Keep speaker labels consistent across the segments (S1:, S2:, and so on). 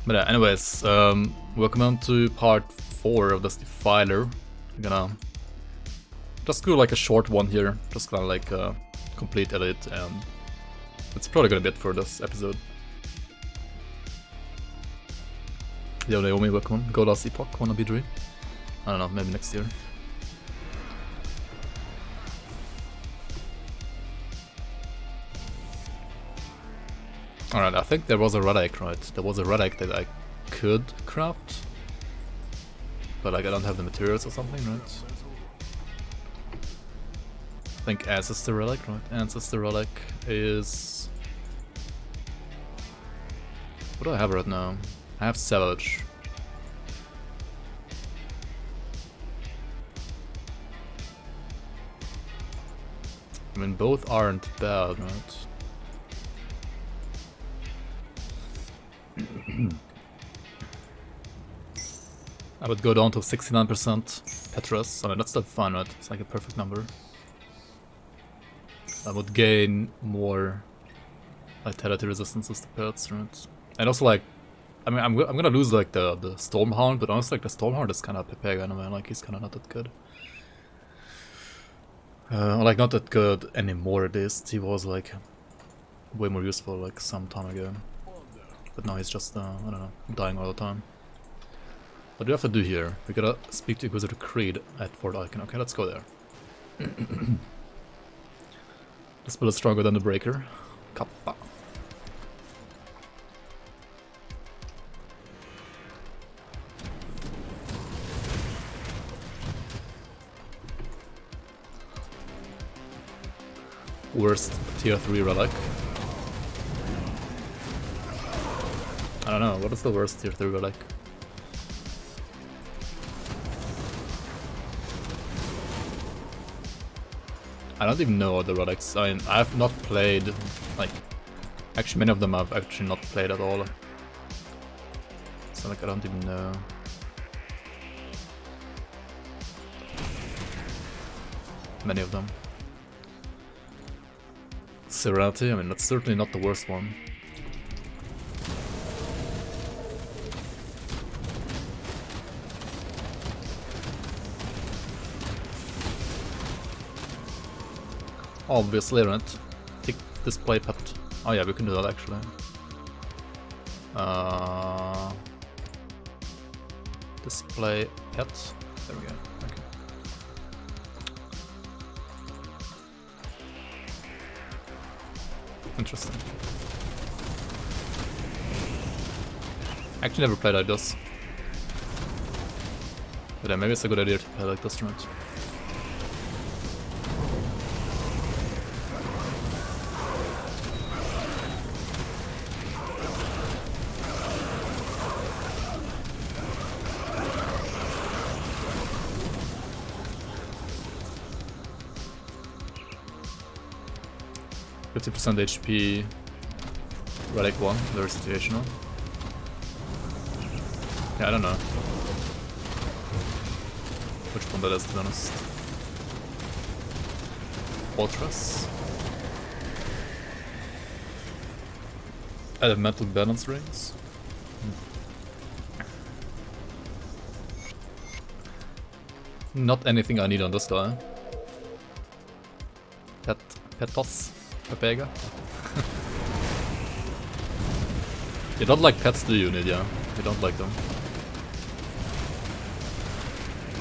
S1: But anyways, welcome on to part 4 of this Defiler. I'm gonna just do like a short one here, just gonna like complete edit, and it's probably gonna be it for this episode. Yo Naomi, welcome. Go last epoch, wanna be dream? I don't know, maybe next year. Alright, I think there was a relic, right? There was a relic that I could craft. But like I don't have the materials or something, right? I think Ancestor Relic, right? Ancestor Relic is... What do I have right now? I have Savage. I mean, both aren't bad, right? I would go down to 69% Petrus. I mean, that's still fine, right? It's like a perfect number. I would gain more vitality resistances to pets, right? And also, like, I mean, I'm gonna lose like the Stormhound, but honestly, like the Stormhound is kind of Pepega anyway. Like, he's kind of not that good. Like, not that good anymore. At least he was like way more useful like some time ago. But now he's just, I don't know, dying all the time. What do we have to do here? We gotta speak to Inquisitor Creed at Fort Icon. Okay, let's go there. This build is stronger than the Breaker. Kappa. Worst tier 3 relic. I don't know, what is the worst tier 3 relic? I don't even know the relics. I mean, I've not played, like, actually many of them I've actually not played at all. So like I don't even know. Many of them. Serenity, I mean that's certainly not the worst one. Obviously, right? Tick display pet. Oh yeah, we can do that actually. Display pet. There we go. Okay. Interesting. Actually, never played like this. But yeah, maybe it's a good idea to play like this, right? %, HP, Relic 1, very situational. Yeah, I don't know which one that is, to be honest. Fortress. Elemental balance rings. Not anything I need on this guy. Petos. Pepega. You don't like pets, do you, Nydia? You don't like them.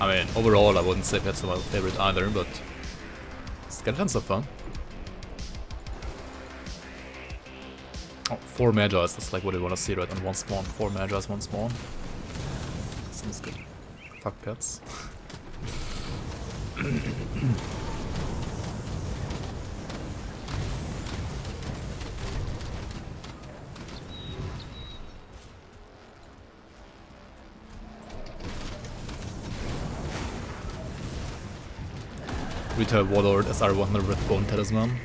S1: I mean, overall I wouldn't say pets are my favorite either, but skeletons are fun. Oh, 4 Magi's, that's like what you want to see, right? On one spawn. 4 Magi's, 1 spawn. Sounds good. Fuck pets. Retail Warlord SR100 with Bone Talisman.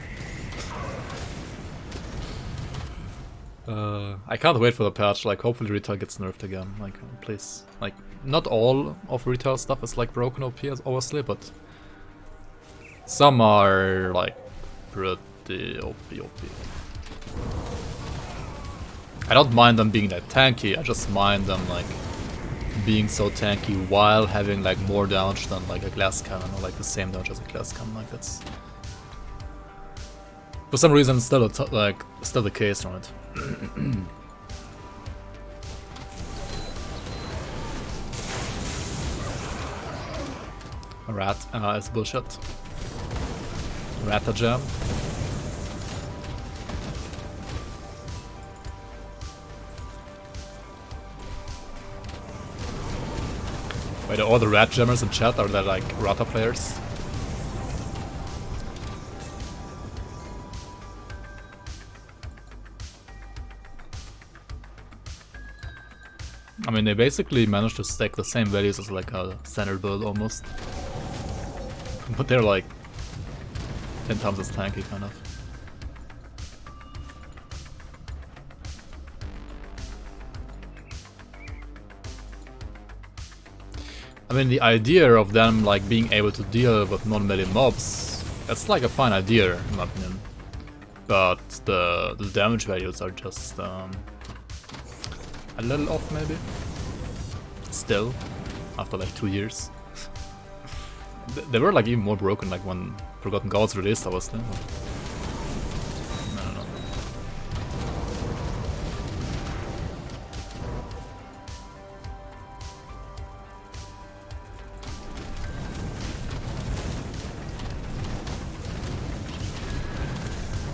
S1: I can't wait for the patch, like hopefully Retail gets nerfed again, like please. Like, not all of Retail stuff is like broken OP obviously, but some are like pretty OP. I don't mind them being like tanky, I just mind them like being so tanky while having like more damage than like a glass cannon, or like the same damage as a glass cannon. Like that's for some reason still still the case, right? Rat is bullshit. Rata jam. Wait, all the rat jammers in chat, are they like Rata players? I mean, they basically managed to stack the same values as like a standard build almost. But they're like 10 times as tanky, kind of. I mean, the idea of them like being able to deal with non-melee mobs, that's like a fine idea in my opinion. But the damage values are just a little off maybe. Still, after like 2 years. They were like even more broken like when Forgotten Gods released, obviously. I don't know.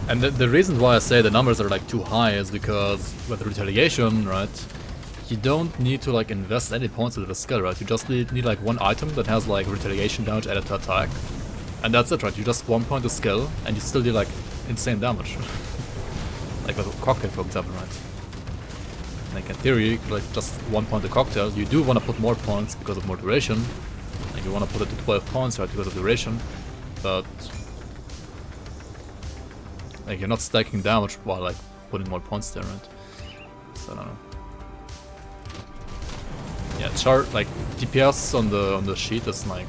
S1: And the reason why I say the numbers are like too high is because with retaliation, right, you don't need to like invest any points into the skill, right? You just need like one item that has like retaliation damage added to attack. And that's it, right? You just 1 point the skill and you still do like insane damage. Like with a cocktail, for example, right? Like in theory, like just 1 point the cocktail. You do want to put more points because of more duration. Like you want to put it to 12 points, right, because of duration. But like you're not stacking damage while like putting more points there, right? So I don't know. Yeah, chart like DPS on the sheet is like,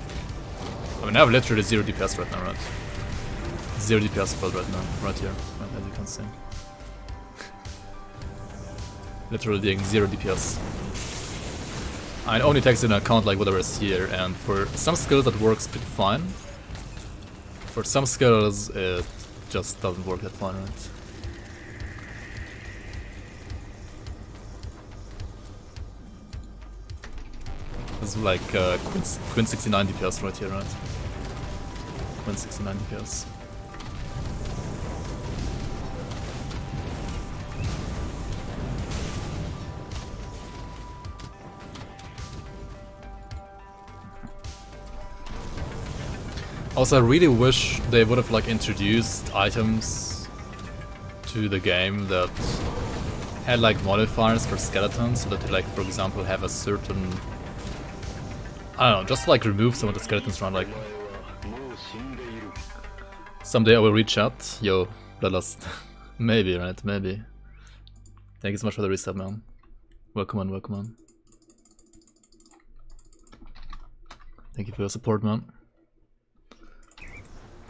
S1: I mean I have literally 0 DPS right now, right? 0 DPS build right now, right here, right, as you can see. Literally doing 0 DPS. It only takes into account like whatever is here, and for some skills that works pretty fine. For some skills it just doesn't work that fine, right? This is like Quinn 69 DPS right here, right? Quinn 69 DPS. Also, I really wish they would have like introduced items to the game that had like modifiers for skeletons, so that they like, for example, have a certain, I don't know, just like remove some of the skeletons around. Like someday I will reach out. Yo, Bloodlust. Maybe, right? Maybe. Thank you so much for the reset, man. Welcome on, welcome on. Thank you for your support, man.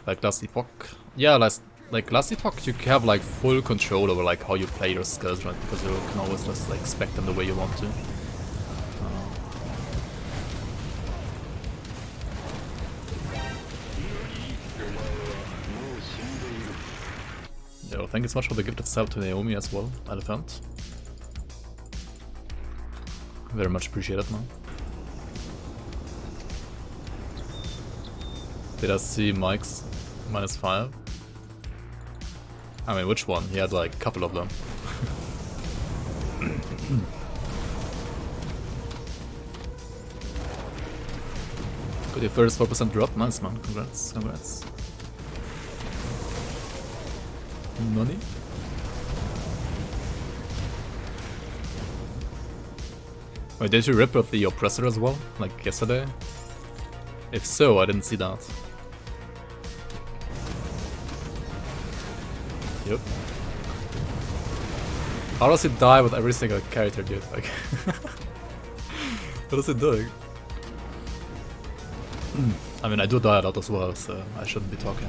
S1: Like last epoch. Yeah, like last epoch you have like full control over like how you play your skills, right? Because you can always just like spec them the way you want to. Yo, thank you so much for the gifted sub to Naomi as well, Elephant. Very much appreciated, man. Did I see Mike's -5? I mean, which one? He had like a couple of them. Got your first 4% drop, nice man, congrats, congrats. Money? Wait, did you rip off the oppressor as well, like yesterday? If so, I didn't see that. Yep. How does it die with every single character, dude? Like, what is it doing? I mean, I do die a lot as well, so I shouldn't be talking.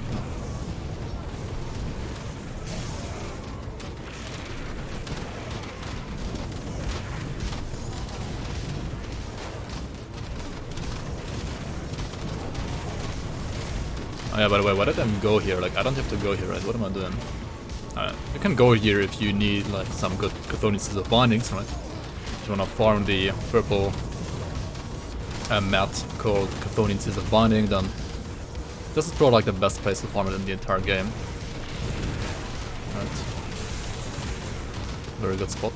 S1: Oh yeah, by the way, why did I go here? Like, I don't have to go here, right? What am I doing? You can go here if you need like some good Chthonians of bindings, right? If you wanna farm the purple map called Chthonians of binding, then this is probably like the best place to farm it in the entire game. Right. Very good spot.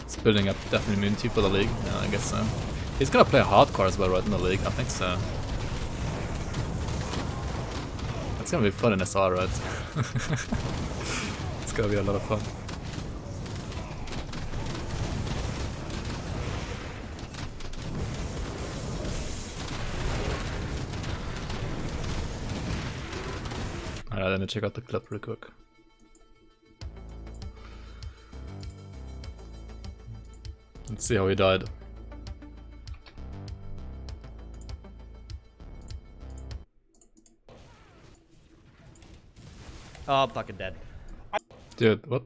S1: It's building up definitely immunity for the league, yeah, I guess so. He's gonna play hardcore as well, right, in the league, I think so. It's gonna be fun in SR, right? It's gonna be a lot of fun. Alright, let me check out the clip real quick. Let's see how he died.
S2: Oh, I'm fucking dead.
S1: Dude, what?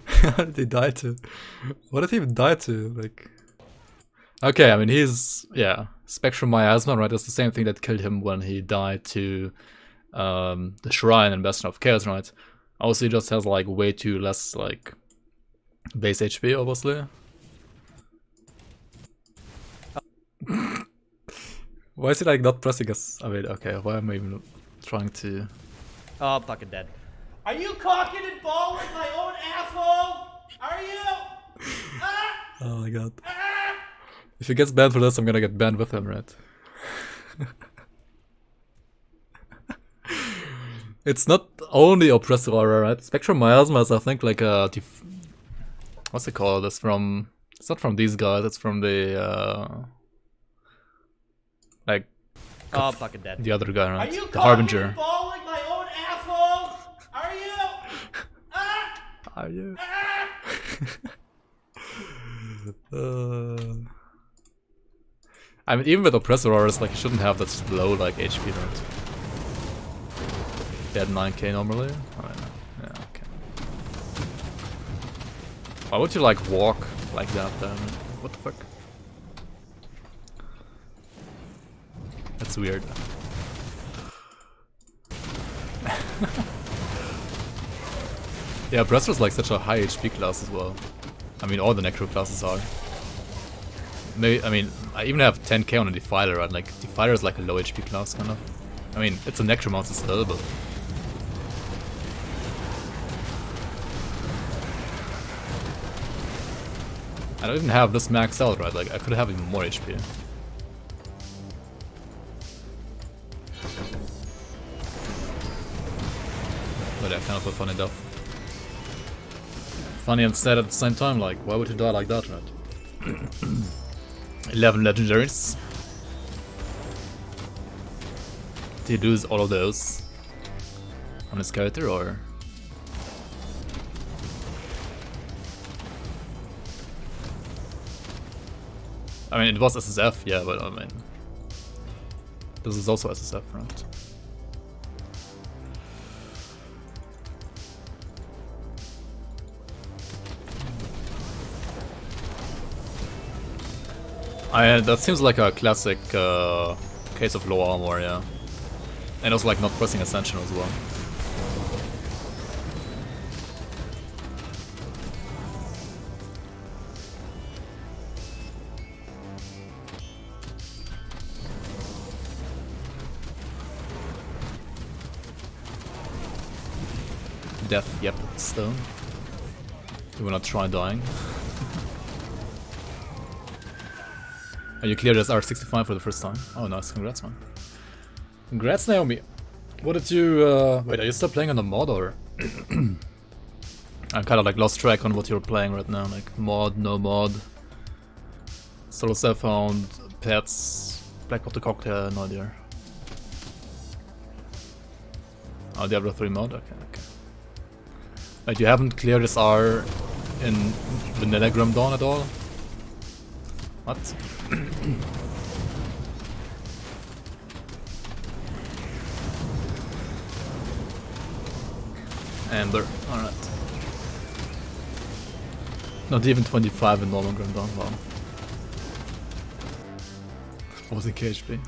S1: How did he die to? What did he even die to? Like... Okay, I mean, he's... yeah. Spectrum Miasma, right? That's the same thing that killed him when he died to the Shrine and Bastion of Chaos, right? Also, he just has, like, way too less, like, base HP, obviously. Why is he, like, not pressing us? I mean, okay, why am I even trying to...
S2: Oh, I'm fucking dead. Are you cocking and balling my own asshole? Are you?
S1: Oh my god. If he gets banned for this, I'm gonna get banned with him, right? It's not only oppressive aura, right? Spectrum Miasma is, I think, like a... what's it called? It's from... it's not from these guys, it's from the... like...
S2: oh, I'm fucking dead.
S1: The other guy, right?
S2: Are you
S1: the Harbinger.
S2: and balling my own asshole? Are you?
S1: Are you? I mean, even with Oppressor Auras, like, you shouldn't have that low, like, HP, right? They had 9k normally? Oh, yeah, okay. Why would you, like, walk like that then? What the fuck? That's weird. Yeah, Oppressor's like such a high HP class as well. I mean, all the Necro classes are. Maybe, I mean, I even have 10k on a Defiler, right? Like, Defiler is like a low HP class, kind of. I mean, it's a Necromancer still, but... I don't even have this maxed out, right? Like, I could have even more HP. But yeah, kind of a funny death. Funny and sad at the same time, like, why would you die like that, right? 11 legendaries. Did he lose all of those on his character, or? I mean, it was SSF, yeah, but I mean... this is also SSF, right? That seems like a classic case of low armor, yeah. And also like not pressing Ascension as well. Death, yep, stone. You wanna try dying? Oh, you cleared as R65 for the first time. Oh, nice. Congrats, man. Congrats, Naomi. What did you... wait, are you still playing on the mod, or... I'm kind of like lost track on what you're playing right now. Like, mod, no mod... Solo Self-Found, Pets... Black Water Cocktail, no idea. Oh, Diablo 3 mod? Okay, okay. Wait, you haven't cleared this R in Vanilla Grim Dawn at all? What? Amber, alright. Not even 25 in normal Grim Dawn, wow. What was the KHP?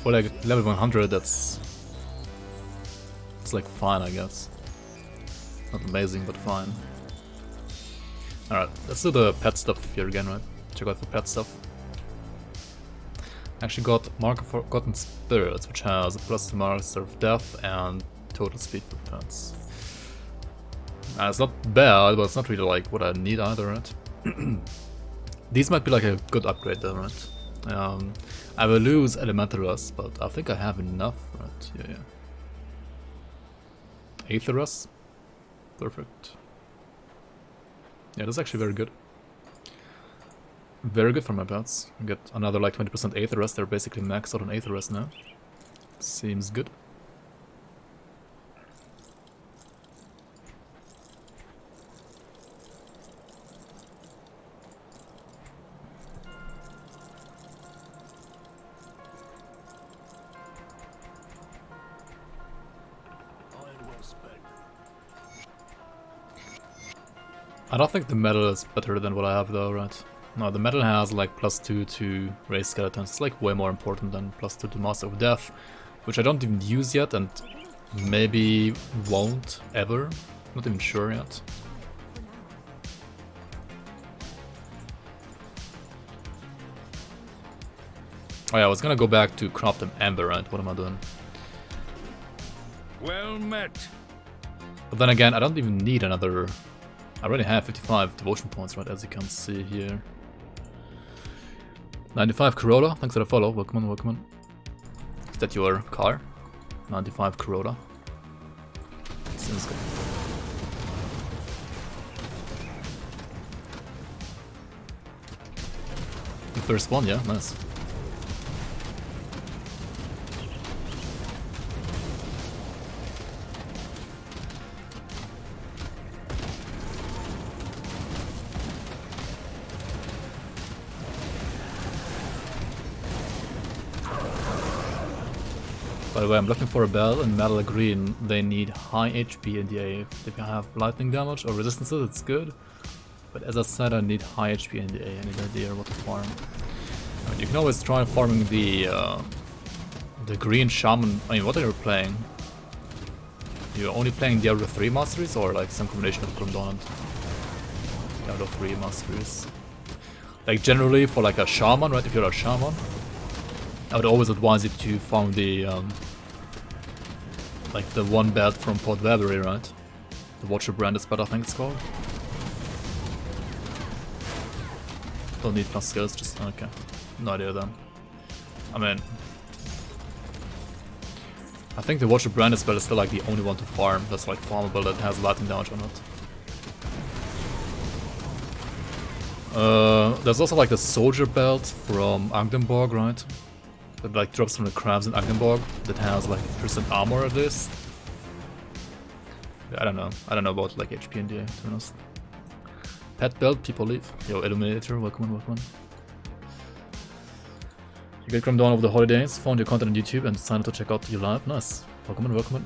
S1: For like level 100, it's like fine, I guess. Not amazing, but fine. Alright, let's do the pet stuff here again, right? Check out the pet stuff. Actually got Mark of Forgotten Spirits, which has a plus to Master of Death and total speed for pets. It's not bad, but it's not really like what I need either, right? These might be like a good upgrade though, right? I will lose Elemental Rust, but I think I have enough, right? Yeah. Aether Rust? Perfect. Yeah, that's actually very good. Very good for my pets. Get another like 20% Aether Rust, they're basically maxed out on Aether Rust now. Seems good. I don't think the metal is better than what I have though, right? No, the metal has like +2 to raise skeletons. It's like way more important than +2 to Master of Death, which I don't even use yet and maybe won't ever. Not even sure yet. Oh yeah, I was gonna go back to craft an Amber, right? What am I doing?
S3: Well met.
S1: But then again, I don't even need another... I already have 55 devotion points, right, as you can see here. 95 Corolla, thanks for the follow, welcome on, welcome on. Is that your car? 95 Corolla. Seems good. The first one, yeah, nice. By the way, I'm looking for a bell in metal green. They need high HP in the A. If they have lightning damage or resistances, it's good. But as I said, I need high HP in the A. I need an idea what to farm. Right, you can always try farming the green shaman. I mean, what are you playing? You're only playing Diablo 3 masteries or like some combination of Grim Dawn and Diablo 3 masteries? Like generally for like a shaman, right? If you're a shaman, I would always advise you to farm the like the one belt from Pod Valerie, right? The Watcher Brandis belt, I think it's called. Don't need plus skills, just okay. No idea then. I mean, I think the Watcher Brandis belt is still like the only one to farm that's like farmable that has lightning damage on it. There's also like the Soldier belt from Agdenborg, right? That like drops from the crabs in Agdenborg that has like % armor at least. I don't know. I don't know about like HP and DA, to be honest. Pet belt, people leave. Yo, Illuminator, welcome on, welcome on. You get Grim Dawn over the holidays, found your content on YouTube and decided to check out your live. Nice. Welcome on, welcome on.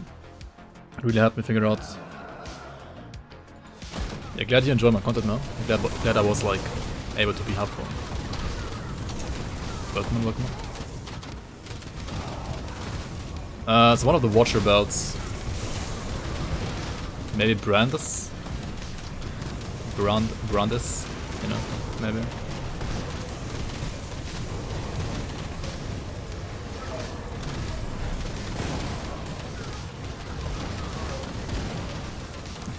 S1: Really helped me figure out. Yeah, glad you enjoy my content now. Glad I was like able to be helpful. Welcome on, welcome on. It's one of the Watcher belts. Maybe Brandis? Brandis, you know, maybe.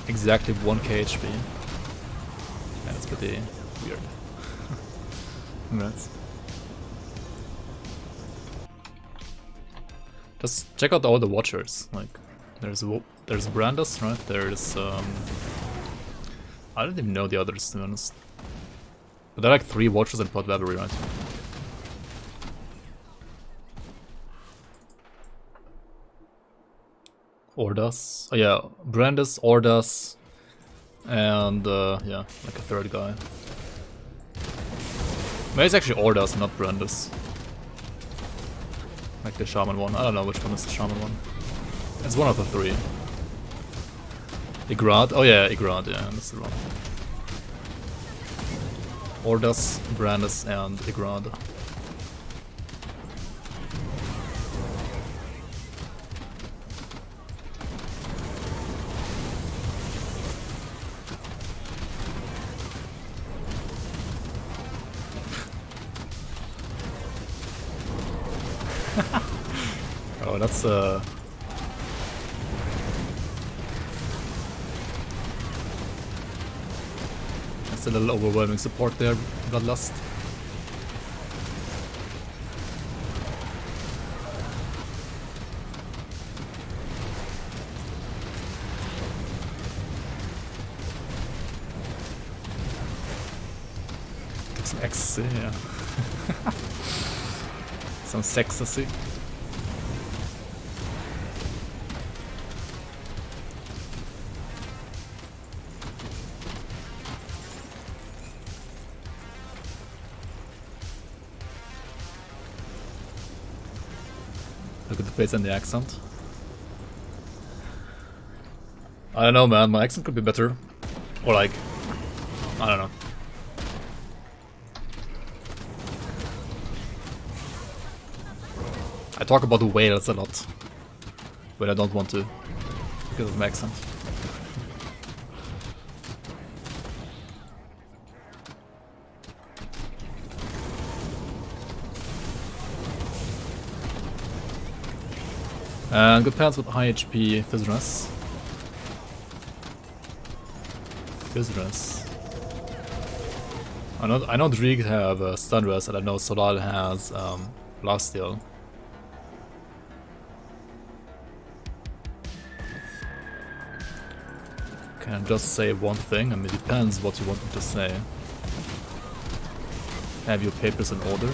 S1: Exactly 1k HP. Yeah, that's pretty weird. Congrats. Just check out all the Watchers. Like, there's Brandis, right? There's I don't even know the others, to be honest. But there are like 3 Watchers in Pod Valerie, right? Ordas. Oh yeah, Brandis, Ordas, and yeah, like a third guy. Maybe it's actually Ordas, not Brandis. Like the Shaman one. I don't know which one is the Shaman one. It's one of the 3. Igrad? Oh yeah, Igrad, yeah, that's the one. Ordas, Brandis, and Igrad. Oh, that's that's a little overwhelming support there, Bloodlust. Get some ecstasy, yeah. Some sexasy. Look at the face and the accent. I don't know, man. My accent could be better. Or like, I don't know. I talk about the whales a lot, but I don't want to because of my accent. And good pants with high HP Fizzress. Fizzress. I know Drieg have Stunress, and I know Solal has Blaststeel. Can I just say one thing? I mean, it depends what you want me to say. Have your papers in order?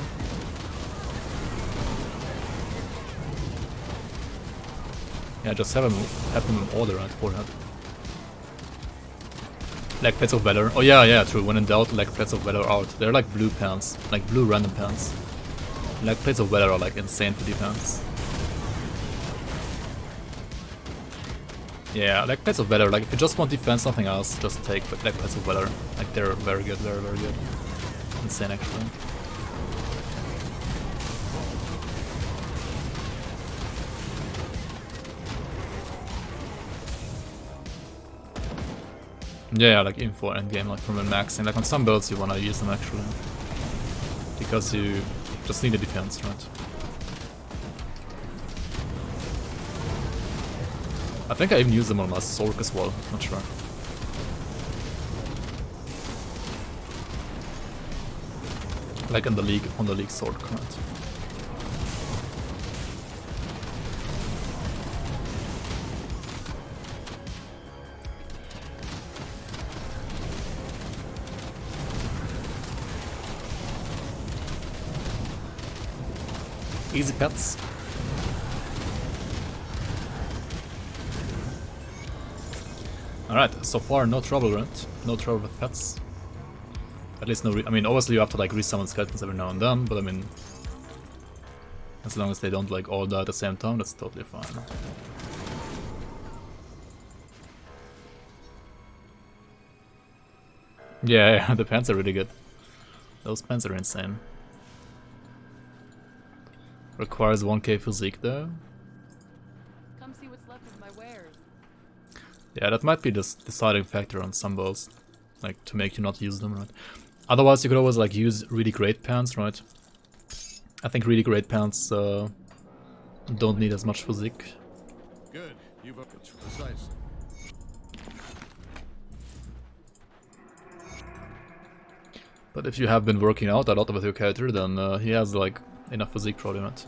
S1: Yeah, just have them in order at forehead. Like Plates of Valor. Oh yeah, true. When in doubt, like Plates of Valor out. They're like blue pants, like blue random pants. Like Plates of Valor are like insane for defense. Yeah, like Plates of Valor. Like if you just want defense, nothing else, just take like Plates of Valor. Like they're very good, very good. Insane actually. Yeah, like info endgame, like from maxing. Like on some builds you wanna use them actually. Because you just need a defense, right? I think I even use them on my Sork as well, not sure. Like in the league, on the league Sork, right? Easy pets. Alright, so far no trouble, right? No trouble with pets. At least I mean, obviously you have to like resummon skeletons every now and then, but I mean, as long as they don't like all die at the same time, that's totally fine. Yeah, the pants are really good. Those pants are insane. Requires 1k physique though.
S3: Come see what's left of my wares.
S1: Yeah, that might be the deciding factor on some builds, like to make you not use them, right? Otherwise, you could always like use really great pants, right? I think really great pants don't need as much physique.
S4: Good, you've upped it precise.
S1: But if you have been working out a lot with your character, then he has like enough physique probably, right?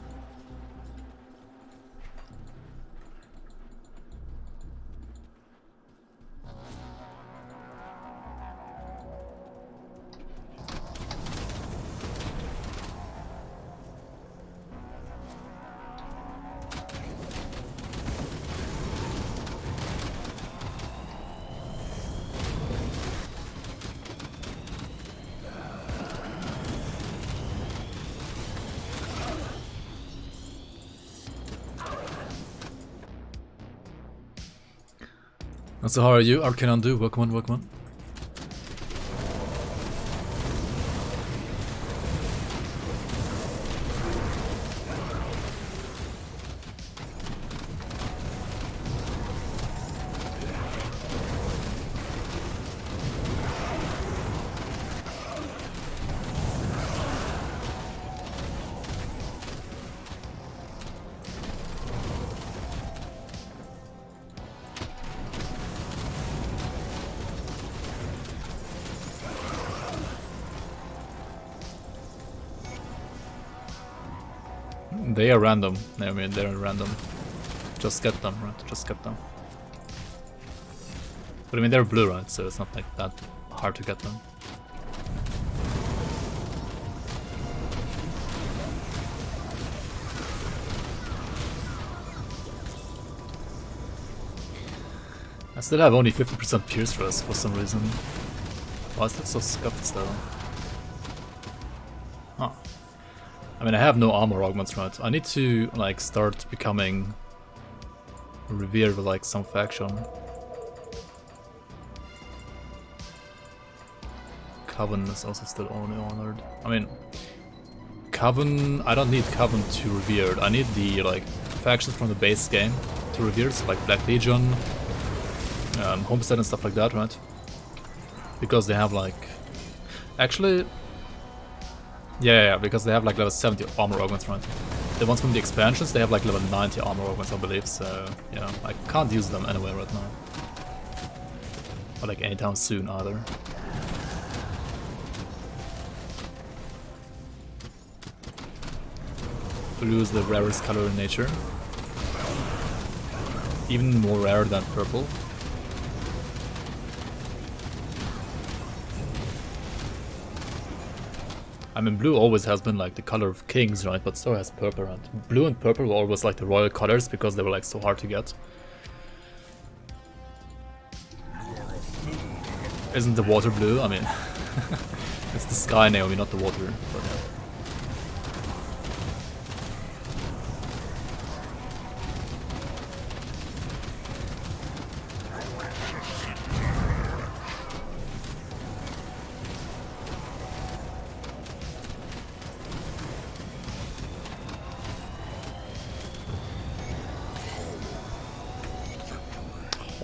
S1: So how are you? Arcane Undo, welcome on, welcome on. They are random. I mean, they're random. Just get them, right? Just get them. But I mean, they're blue, right? So it's not like that hard to get them. I still have only 50% pierce rest for some reason. Why is that so scuffed still? Huh. I mean, I have no armor augments, right? I need to, like, start becoming revered with, like, some faction. Coven is also still only honored. I mean, Coven, I don't need Coven to revered. I need the, like, factions from the base game to revered, so like Black Legion, Homestead and stuff like that, right? Because they have, like... Actually... Yeah, because they have like level 70 armor augments, right? The ones from the expansions, they have like level 90 armor augments, I believe, so yeah, I can't use them anyway right now. Or like anytime soon either. Blue is the rarest color in nature. Even more rare than purple. I mean, blue always has been like the color of kings, right? But so has purple, right? Blue and purple were always like the royal colors because they were like so hard to get. Isn't the water blue? I mean, it's the sky, Naomi, not the water. But yeah.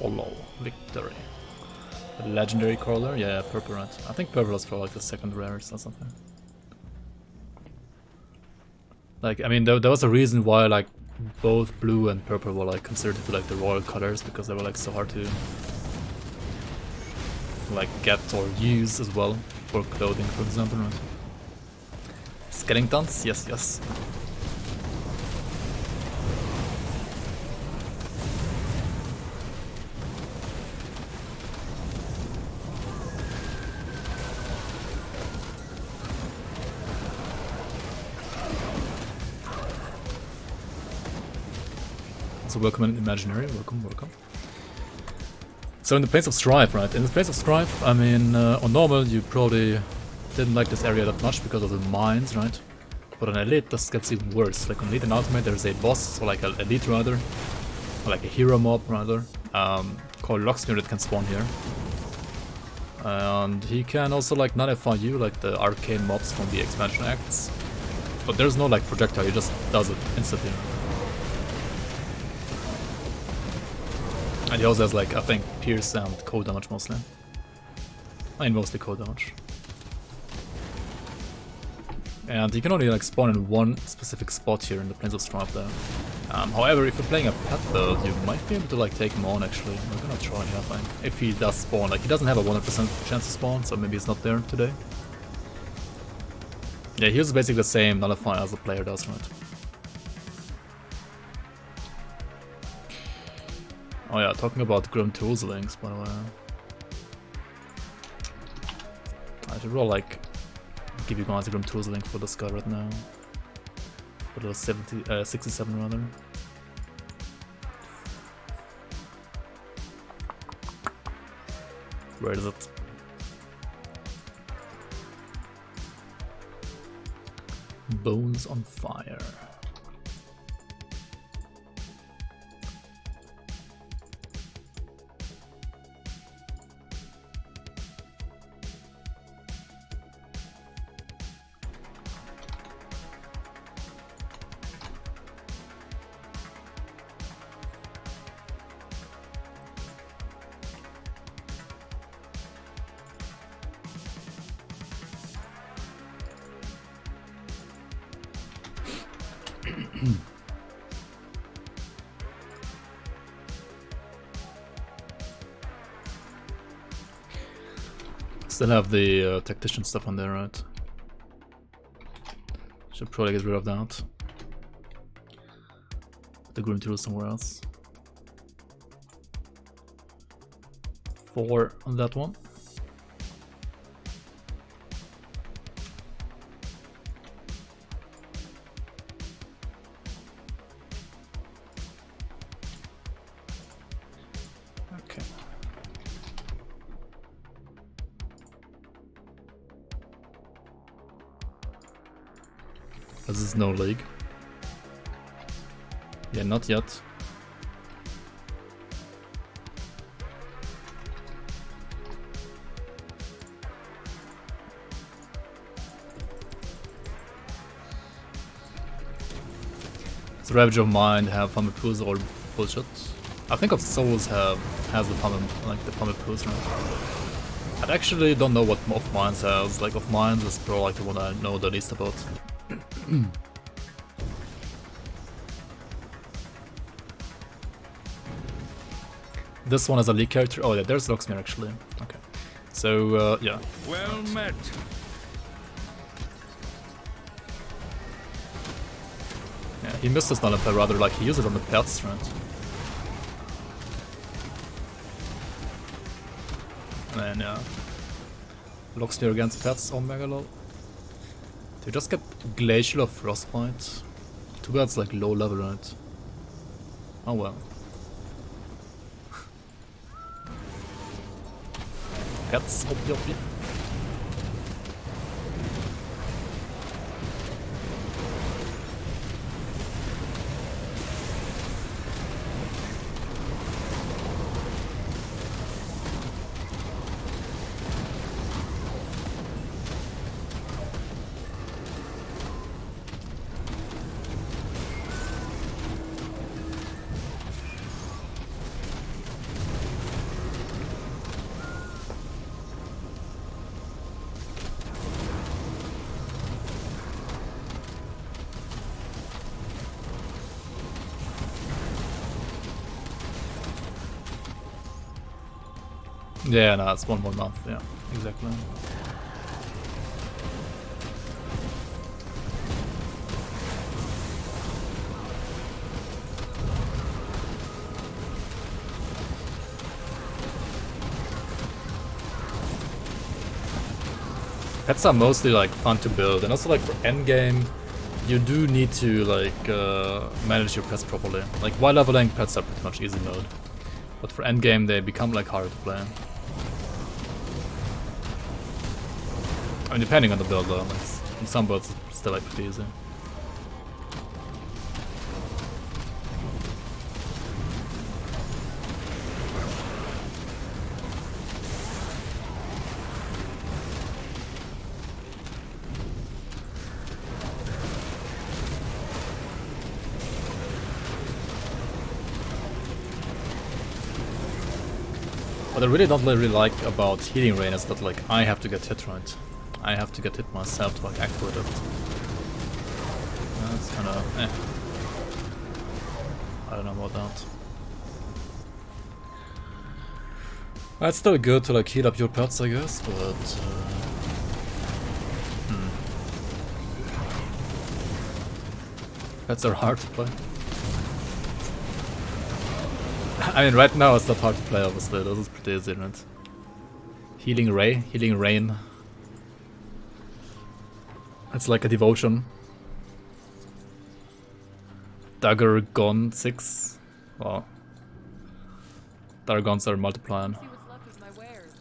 S1: Hollow victory. A legendary crawler? Yeah, purple, right? I think purple is for like the second rarest or something. Like, I mean, there was a reason why like both blue and purple were like considered to be like the royal colors, because they were like so hard to like get or use as well for clothing, for example, right? Skeletons? Yes, yes. So welcome in Imaginary, welcome, welcome. So in the Plains of Strife, right? In the Plains of Strife, I mean, on normal you probably didn't like this area that much because of the mines, right? But on Elite this gets even worse. Like on Elite and Ultimate there's a boss, so like an Elite rather, or like a hero mob rather, called Locksmith that can spawn here. And he can also like nullify you, like the arcane mobs from the expansion acts. But there's no like projectile, he just does it instantly. And he also has like, I think, pierce and cold damage mostly. I mean, mostly cold damage. And you can only like spawn in one specific spot here in the Plains of Strife though. However, if you're playing a pet build, you might be able to like take him on actually. We're gonna try, I think. If he does spawn, like he doesn't have a 100% chance to spawn, so maybe he's not there today. Yeah, he uses basically the same nullify as the player does, right? Oh yeah, talking about grimtools links, by the way. I should roll like give you guys a grimtools link for this guy right now. For the 67 rather. Where is it? Bones on fire. Still have the tactician stuff on there, right? Should probably get rid of that. The grimtools somewhere else. 4 on that one. Okay. This is no league. Yeah, not yet. The Ravage of Mind have Farmer Pools or bullshit. I think of Souls has the Farmer Pools, right? I actually don't know what of Minds has. Like of Minds is probably like the one I know the least about. This one has a league character. Oh yeah, there's Locksmere actually. Okay. So yeah.
S4: Well met.
S1: Yeah, he missed his nullify rather, like he used it on the pets, right? And then yeah. Locksmere against pets on Megalol. They just get Glacial or Frostbite. Too bad it's like low level, right? Oh well. Pets, hoppy hoppy. Yeah, no, it's 1 more month, yeah, exactly. Pets are mostly like fun to build, and also like for endgame, you do need to like manage your pets properly. Like while leveling, pets are pretty much easy mode, but for endgame they become like harder to play. I mean, depending on the build though, like, in some builds it's still like pretty easy. What I really don't really like about Healing Rain is that like I have to get hit right. I have to get hit myself to like activate it. That's kinda I don't know about that. It's still good to like heal up your pets, I guess, but pets are hard to play. I mean, right now it's not hard to play, obviously. This is pretty easy, right? Healing Rain. It's like a devotion. Dagger Gone 6. Wow. Dargons are multiplying.
S3: See what's left of my wares.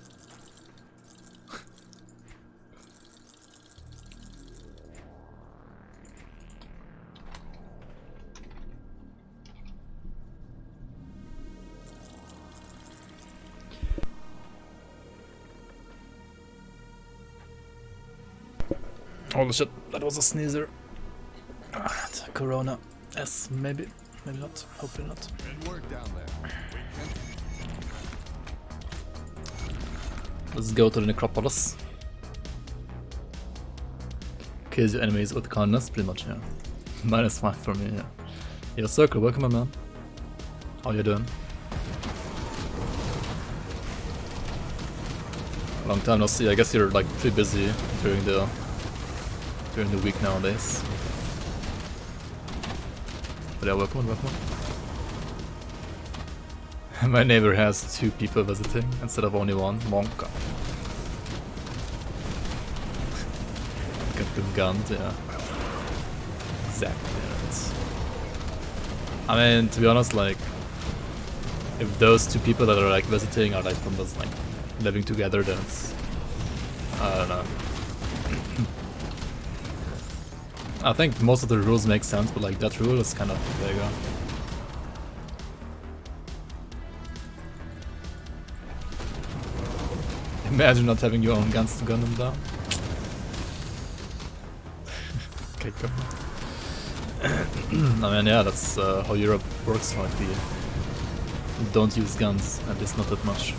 S1: Holy shit, that was a sneezer. Corona. Yes, maybe. Maybe not. Hopefully not.
S4: Good work down there.
S1: Let's go to the Necropolis. Kills your enemies with kindness, pretty much, yeah. -5 for me, yeah. Yo, Circle, welcome, my man. How you doing? Long time no see. I guess you're like pretty busy during the week nowadays. But yeah, welcome, welcome. My neighbor has 2 people visiting instead of only 1. Monka. Got them gunned, yeah. Exactly. I mean, to be honest, like, if those 2 people that are like visiting are like from those like living together, then it's, I don't know. I think most of the rules make sense, but like that rule is kind of bigger. Imagine not having your own guns to gun them down. Okay, go. I mean, yeah, that's how Europe works. Like, we don't use guns, at least not that much.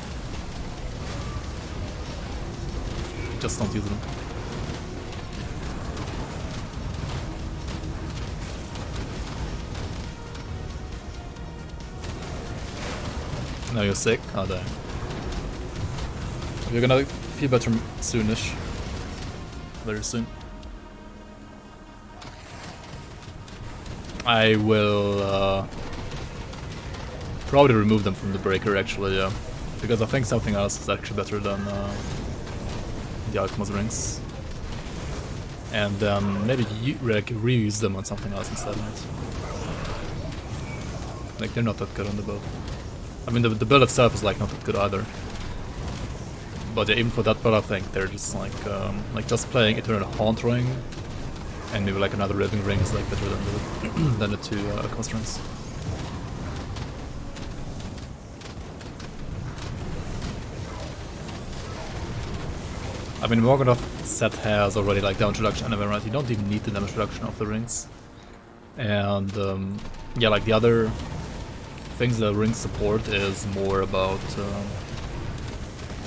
S1: Just don't use them. Now you're sick? Oh, damn. You're gonna feel better soonish. Very soon. I will probably remove them from the breaker, actually, yeah. Because I think something else is actually better than the Alchemist rings. And then maybe reuse them on something else instead, right? Like, they're not that good on the build. I mean, the build itself is like not that good either. But yeah, even for that build, I think they're just like just playing Eternal Haunt Ring and maybe like another Living Ring is like better than the 2 Alchemist rings. I mean, Morgoth set has already like damage reduction anyway, right? You don't even need the damage reduction of the rings. And yeah, like the other things that rings support is more about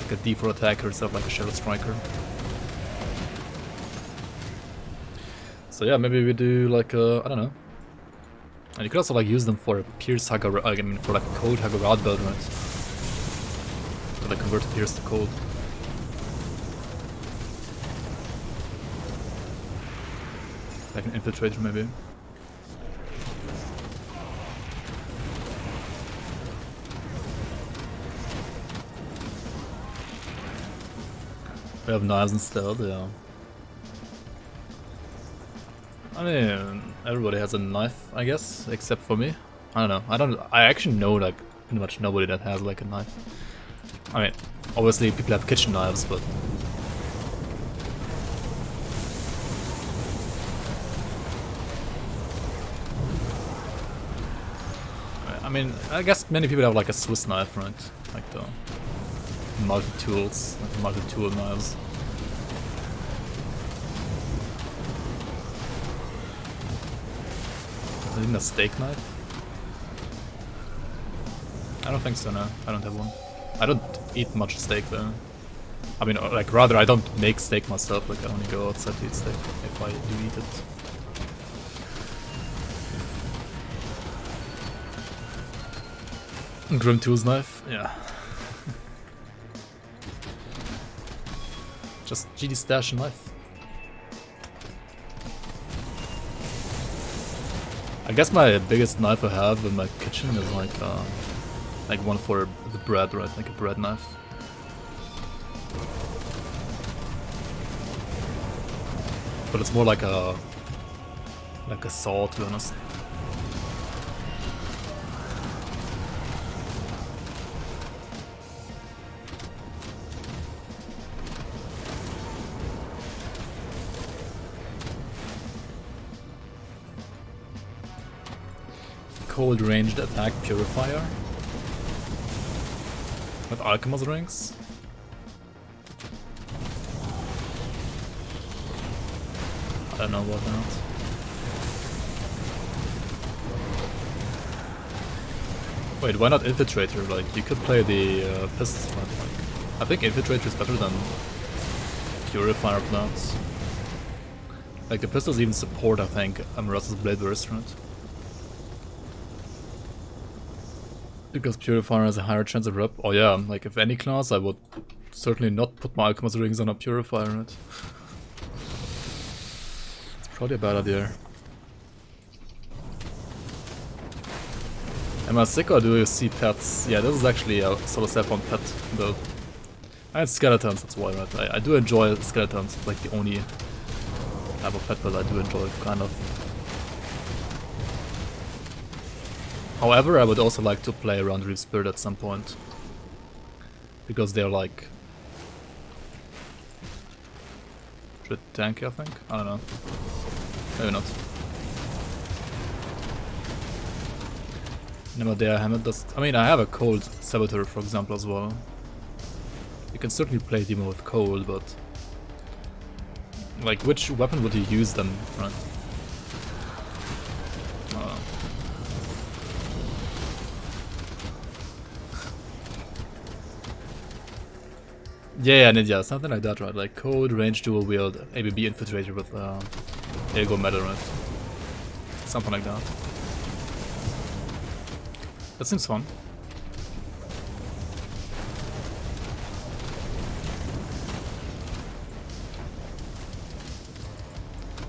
S1: like a D4 attacker, stuff like a Shadow Striker. So yeah, maybe we do like a, I don't know. And you could also like use them for a Pierce Hagar, I mean for like a Cold Hagarad build, right? So like convert Pierce to Cold. Like an Infiltrator maybe. We have knives instead, yeah. I mean, everybody has a knife, I guess, except for me. I don't know. I actually know like pretty much nobody that has like a knife. I mean, obviously people have kitchen knives, but I mean, I guess many people have like a Swiss knife, right? Like the multi-tools, like multi-tool knives. Isn't a steak knife? I don't think so, no. I don't have one. I don't eat much steak though. I mean, like rather I don't make steak myself, like I only go outside to eat steak, if I do eat it. Grimtools knife? Yeah. Just GD stash a knife. I guess my biggest knife I have in my kitchen is like one for the bread, right? Like a bread knife. But it's more like a saw, to be honest. Cold ranged attack purifier with Alchemist rings. I don't know what that. Wait, why not Infiltrator? Like you could play the pistols, right? Like, I think Infiltrator is better than Purifier of that. Like the pistols even support, I think, Amarasa's Blade Burst, right? Because Purifier has a higher chance of rep. Oh yeah, like if any class, I would certainly not put my Alchemist rings on a Purifier, right? It's probably a bad idea. Am I sick or do you see pets? Yeah, this is actually a Sort of SSF pet build. And it's skeletons, that's why, right? I do enjoy skeletons, it's like the only type of pet build I do enjoy, kind of. However, I would also like to play around Reef Spirit at some point. Because they're like... pretty tanky, I think? I don't know. Maybe not. Nemadea Hammer does... I mean, I have a Cold Saboteur, for example, as well. You can certainly play Demon with Cold, but... like, which weapon would you use then, right? Yeah, Ninja, something like that, right? Like Code, Range, Dual Wield, ABB Infiltrator with Ego Metal, right? Something like that. That seems fun.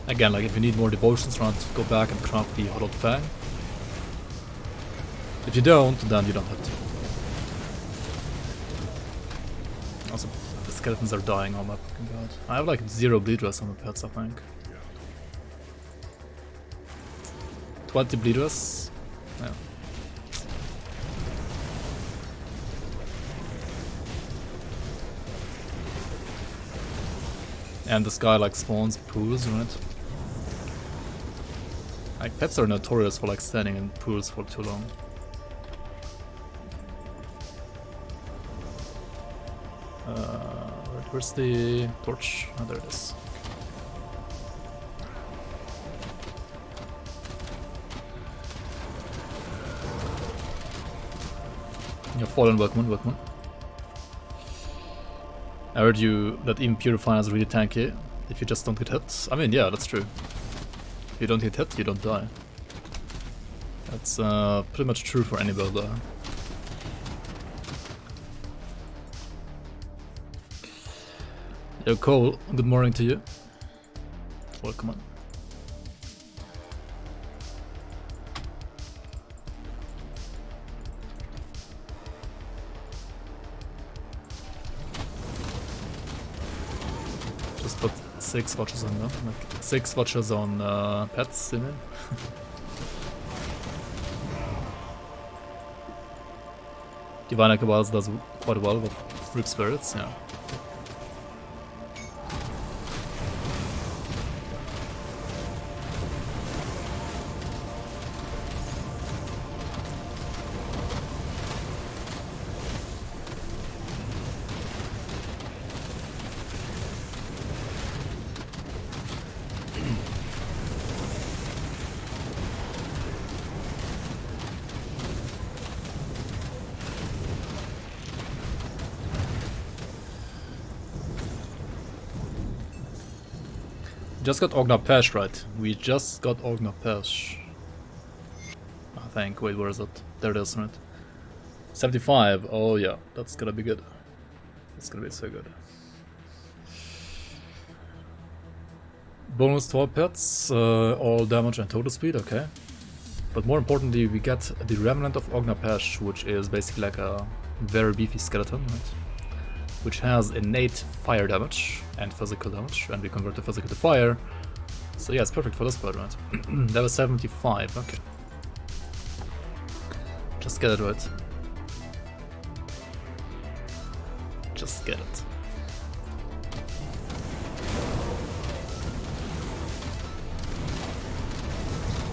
S1: Again, like if you need more devotions, right, go back and craft the Hollowed Fang. If you don't, then you don't have to. Also, the skeletons are dying, oh my fucking god. I have like 0 bleed rest on the pets, I think. 20 bleed rest? Yeah. And this guy like spawns pools, right? Like pets are notorious for like standing in pools for too long. Where's the torch? Oh, there it is. You're fallen, Workman. I heard you that even Purify is really tanky if you just don't get hit. I mean, yeah, that's true. If you don't get hit, you don't die. That's pretty much true for any builder. Yo, Cole, good morning to you. Welcome on. Just put 6 watches on them, like 6 watches on pets in it. Divine Cabals does quite well with Rip Spirits, yeah. Just got Ogna Pesh, right? We just got Ogna Pesh. I think. Wait, where is it? There it is, right? 75. Oh yeah, that's gonna be good. That's gonna be so good. Bonus to all pets, all damage and total speed, okay. But more importantly, we get the Remnant of Ogna Pesh, which is basically like a very beefy skeleton, right? Which has innate fire damage and physical damage, and we convert the physical to fire. So yeah, it's perfect for this build, right? Level 75, okay. Just get it right. Just get it.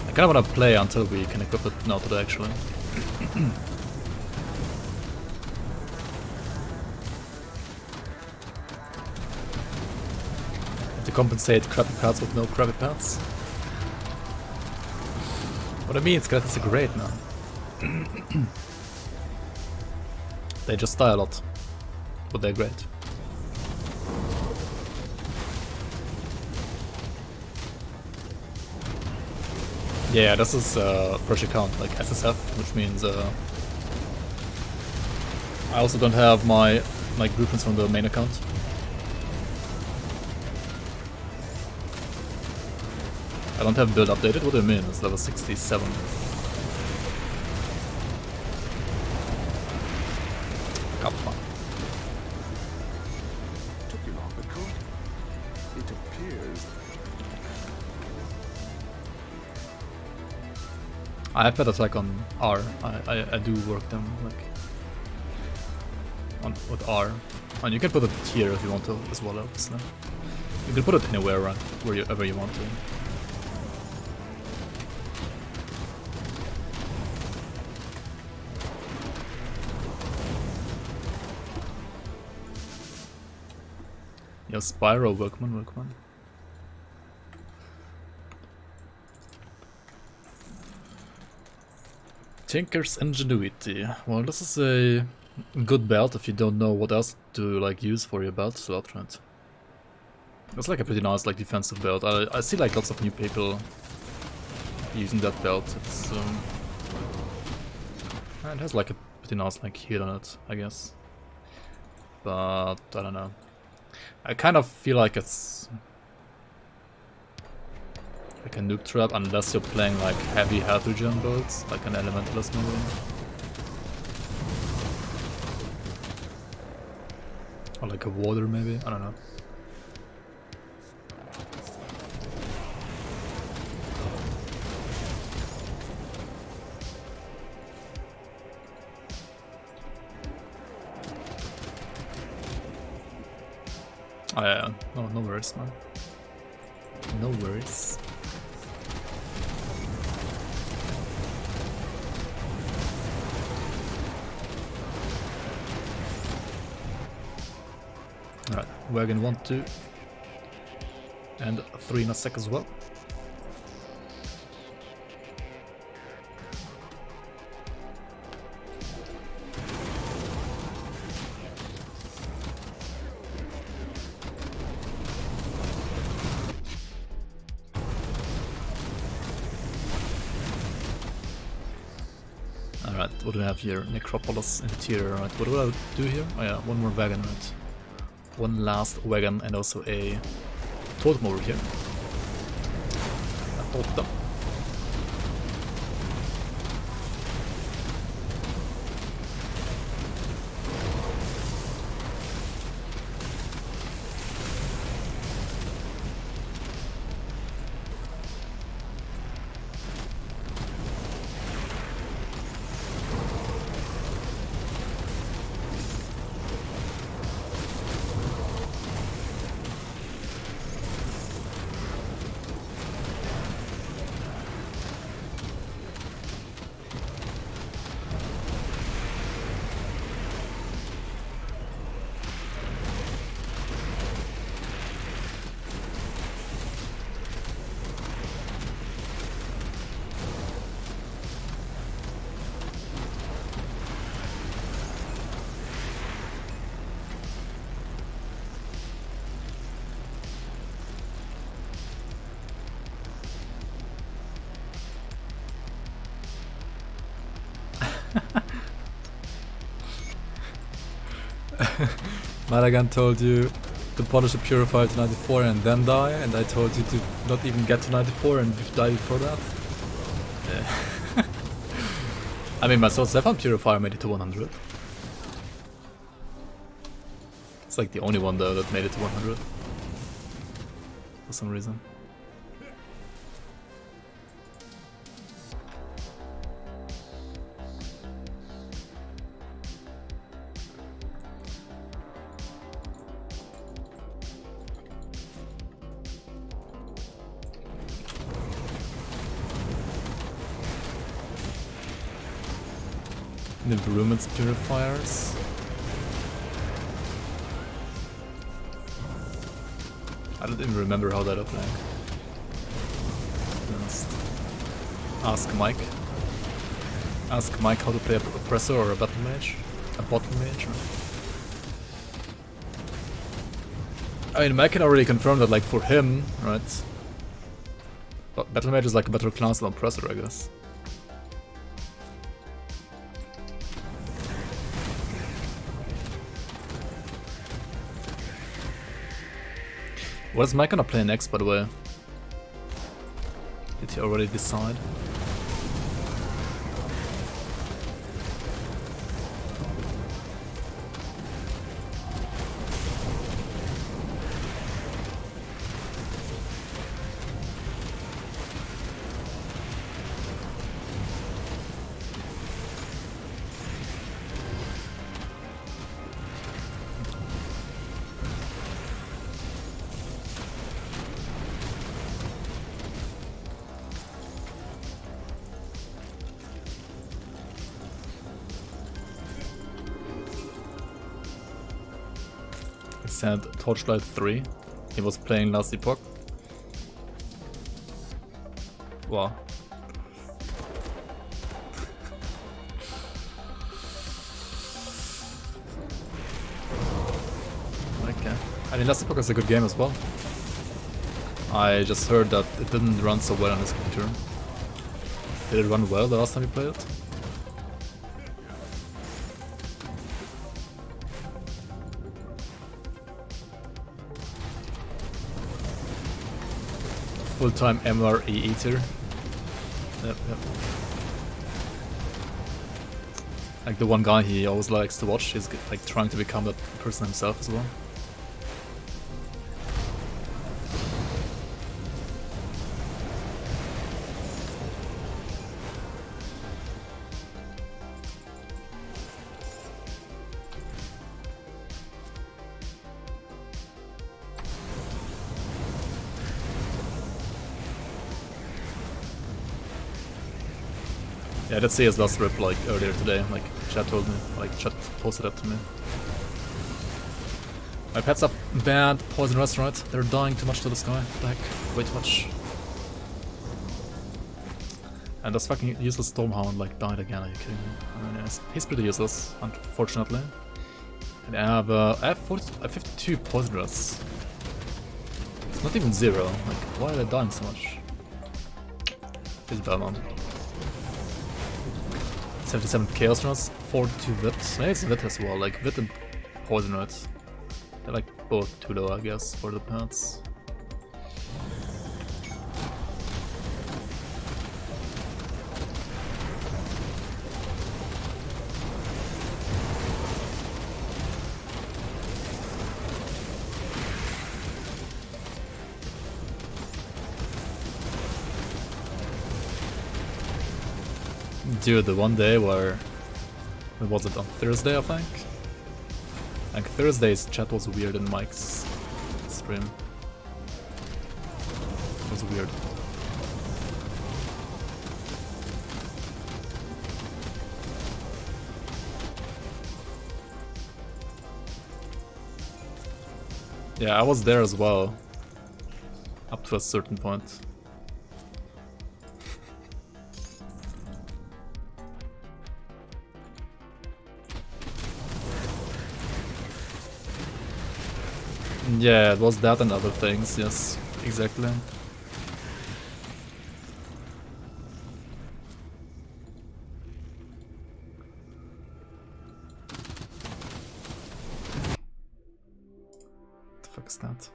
S1: I kinda wanna play until we can equip it now today, actually. To compensate crappy pads with no crappy pads. What I mean, skeletons are great now. They just die a lot, but they're great. Yeah, this is fresh account, like SSF, which means I also don't have my blueprints from the main account. I don't have build updated. What do you mean? It's level 67. Come on.
S4: Took him off the coat. It appears.
S1: I have better attack on R. I do work them like on with R. And you can put it here if you want to as well, obviously. You can put it anywhere, right? Wherever you want to. Yeah, Spyro, workman. Tinker's Ingenuity. Well, this is a good belt if you don't know what else to like use for your belt slot, right? It's like a pretty nice like defensive belt. I see like lots of new people using that belt. It's it has like a pretty nice like heal on it, I guess. But I don't know. I kind of feel like it's like a noob trap unless you're playing like heavy health regen builds, like an elementalist maybe. Or like a water maybe, I don't know. Oh yeah, no worries, man. No worries. Alright, wagon 1, 2, and 3 in a sec as well. Alright, what do we have here? Necropolis Interior, right? What do I do here? Oh yeah, one more wagon, right? One last wagon and also a totem over here. A totem. Madagan told you to polish a purifier to 94 and then die, and I told you to not even get to 94 and die before that. Yeah. I mean, my Start SSF purifier made it to 100. It's like the only one though that made it to 100 for some reason. The Rumin's purifiers. I don't even remember how that looked like. Just ask Mike. Ask Mike how to play a oppressor or a battle mage. A bottle mage. I mean, Mike can already confirm that, like, for him, right? But Battle Mage is like a better class than Oppressor, I guess. What is Mike gonna play next, by the way? Did he already decide? Said Torchlight 3. He was playing last epoch. Wow. Okay. I mean, last epoch is a good game as well. I just heard that it didn't run so well on this computer. Did it run well the last time you played it? Full-time MRE eater. Yep. Like the one guy he always likes to watch, he's like trying to become that person himself as well. Yeah, that's CS last rip like earlier today, like chat told me, like chat posted that to me. My pets have bad poison restaurant, they're dying too much to the sky, what the heck, way too much. And this fucking useless Stormhound like died again, are you kidding me? Anyways, he's pretty useless, unfortunately. And I have 52 poison rats. It's not even 0, like why are they dying so much? It's bad, man. 77 Chaos Runs, 42 Vit. Maybe it's Vit as well, like Vit and Poison Rats. They're like both too low, I guess, for the pets. Dude, the one day where... when was it, on Thursday I think? Like Thursday's chat was weird in Mike's stream. It was weird. Yeah, I was there as well. Up to a certain point. Yeah, it was that and other things, yes, exactly. What the fuck is that?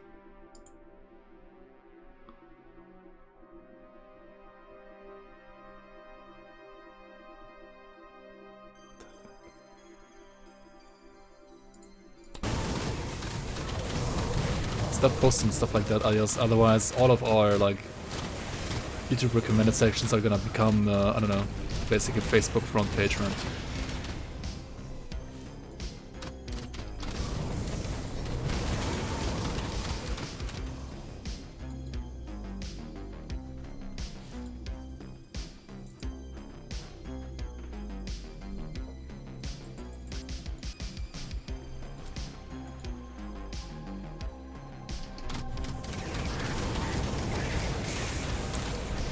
S1: Stop posting stuff like that, alias, otherwise all of our like YouTube recommended sections are gonna become, I don't know, basically Facebook front page rant.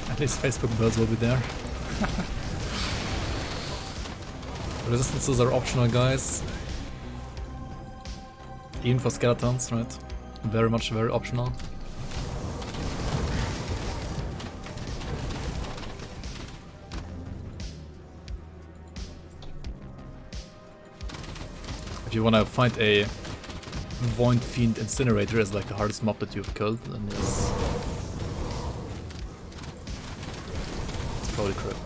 S1: At least Facebook birds will be there. Resistances are optional, guys. Even for skeletons, right? Very optional. you wanna find a Void Fiend Incinerator as like the hardest mob that you've killed, then yes. It's probably correct.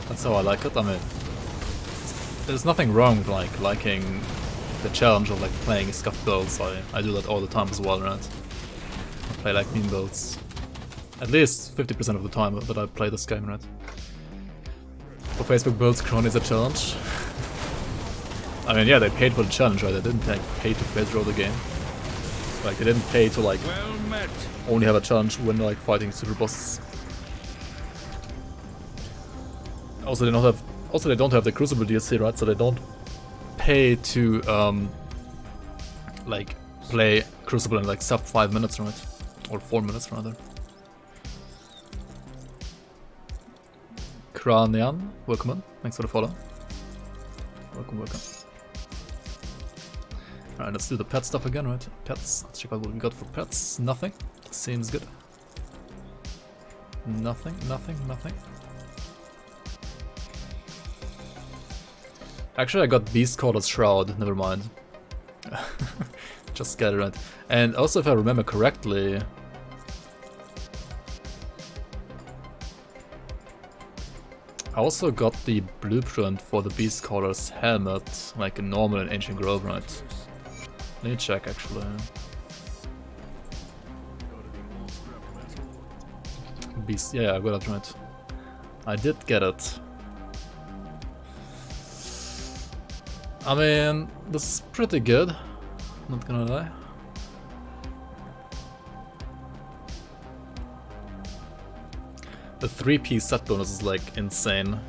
S1: That's how I like it. I mean, there's nothing wrong with like liking the challenge of like playing scuffed builds. I do that all the time as well, right? I play like mean builds. At least 50% of the time that I play this game, right? For Facebook builds, Kron is a challenge. I mean, yeah, they paid for the challenge, right? They didn't like, pay to phase roll the game. Like, they didn't pay to like only have a challenge when like fighting super bosses. Also, they don't have the Crucible DLC, right? So they don't pay to like play Crucible in like sub 5 minutes, right? Or 4 minutes rather. Kranian, welcome on. Thanks for the follow. Welcome, welcome. Alright, let's do the pet stuff again, right? Pets. Let's check out what we got for pets. Nothing. Seems good. Nothing, nothing, nothing. Actually, I got Beast Caller's Shroud, never mind. Just get it right. And also, if I remember correctly, I also got the blueprint for the Beast Caller's helmet, like a normal and Ancient Grove, right? Let me check actually. Beast, yeah, I got it right. I did get it. I mean, this is pretty good, not gonna lie. The 3-piece set bonus is like insane.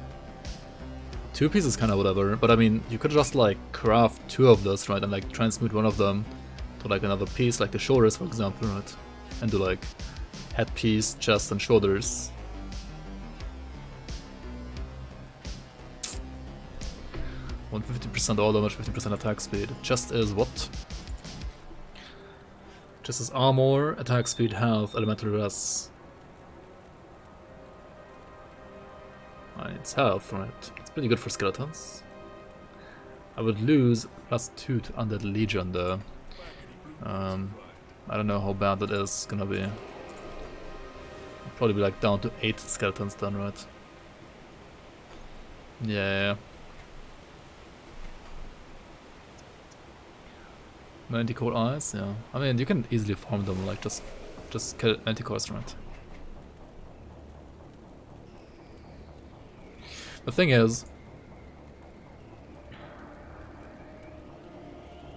S1: 2 pieces kind of whatever, but I mean, you could just like craft 2 of those, right, and like transmute one of them to like another piece, like the shoulders for example, right, and do like headpiece, chest and shoulders. One 50% all damage, 50% attack speed. Chest is what? Chest is armor, attack speed, health, elemental res. It's health, right? It's pretty good for skeletons. I would lose +2 to Undead Legion though. I don't know how bad that is gonna be. Probably be like down to 8 skeletons then, right? Yeah. Manticore eyes, yeah. I mean, you can easily farm them, like just kill manticores, right? The thing is,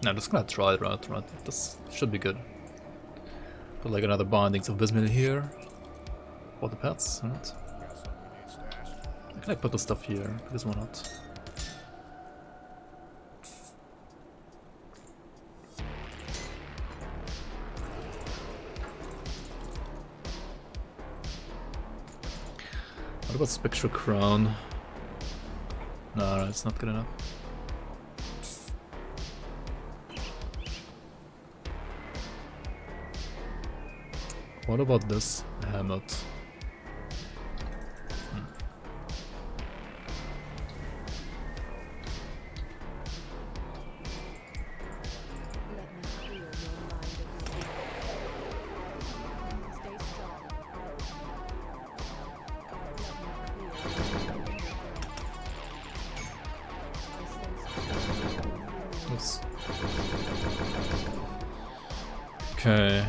S1: I'm just gonna try it out, right? This should be good. Put like another Bindings of Bismil here for the pets, right? I can like put the stuff here, because why not? What about Spectral Crown? No, it's not good enough. What about this helmet? Okay.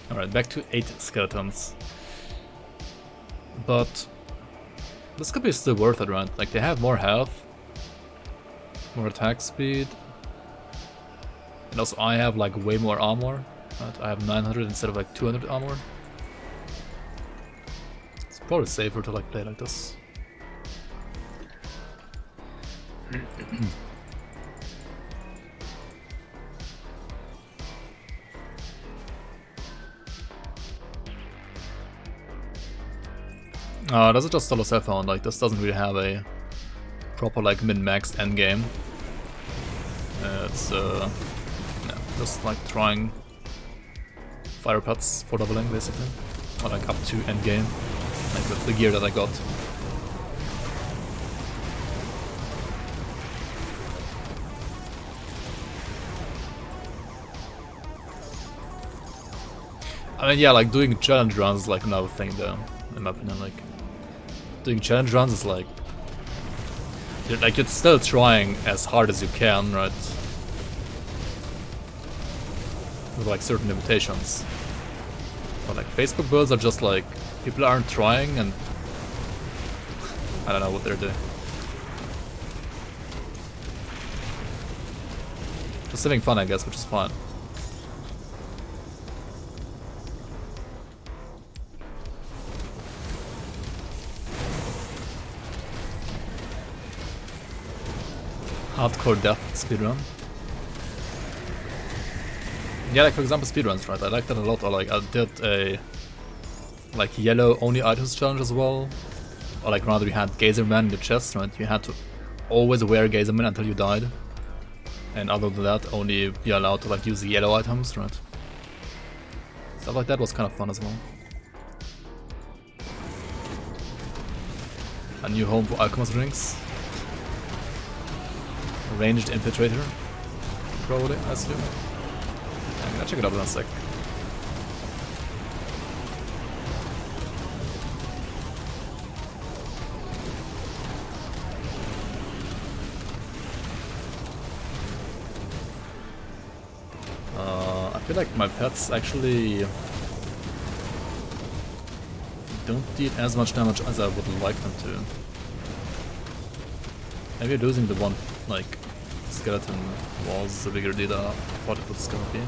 S1: Alright, back to 8 skeletons. But this could be still worth it, right? Like, they have more health, more attack speed, and also I have like way more armor. Right? I have 900 instead of like 200 armor. It's probably safer to like play like this. That's just all I found, like this doesn't really have a proper like min-maxed endgame. It's yeah, just like trying fire pets for doubling basically. Or like up to endgame. Like with the gear that I got. I mean, yeah, like doing challenge runs is like another thing though, in my opinion. Like, doing challenge runs is like, you're still trying as hard as you can, right? With like certain limitations. But like Facebook builds are just like, people aren't trying and I don't know what they're doing. Just having fun, I guess, which is fine. Hardcore death speedrun. Yeah, like for example speedruns, right? I like that a lot. Or like I did a like yellow only items challenge as well. Or like rather you had Gazerman in your chest, right? You had to always wear Gazerman until you died. And other than that, only you're allowed to like use the yellow items, right? Stuff like that was kind of fun as well. A new home for Alchemist rings. Ranged infiltrator, probably, I assume. I'm gonna check it out in a sec. I feel like my pets actually don't deal as much damage as I would like them to. Maybe losing the one, like, skeleton was a bigger deal than I thought it was gonna be.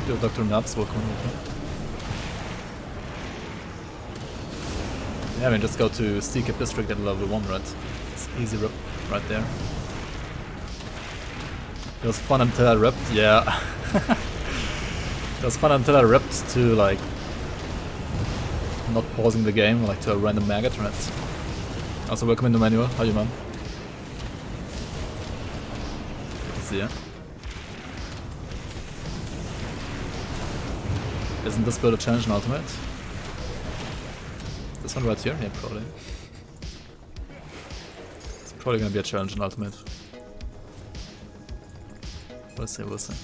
S1: Yo, Dr. Naps, welcome with me. Yeah, I mean, just go to Steakip District at level 1, right? It's easy rip right there. It was fun until I ripped, yeah. It was fun until I ripped to like not pausing the game, like to a random maggot, right? Also welcome in the manual, how you man? Let's see ya. Isn't this build a challenge in Ultimate? This one right here? Yeah, probably. It's probably gonna be a challenge in Ultimate. We'll see, we'll see.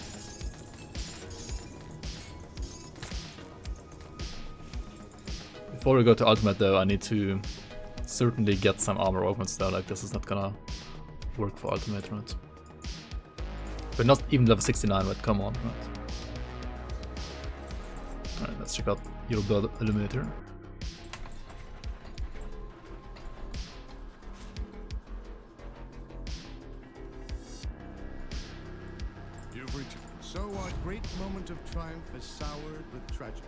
S1: Before we go to Ultimate though, I need to certainly get some armor augments though, like this is not gonna work for Ultimate, right? But not even level 69, right? Come on, right? Alright, let's check out your build Illuminator.
S4: So our great moment of triumph is soured with tragedy.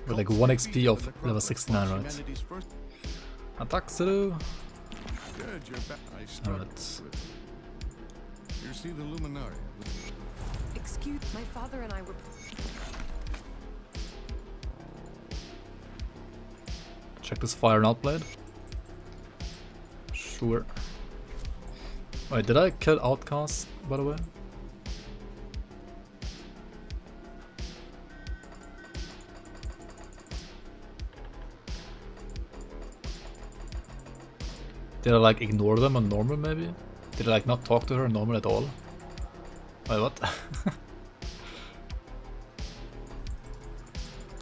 S1: With like 1 XP of level 69, right? Attack Zulu!
S4: Good, you're back. I struggled
S1: Alright.
S4: with it. You see the Luminari.
S3: Excuse my father and I were.
S1: Check this fire and outblade. Sure. Wait, did I kill Outcast, by the way? Did I like ignore them on normal maybe? Did I like not talk to her normal at all? Wait, what?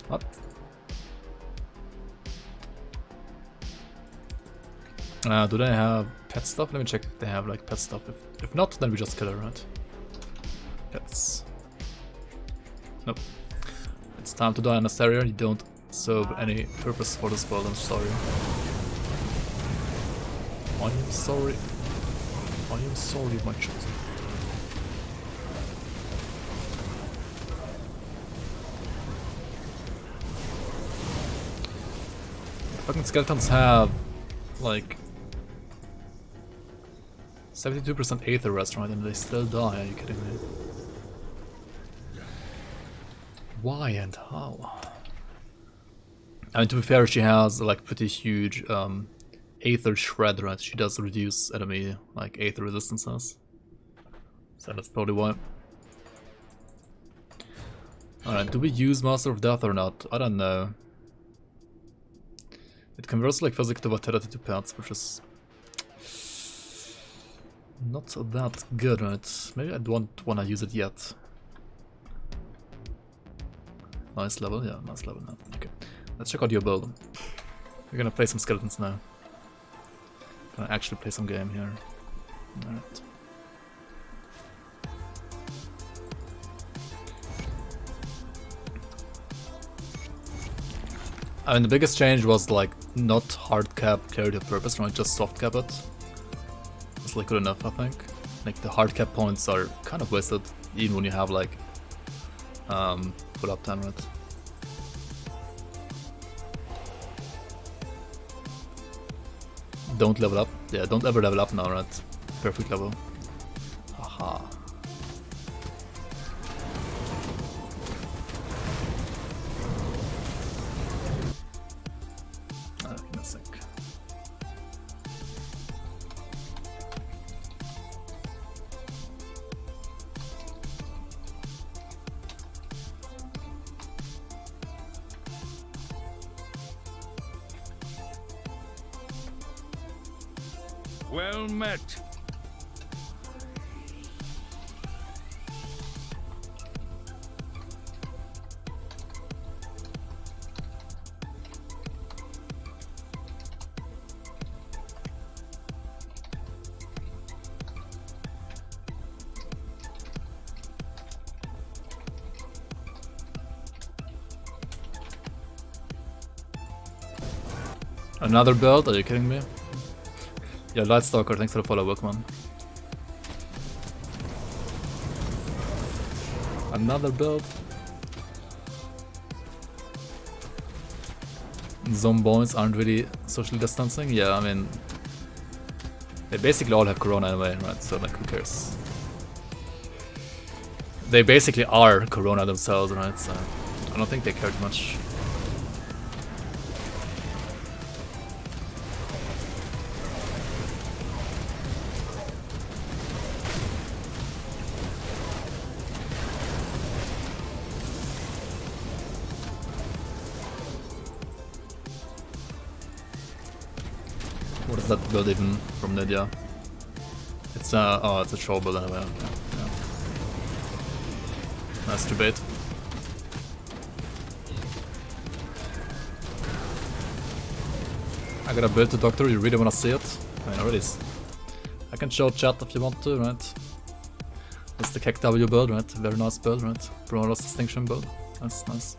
S1: What? Do they have pet stuff? Let me check if they have like pet stuff. If not, then we just kill her, right? Pets. Nope. It's time to die in a stereo. You don't serve any purpose for this world, I'm sorry. I am sorry. I am sorry, my chosen. Fucking skeletons have like 72% Aether rest, right? And they still die, are you kidding me? Why and how? I mean, to be fair, she has like pretty huge Aether shred, right? She does reduce enemy like Aether resistances. So that's probably why. Alright, do we use Master of Death or not? I don't know. It converts like physic to vitality to pets, which is not that good, right? Maybe I don't want to use it yet. Nice level, yeah, nice level now. Okay, let's check out your build. We're gonna play some skeletons now. Gonna actually play some game here. Alright. I mean, the biggest change was like not hard cap clarity of purpose, right? Just soft cap it. It's like good enough, I think. Like the hard cap points are kind of wasted, even when you have like full uptime, right? Don't level up. Yeah, don't ever level up now, right? Perfect level. Aha. Give me a sec.
S4: Well met.
S1: Another build? Are you kidding me? Yeah, Lightstalker, thanks for the follow, Bookman. Another build. Zomboids aren't really social distancing. Yeah, I mean, they basically all have corona anyway, right? So like, who cares? They basically are corona themselves, right? So I don't think they cared much. What is that build even from Lydia? It's oh, it's a troll build anyway. Okay. Yeah. Nice debate. I got a build to Doctor, you really wanna see it? I mean, already. I can show chat if you want to, right? That's the KEKW build, right? Very nice build, right? Brawler's Distinction build. That's nice.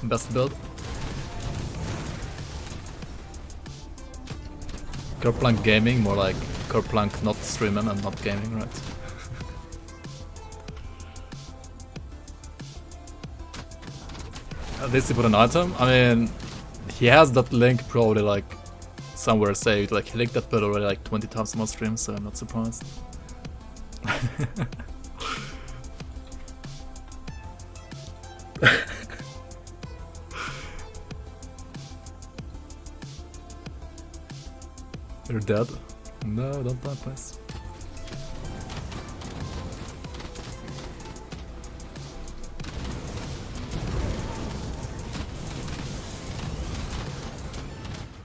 S1: Best build. Kerplunk gaming, more like Kerplunk not streaming and not gaming, right? At least he put an item. I mean, he has that link probably like somewhere saved. Like he linked that build already like 20 times on my stream, so I'm not surprised. You're dead? No, don't die, please.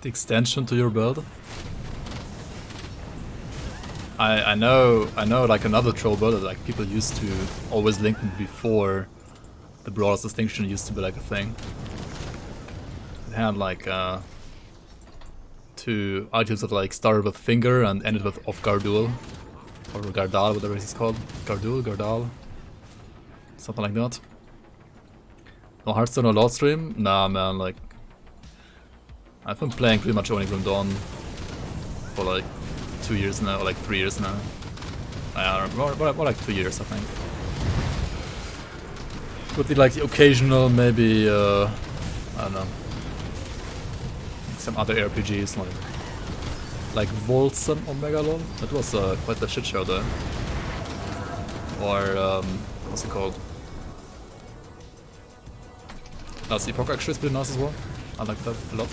S1: The extension to your build? I know like another troll build that like people used to always link them before the Brawler's Distinction used to be like a thing. It had like two items that like started with Finger and ended with Off Gardul. Or Gardal, whatever it's called. Gardal. Something like that. No Hearthstone or Lost Stream? Nah man, like I've been playing pretty much only Grim Dawn for like 2 years now, or like 3 years now. More like 2 years, I think. Would be like the occasional, maybe, I don't know, some other RPGs like Volson Omega LOL. That was quite the shit show though. Or what's it called? Last Epoch actually is pretty nice as well. I like that a lot.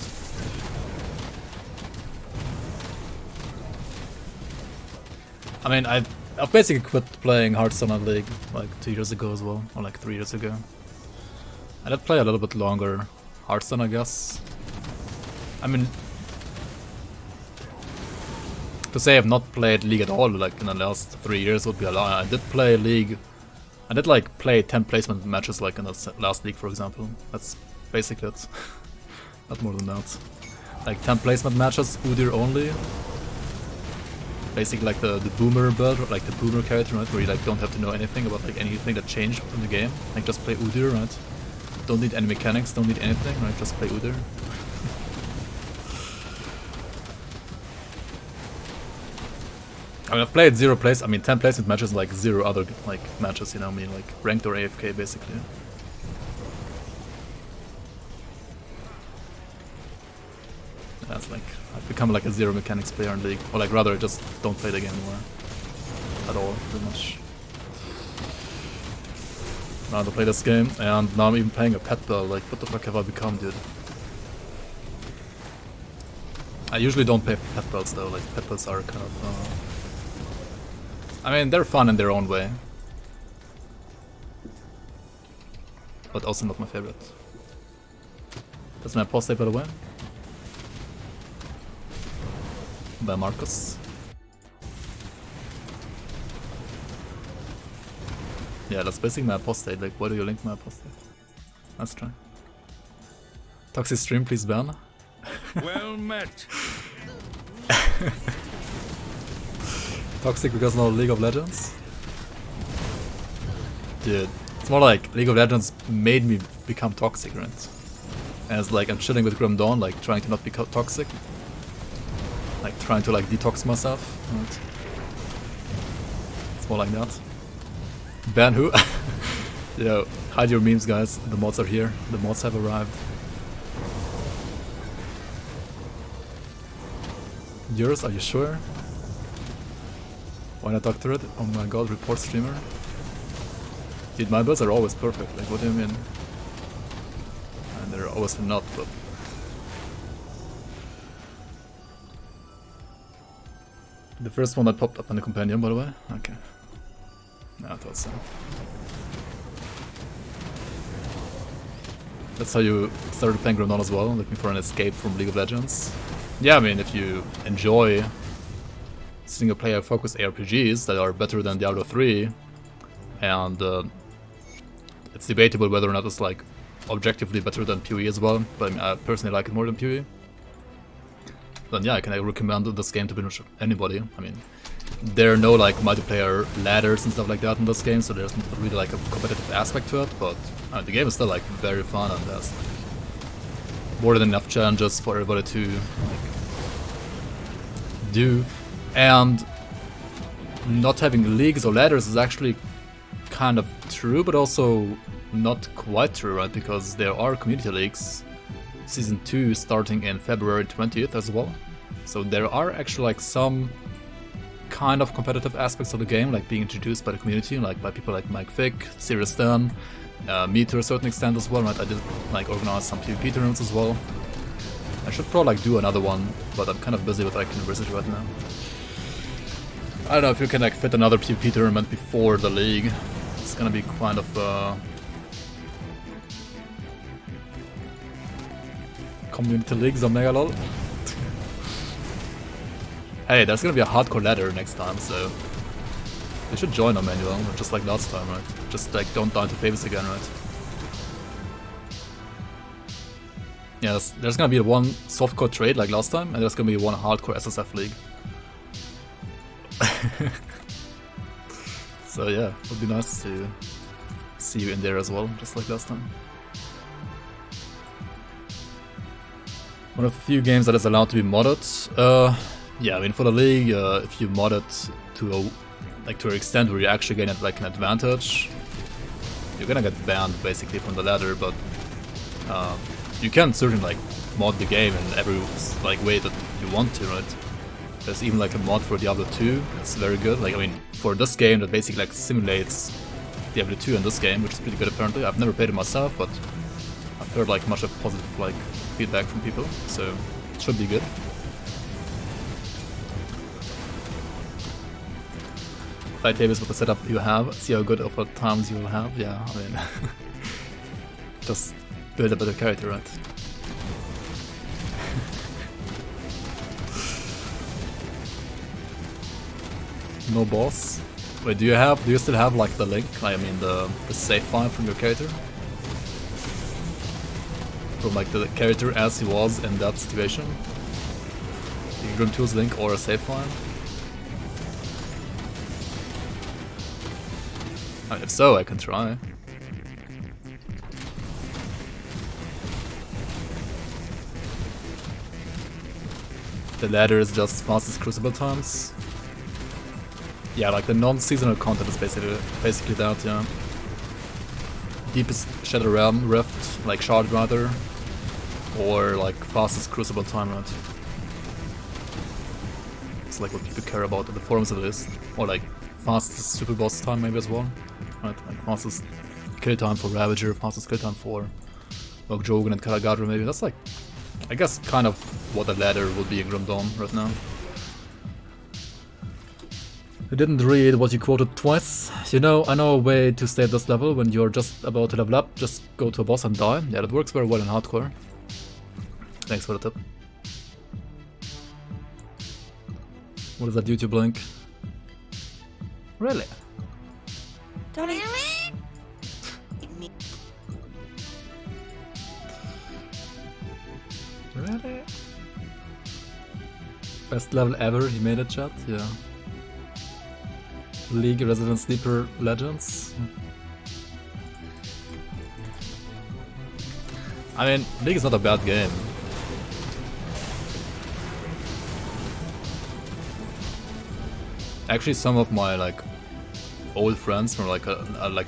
S1: I mean, I've basically quit playing Hearthstone on League like 2 years ago as well, or like 3 years ago. I did play a little bit longer Hearthstone, I guess. I mean, to say I've not played League at all like in the last 3 years would be a lie. I did play League. I did like play 10 placement matches like in the last League, for example. That's basically it. Not more than that. Like 10 placement matches, Udyr only. Basically like the boomer build, like the boomer character, right? Where you like don't have to know anything about like anything that changed in the game. Like just play Udyr, right? Don't need any mechanics, don't need anything, right? Just play Udyr. I mean, I've played 10 placement matches, like 0 other like matches, you know, I mean, like ranked or AFK basically. That's like, I've become like a 0 mechanics player in League, or like rather just don't play the game anymore. At all, pretty much. Now to play this game, and now I'm even playing a pet build, like what the fuck have I become, dude? I usually don't play pet builds though, like pet builds are kind of I mean, they're fun in their own way. But also not my favorite. That's my apostate, by the way. By Marcus. Yeah, that's basically my apostate. Like, why do you link my apostate? Let's try. Toxic stream, please ban.
S4: Well met.
S1: Toxic because no League of Legends? Dude, it's more like League of Legends made me become toxic, right? And it's like I'm chilling with Grim Dawn, like trying to not be toxic. Like trying to like detox myself, right? It's more like that. Ban who? Yo, hide your memes, guys. The mods are here. The mods have arrived. Yours? Are you sure? Why not doctor it? Oh my god, report streamer. Dude, my builds are always perfect, like what do you mean? And they're always not, but... The first one that popped up on the companion, by the way? Okay. Yeah, I thought so. That's how you started playing Grim Dawn as well, looking for an escape from League of Legends. Yeah, I mean, if you enjoy single-player focused ARPGs that are better than Diablo 3, and it's debatable whether or not it's like objectively better than PoE as well, but I mean, I personally like it more than PoE. Then yeah, I can recommend this game to pretty much anybody. I mean, there are no like multiplayer ladders and stuff like that in this game, so there's not really like a competitive aspect to it, but the game is still like very fun and there's more than enough challenges for everybody to like do. And not having leagues or ladders is actually kind of true, but also not quite true, right? Because there are community leagues, Season 2 starting in February 20th as well. So there are actually like some kind of competitive aspects of the game, like being introduced by the community, like by people like Mike Fick, Serious Dan, me to a certain extent as well, right? I did like organize some PvP tournaments as well. I should probably like do another one, but I'm kind of busy with like university right now. I don't know if you can like fit another PvP tournament before the league. It's gonna be kind of community leagues on Megalol. Hey, there's gonna be a hardcore ladder next time, so you should join our manual, just like last time, right? Just like don't die to favors again, right? Yeah, there's gonna be one softcore trade like last time, and there's gonna be one hardcore SSF league. So yeah, it would be nice to see you in there as well, just like last time. One of the few games that is allowed to be modded. Yeah, I mean for the league, if you mod it to a to an extent where you actually gain like an advantage, you're gonna get banned basically from the ladder. But you can certainly like mod the game in every like way that you want to, right? There's even like a mod for Diablo 2. It's very good. Like I mean, for this game that basically like simulates Diablo 2 in this game, which is pretty good apparently. I've never played it myself, but I've heard like much of positive like feedback from people, so it should be good. Fight tables with the setup you have, see how good of what times you will have. Yeah, I mean, just build a better character, right? No boss. Wait, do you still have like the link? I mean the save file from your character? From like the character as he was in that situation? The grimtools link or a save file? If so, I can try. The ladder is just fastest crucible times. Yeah, like the non-seasonal content is basically that, yeah. Deepest Shadow Realm Rift, like Shard rather, or like fastest crucible time, right? It's like what people care about on the forums at least. Or like fastest super boss time maybe as well. Right, like fastest kill time for Ravager, fastest kill time for Jogan and Kalagadra maybe. That's like, I guess, kind of what the ladder would be in Grim Dawn right now. I didn't read what you quoted twice. You know, I know a way to stay at this level when you're just about to level up. Just go to a boss and die. Yeah, that works very well in hardcore. Thanks for the tip. What is that YouTube link? Really?
S3: Donnie.
S1: Really? Best level ever, you made it, chat? Yeah. League Resident Sleeper Legends. I mean, League is not a bad game. Actually, some of my like old friends from like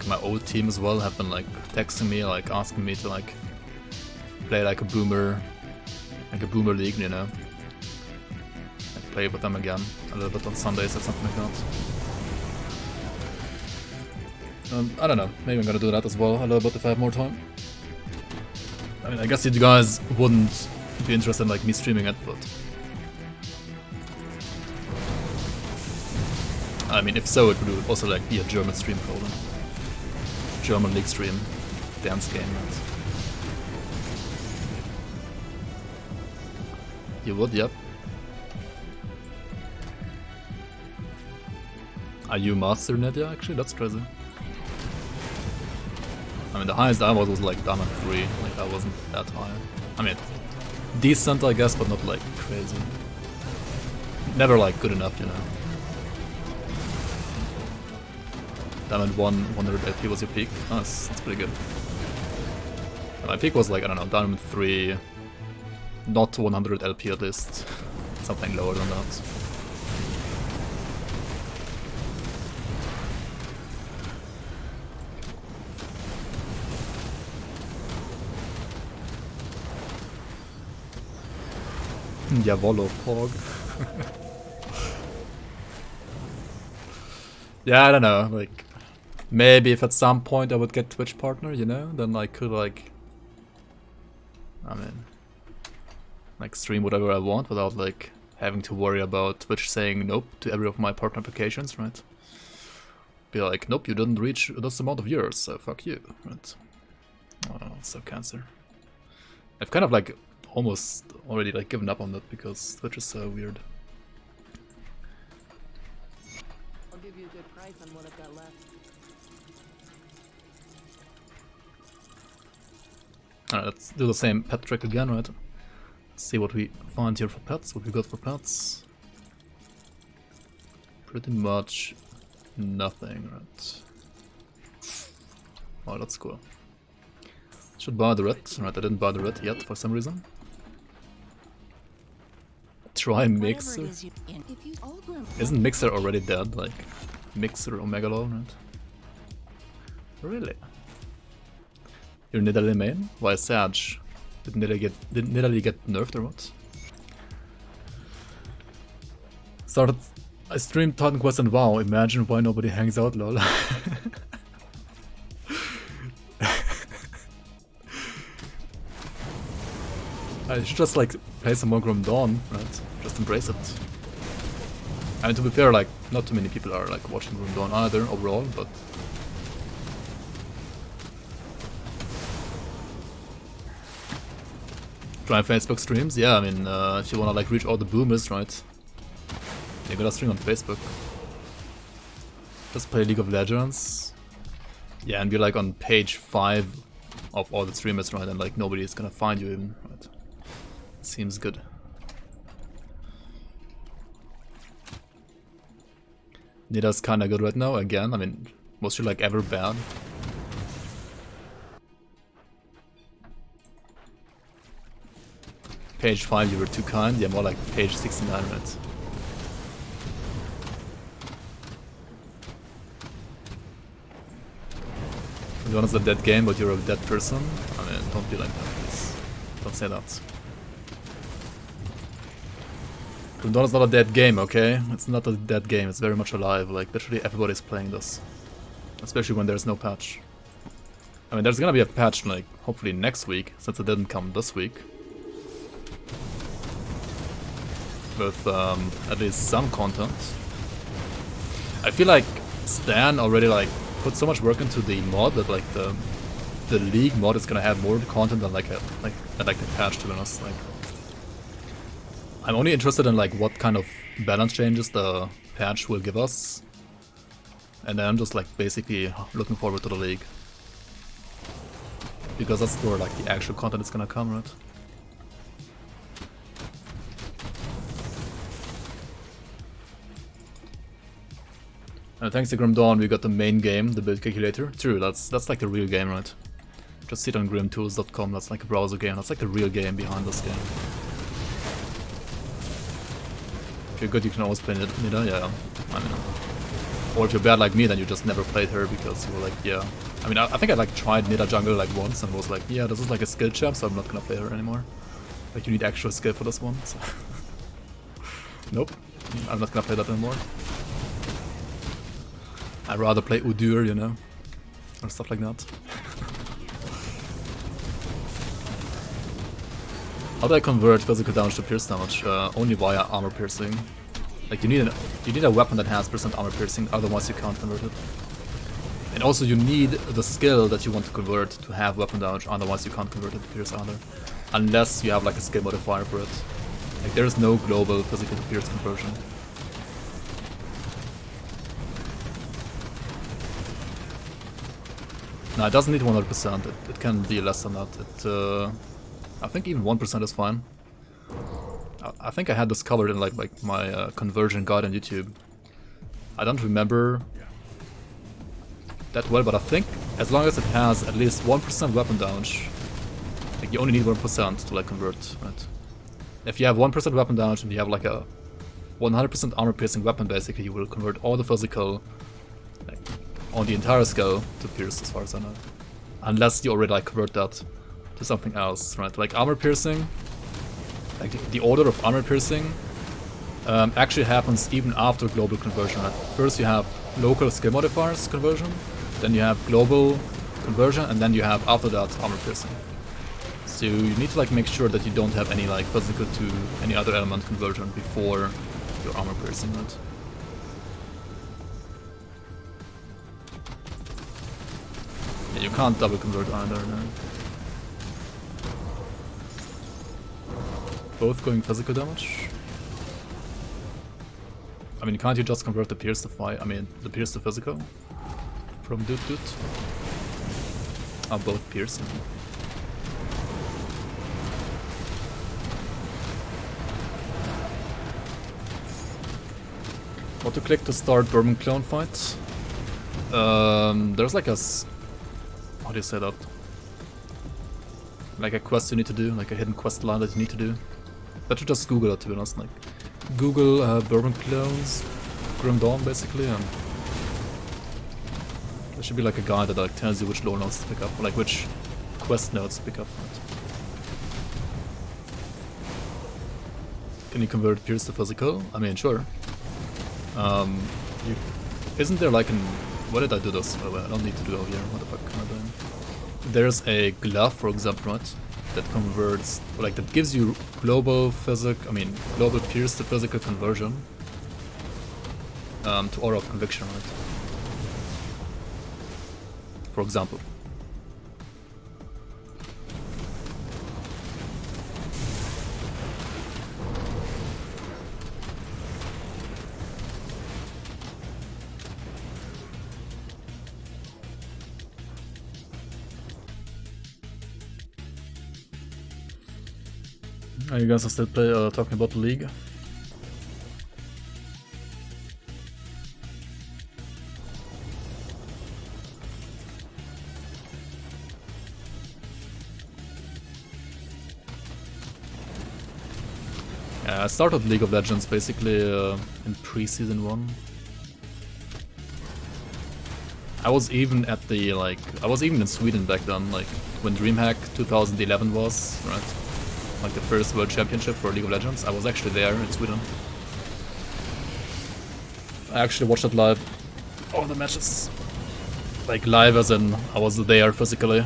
S1: my old team as well have been like texting me, like asking me to like play like a boomer league, you know. Like play with them again a little bit on Sundays or something like that. I don't know, maybe I'm gonna do that as well a little bit if I have more time. I mean, I guess you guys wouldn't be interested in like me streaming it, but I mean, if so, it would also like be a German stream probably. German league stream, dance game. Right? You would, yep. Are you master Nadia? Actually, that's crazy. I mean, the highest I was like Diamond 3, like I wasn't that high. I mean, decent I guess, but not like crazy. Never like good enough, you know. Diamond 1, 100 LP was your peak. Oh, that's pretty good. My peak was like, I don't know, Diamond 3, not 100 LP at least. Something lower than that. Jawollo, Pog. Yeah, I don't know, like, maybe if at some point I would get Twitch partner, you know, then I could like, I mean, like stream whatever I want without like having to worry about Twitch saying nope to every of my partner applications, right? Be like, nope, you didn't reach this amount of viewers, so fuck you, right? Oh, so cancer. I've kind of like almost already like given up on that because Twitch is so weird.
S3: I'll give you a good price on what I've got left.
S1: Alright, let's do the same pet trick again, right? Let's see what we find here for pets, what we got for pets. Pretty much nothing, right? Oh, that's cool. Should buy the red. Right, I didn't buy the red yet for some reason. Try Mixer.
S3: If you all grim
S1: Isn't Mixer already dead? Like, Mixer Omega Law, right? Really? You're Nidalee main? Why Sage? Did Nidalee get nerfed or what? I streamed Titan Quest and WoW. Imagine why nobody hangs out, lol. I should just like play some more Grim Dawn, right? Just embrace it. I mean, to be fair, like, not too many people are like watching Grim Dawn either overall, but try Facebook streams, yeah. I mean, if you wanna like reach all the boomers, right? You gotta stream on Facebook. Just play League of Legends. Yeah, and be like on page 5 of all the streamers, right? And like nobody is gonna find you even, right? Seems good. Nida's kinda good right now, again. I mean, was she like ever bad? Page 5 you were too kind, yeah, more like page 69, right? Dawn is a dead game, but you're a dead person? I mean, don't be like that, please. Don't say that. Dawn is not a dead game, okay? It's not a dead game, it's very much alive. Like, literally everybody's playing this. Especially when there's no patch. I mean, there's gonna be a patch, like, hopefully next week, since it didn't come this week. With, at least some content. I feel like Stan already, like, put so much work into the mod that like the League mod is gonna have more content than like the patch, to be honest. Like, I'm only interested in like what kind of balance changes the patch will give us, and then I'm just like basically looking forward to the League, because that's where like the actual content is gonna come, right? Thanks to Grim Dawn, we got the main game, the build calculator. True, that's like the real game, right? Just sit on grimtools.com, that's like a browser game, that's like the real game behind this game. If you're good, you can always play Nida, yeah. I mean, or if you're bad like me, then you just never played her because you were like, yeah. I mean, I think I like tried Nida jungle like once and was like, yeah, this is like a skill champ, so I'm not gonna play her anymore. Like, you need actual skill for this one, so. Nope, I'm not gonna play that anymore. I'd rather play Udyr, you know, or stuff like that. How do I convert physical damage to pierce damage? Only via armor piercing. Like, you need a weapon that has % armor piercing, otherwise you can't convert it. And also you need the skill that you want to convert to have weapon damage, otherwise you can't convert it to pierce either. Unless you have like a skill modifier for it. Like, there is no global physical to pierce conversion. No, it doesn't need 100%, it can be less than that. I think even 1% is fine. I think I had this covered in like my conversion guide on YouTube. I don't remember that well, but I think as long as it has at least 1% weapon damage, like you only need 1% to like convert, right? If you have 1% weapon damage and you have like a 100% armor piercing weapon, basically you will convert all the physical, like, on the entire skill to pierce, as far as I know. Unless you already like convert that to something else, right? Like armor piercing, like the order of armor piercing actually happens even after global conversion, right? First you have local skill modifiers conversion, then you have global conversion, and then you have after that armor piercing. So you need to like make sure that you don't have any like physical to any other element conversion before your armor piercing, right? Yeah, you can't double convert either, no. Both going physical damage? I mean, can't you just convert the pierce to fire? I mean, the pierce to physical? From Doot? Are both piercing? What to click to start Bourbon Clone fight? There's like a... How do you say that? Like a quest you need to do, like a hidden quest line that you need to do. Better just Google it, to be honest. Like, Google bourbon clones, Grim Dawn, basically, and there should be like a guide that like tells you which lore notes to pick up, or like which quest notes to pick up. Right? Can you convert Pierce to physical? I mean, sure. Isn't there like an... Why did I do this? Oh, well, I don't need to do it here. What the fuck am I doing? There's a glove, for example, right? That converts... Like, that gives you global global Pierce to physical conversion. To Aura of Conviction, right? For example. You guys are still talking about the league? Yeah, I started League of Legends basically in pre-season 1. I was even at the I was even in Sweden back then, like when DreamHack 2011 was, right? Like the first World Championship for League of Legends. I was actually there in Sweden. I actually watched it live. All the matches. Like live as in I was there physically.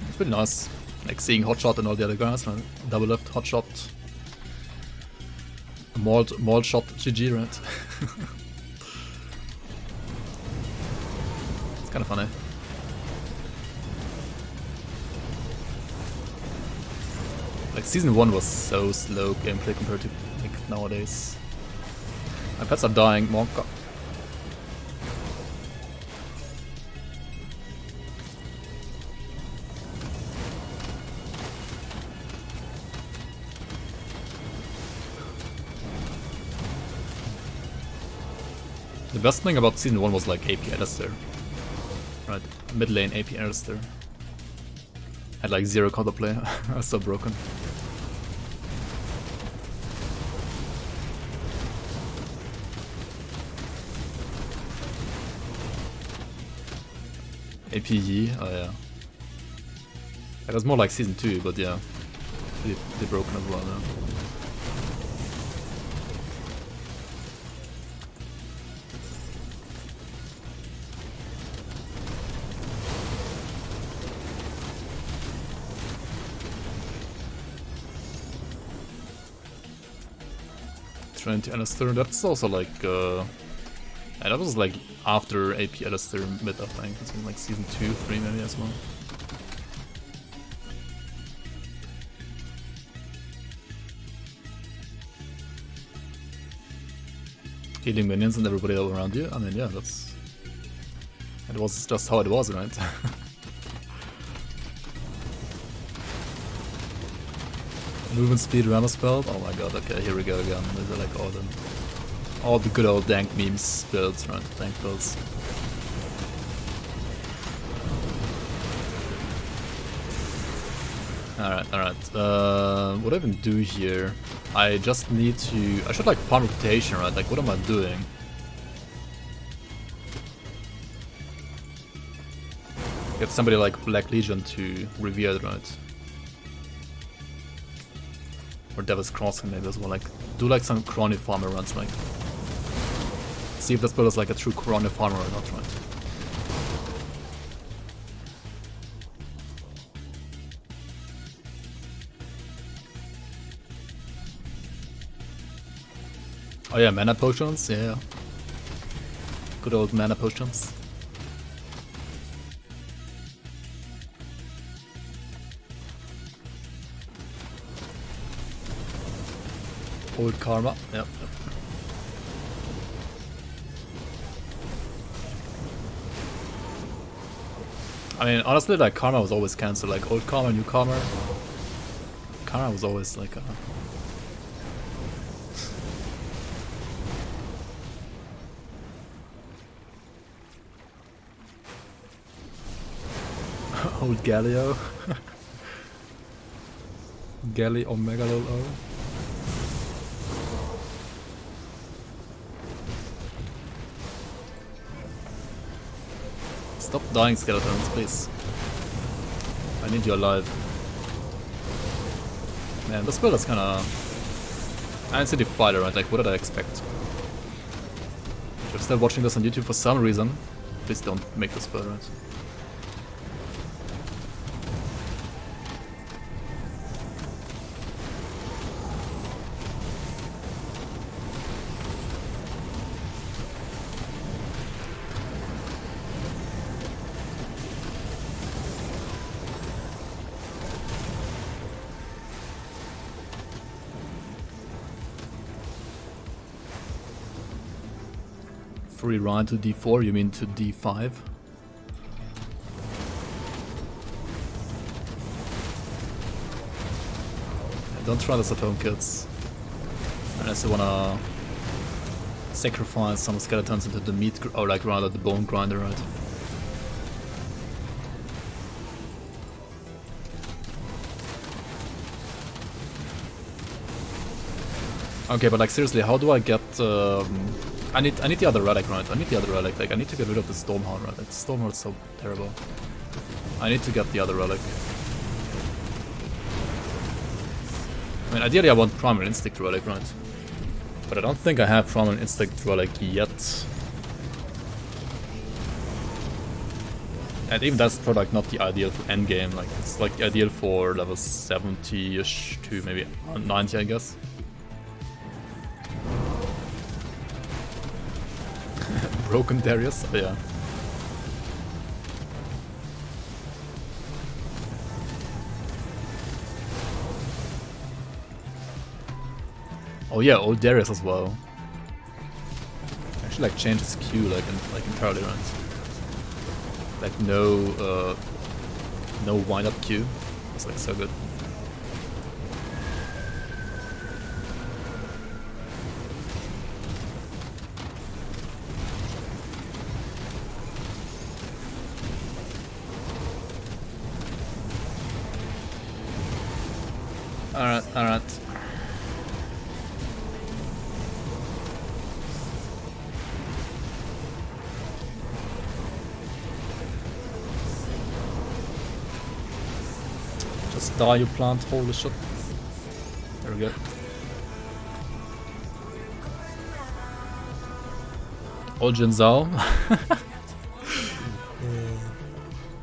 S1: It's pretty nice. Like seeing Hotshot and all the other guys, right? Double left, Hotshot. Mauled shot, GG, right? It's kinda funny. Like season 1 was so slow gameplay compared to like nowadays. My pets are dying, Monka. The best thing about season 1 was like AP Alistair. Right, mid lane AP Alistair. Had like 0 counterplay. I was so broken. AP Yi, oh yeah. It was more like season 2, but yeah. They broken as well, yeah. Trinity Alistair, that's also like yeah, that was like after AP Alistair mid, I think. It's in like season 2, 3 maybe as well. Healing minions and everybody all around you. I mean, yeah, that's... It was just how it was, right? Movement speed, rammer spell. Oh my god, okay, here we go again. These are like all the good old dank memes builds, right? Dank builds. Alright. What do I even do here? I just need to... I should like farm reputation, right? Like, what am I doing? Get somebody like Black Legion to revere it, right? Or Devil's Crossing maybe as well. Like, do like some Crony farmer runs, like... See if this build is like a true Crony farmer or not, right? Oh yeah, mana potions, yeah. Good old mana potions. Old karma, yep. I mean, honestly, like karma was always cancelled. Like old karma, new karma. Karma was always like a... Old Galio. Galley Omega lol. Stop dying, skeletons, please. I need you alive. Man, this build is kinda... Untitled Defiler, right? Like, what did I expect? If you're still watching this on YouTube for some reason, please don't make this build, right? Free run to D4, you mean to D5? Don't try this at home, kids. Unless you wanna sacrifice some skeletons into the meat, or like rather the bone grinder, right? Okay, but like seriously, how do I get? I need the other relic, right? I need the other relic. Like I need to get rid of the Stormheart, right? Like, the Stormheart is so terrible. I need to get the other relic. I mean, ideally I want Primal Instinct relic, right? But I don't think I have Primal Instinct relic yet. And even that's product not the ideal for endgame. Like it's like the ideal for level 70-ish to maybe 90, I guess. Broken Darius? Oh, yeah. Oh yeah, old Darius as well. Actually, like change his Q like entirely, right? Like no wind up Q. It's like so good. Alright. Just die, you plant, holy shit. There we go. Old Jin Zhao.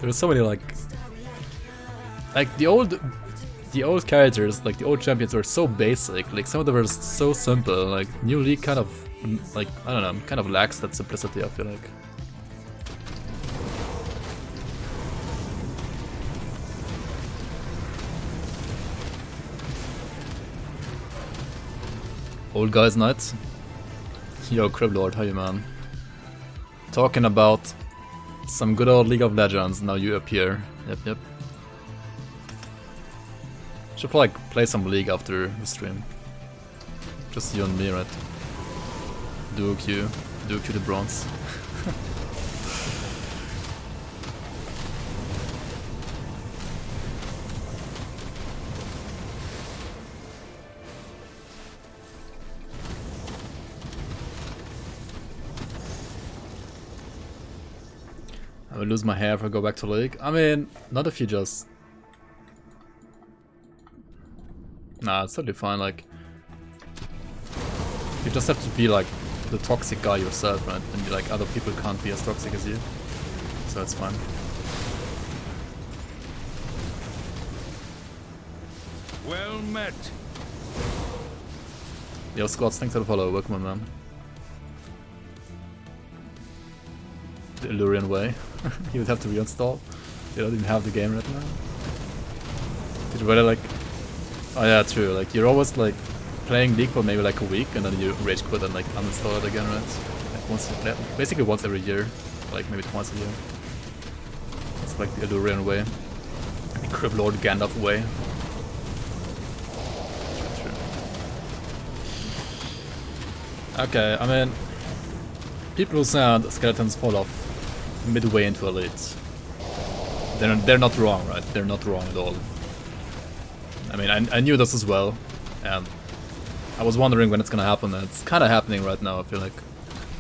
S1: There's so many like the old characters, like the old champions, were so basic. Like some of them were so simple. Like New League kind of, like I don't know, kind of lacks that simplicity. I feel like. Old guys night. Yo, Criblord, how you, man? Talking about some good old League of Legends. Now you appear. Yep. Should probably play some League after the stream. Just you and me, right? Duo Q the bronze. I will lose my hair if I go back to League. I mean, not if you just... Nah, it's totally fine, like... You just have to be like the toxic guy yourself, right? And like other people can't be as toxic as you. So it's fine.
S4: Well met.
S1: Yo, Squats, thanks for the follow. Welcome on, man. The Illyrian way. You would have to reinstall. You don't even have the game right now. Did you really like... Oh yeah, true. Like you're always like playing League for maybe like a week and then you rage quit and like uninstall it again, right? Like once, basically once every year, like maybe twice a year. It's like the Illyrian way, the Criblord Gandalf way. True. Okay, I mean, people who said Skeletons fall off midway into Elite, they're not wrong, right? They're not wrong at all. I mean, I knew this as well, and I was wondering when it's gonna happen, and it's kinda happening right now, I feel like.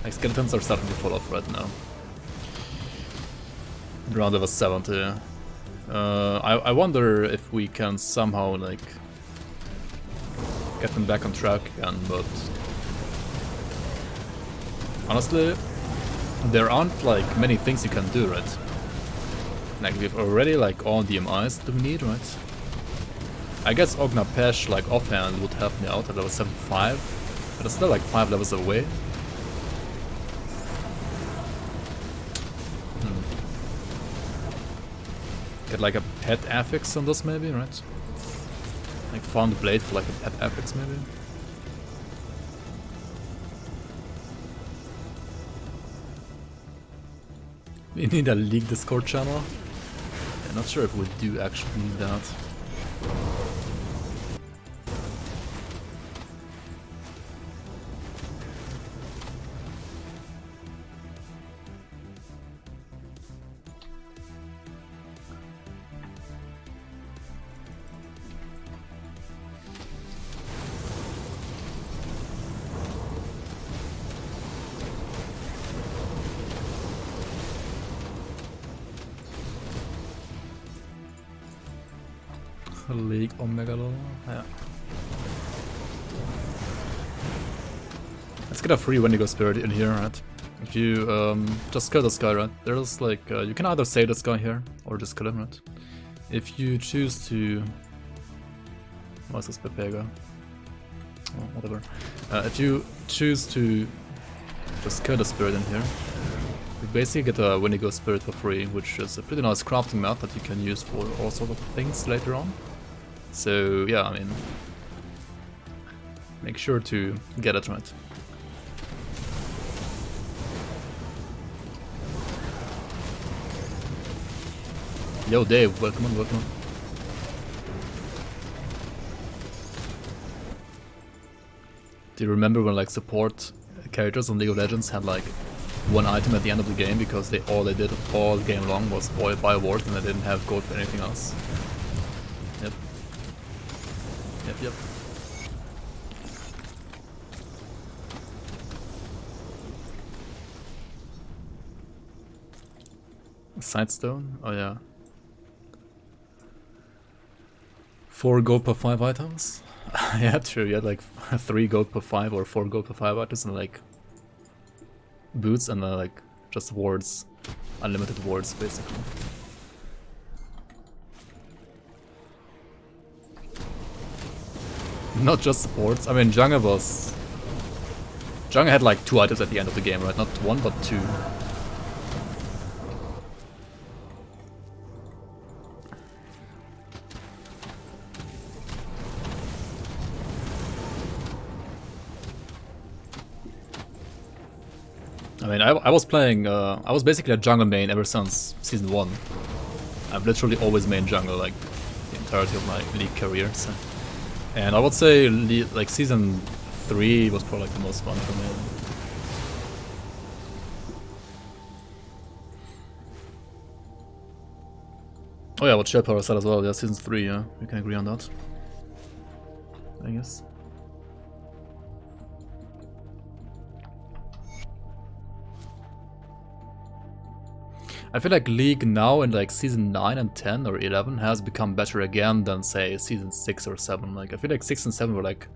S1: Like, skeletons are starting to fall off right now. Around level 70. I wonder if we can somehow, like, get them back on track again, but... honestly, there aren't, like, many things you can do, right? Like, we've already, like, all DMIs that we need, right? I guess Ogna Pesh, like, offhand would help me out at level 75, but it's still, like, 5 levels away. Get, like, a pet affix on this, maybe, right? Like, farm the blade for, like, a pet affix, maybe? We need a League Discord channel. I'm not sure if we do actually need that. League Omega Law, yeah. Let's get a free Wendigo Spirit in here, right? If you just kill this guy, right? There's like, you can either save this guy here, or just kill him, right? If you choose to... what's this Pepega? Oh, whatever. If you choose to just kill the spirit in here, you basically get a Wendigo Spirit for free, which is a pretty nice crafting map that you can use for all sorts of things later on. So yeah, I mean, make sure to get it right. Yo Dave, welcome on, welcome on. Do you remember when like support characters on League of Legends had like one item at the end of the game because all they did all game long was buy a ward and they didn't have gold for anything else? Yep. Yep. Sidestone? Oh yeah. 4 gold per 5 items? Yeah, true, you had like 3 gold per 5 or 4 gold per 5 items and like boots and like just wards. Unlimited wards basically. Not just supports. I mean, Jungle was... Jungle had like 2 items at the end of the game, right? Not 1, but 2. I mean, I was playing... I was basically a jungle main ever since Season 1. I've literally always mained jungle, like, the entirety of my League career, so... And I would say, like, Season 3 was probably like, the most fun for me. Oh yeah, what Shellpower said as well, yeah, Season 3, yeah, we can agree on that. I guess. I feel like League now in like Season 9 and 10 or 11 has become better again than say Season 6 or 7. Like I feel like 6 and 7 were like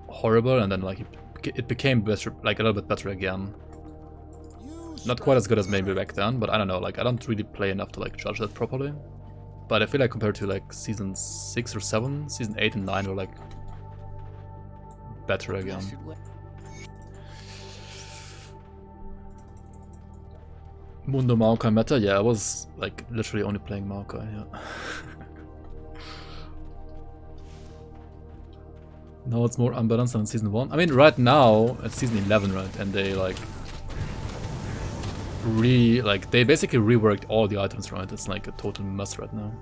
S1: horrible and then like it became better, like a little bit better again. Not quite as good as maybe back then, but I don't know, like I don't really play enough to like judge that properly. But I feel like compared to like Season 6 or 7, Season 8 and 9 were like better again. Mundo Maokai meta? Yeah, I was like literally only playing Maokai, yeah. Now it's more unbalanced than in Season 1. I mean, right now, it's Season 11, right? And they like... they basically reworked all the items, right? It's like a total mess right now.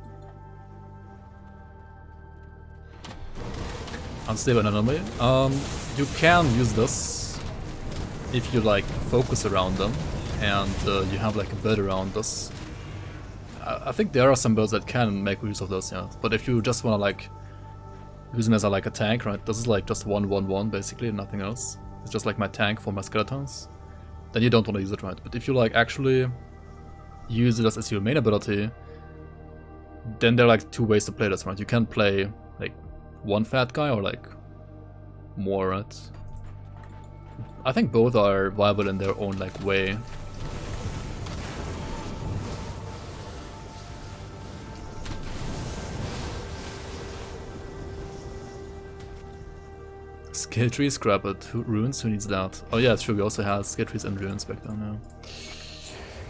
S1: Unstable anomaly. You can use this if you like focus around them. And you have like a build around this. I think there are some builds that can make use of those, yeah. But if you just wanna like use them as like a tank, right? This is like just 1/1/1 basically, nothing else. It's just like my tank for my skeletons. Then you don't want to use it, right? But if you like actually use it as your main ability, then there are like two ways to play this, right? You can play like one fat guy or like more, right? I think both are viable in their own like way. Skill tree, scrap it. Runes, who needs that? Oh yeah, it's true, we also had skill trees and runes back then now.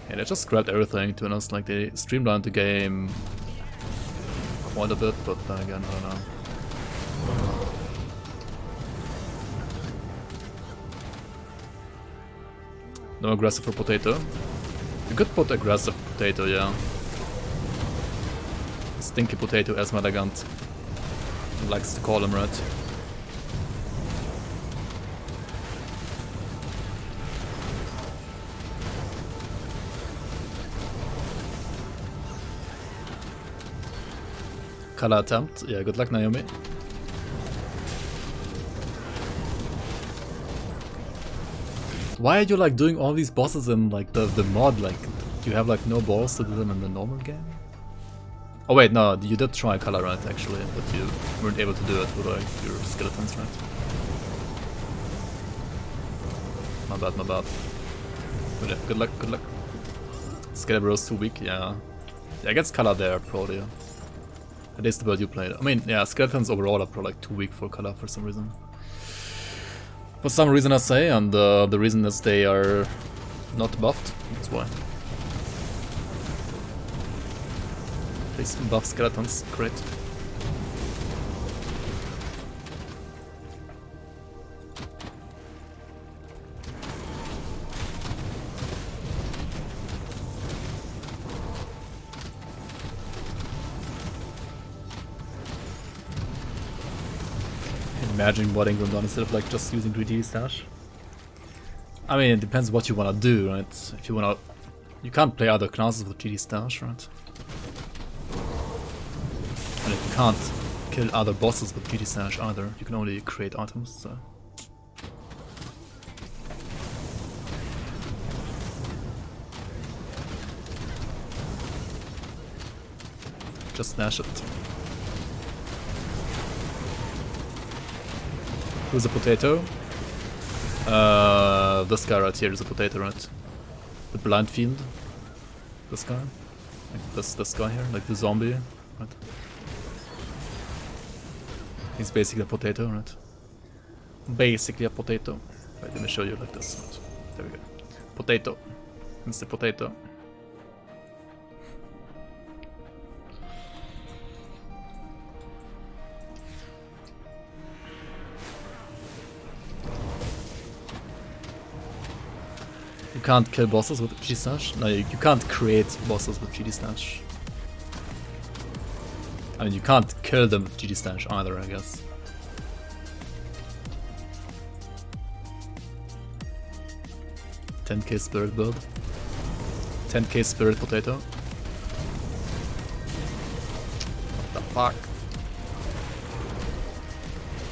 S1: Yeah, they just scrapped everything, to be honest. Like, they streamlined the game quite a bit, but then again, I don't know. No aggressive for potato. You could put aggressive potato, yeah. Stinky potato, as Malagant likes to call him, right? Color attempt. Yeah, good luck, Naomi. Why are you like doing all these bosses in like the mod? Like, do you have like no balls to do them in the normal game? Oh wait, no, you did try color, right, actually, but you weren't able to do it with like your skeletons, right? My bad, my bad. But yeah, good luck, good luck. Skeletor's too weak, yeah. Yeah, I guess color there, probably. At least the build you played. I mean, yeah, skeletons overall are probably like too weak for color for some reason. For some reason I say, and the reason is they are not buffed, that's why. Please buff skeletons, great. Imagine modding them down instead of like just using 3D stash. I mean, it depends what you wanna do, right? If you wanna, you can't play other classes with GD stash, right? And if you can't kill other bosses with GD stash either, you can only create items. So. Just stash it. Who's a potato? This guy right here is a potato, right? The blind fiend. This guy. Like this guy here, like the zombie, right? He's basically a potato, right? Basically a potato. Wait, let me show you like this. Right? There we go. Potato. Mr. Potato. You can't kill bosses with GD stash? No, you can't create bosses with GD stash. I mean, you can't kill them with GD stash either, I guess. $10k spirit build. 10k spirit potato. What the fuck?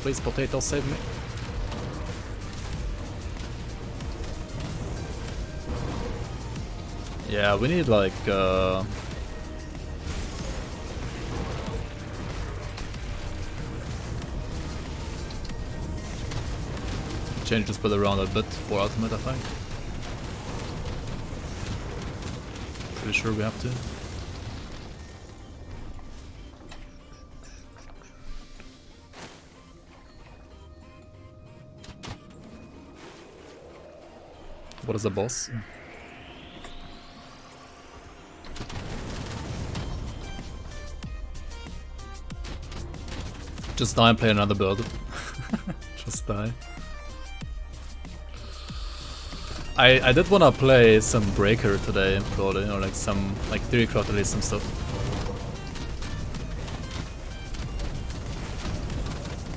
S1: Please, potato, save me. Yeah, we need like change this build around a bit for ultimate, I think. Pretty sure we have to. What is the boss? Just die and play another build. Just die. I did wanna play some Breaker today, probably, or like some, like Theorycraft at least some stuff.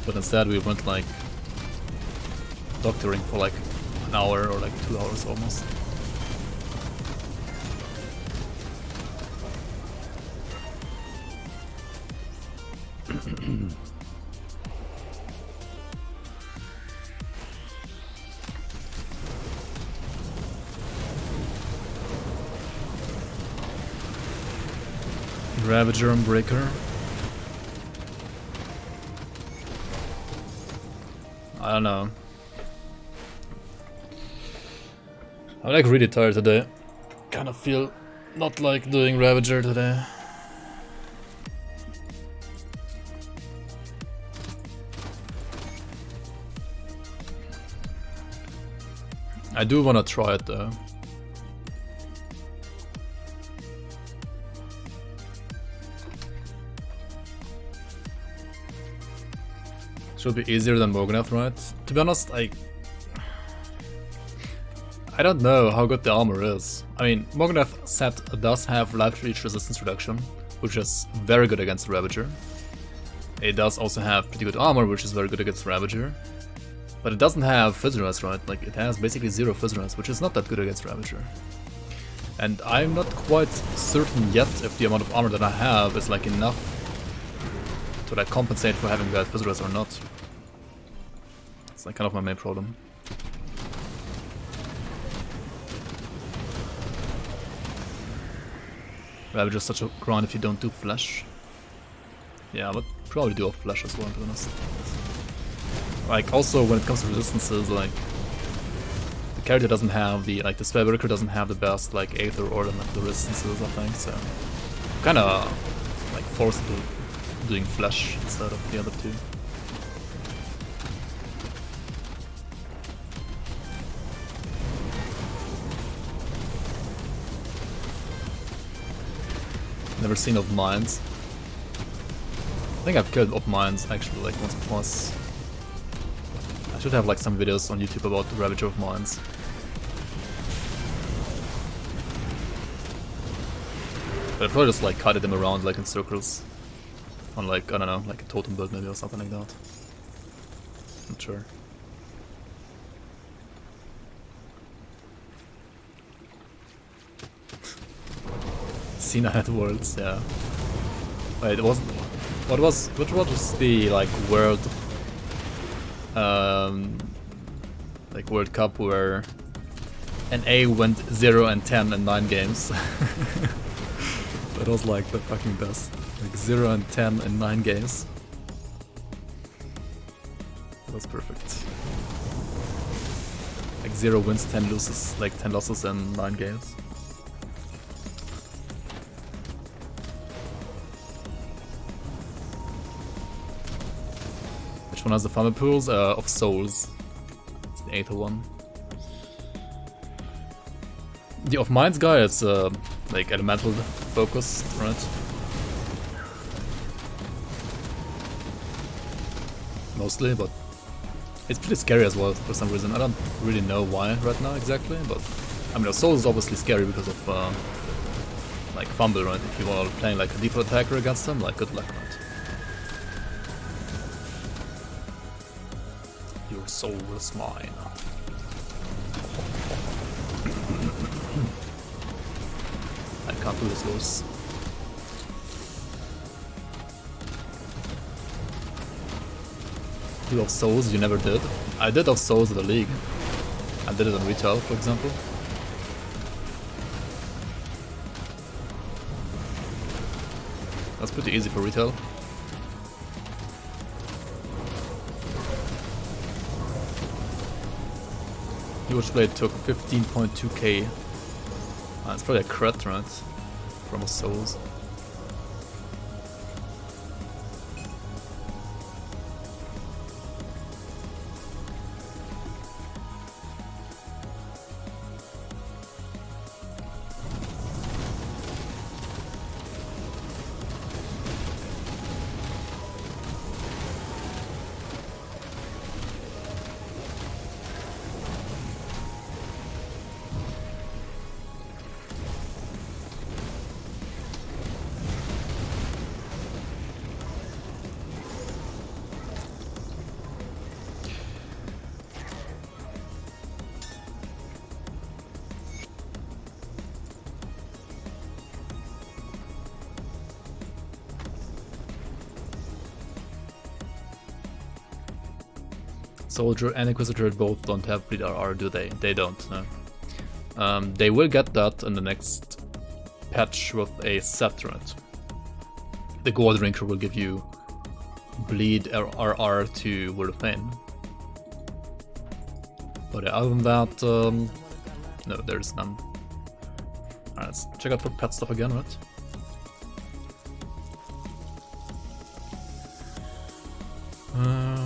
S1: But instead we went like doctoring for like an hour or like 2 hours almost. Ravager and Breaker. I don't know. I'm like really tired today. Kind of feel not like doing Ravager today. I do want to try it though. Should be easier than Morganath, right? To be honest, I don't know how good the armor is. I mean, Morganath set does have life reach resistance reduction, which is very good against Ravager. It does also have pretty good armor, which is very good against Ravager. But it doesn't have Fizz Res, right? Like, it has basically 0 Fizz Res, which is not that good against Ravager. And I'm not quite certain yet if the amount of armor that I have is like enough to like compensate for having bad Fizz Res or not. It's like kind of my main problem. Ravager is such a grind if you don't do flash. Yeah, but probably do off flash as well, to be honest. Like, also when it comes to resistances, like the character doesn't have the the Spellbreaker doesn't have the best like Aether or the resistances, I think, so I'm kinda like forced into doing flash instead of the other two. Never seen of mines. I think I've killed off mines actually like once or twice. I should have like some videos on YouTube about the Ravager of mines. But I probably just like kited them around like in circles. On like, I don't know, like a totem build maybe or something like that. Not sure. Cena had worlds, yeah. Wait, it wasn't. Which was the like world World Cup where NA went 0-10 in 9 games? That was like the fucking best. Like 0-10 in 9 games. That was perfect. Like 0 wins, 10 loses, like 10 losses in 9 games. Which one has the farmer pools? Of souls. It's the 8th one. The of mines guy is like elemental focused, right? Mostly, but it's pretty scary as well for some reason. I don't really know why right now exactly, but I mean, Soul is obviously scary because of like fumble, right? If you are playing like a default attacker against them, like good luck, right? Your soul is mine. I can't do this, Lewis. You of souls you never did. I did of souls in the league. I did it on retail, for example. That's pretty easy for retail. Huge Blade took 15.2k. It's probably a crit, right? From a souls. Soldier and Inquisitor both don't have bleed RR, do they? They don't, no. They will get that in the next patch with a set to it. The Gold Drinker will give you bleed RR to Word of Pain. But other than that, no, there's none. Alright, let's check out for pet stuff again, right?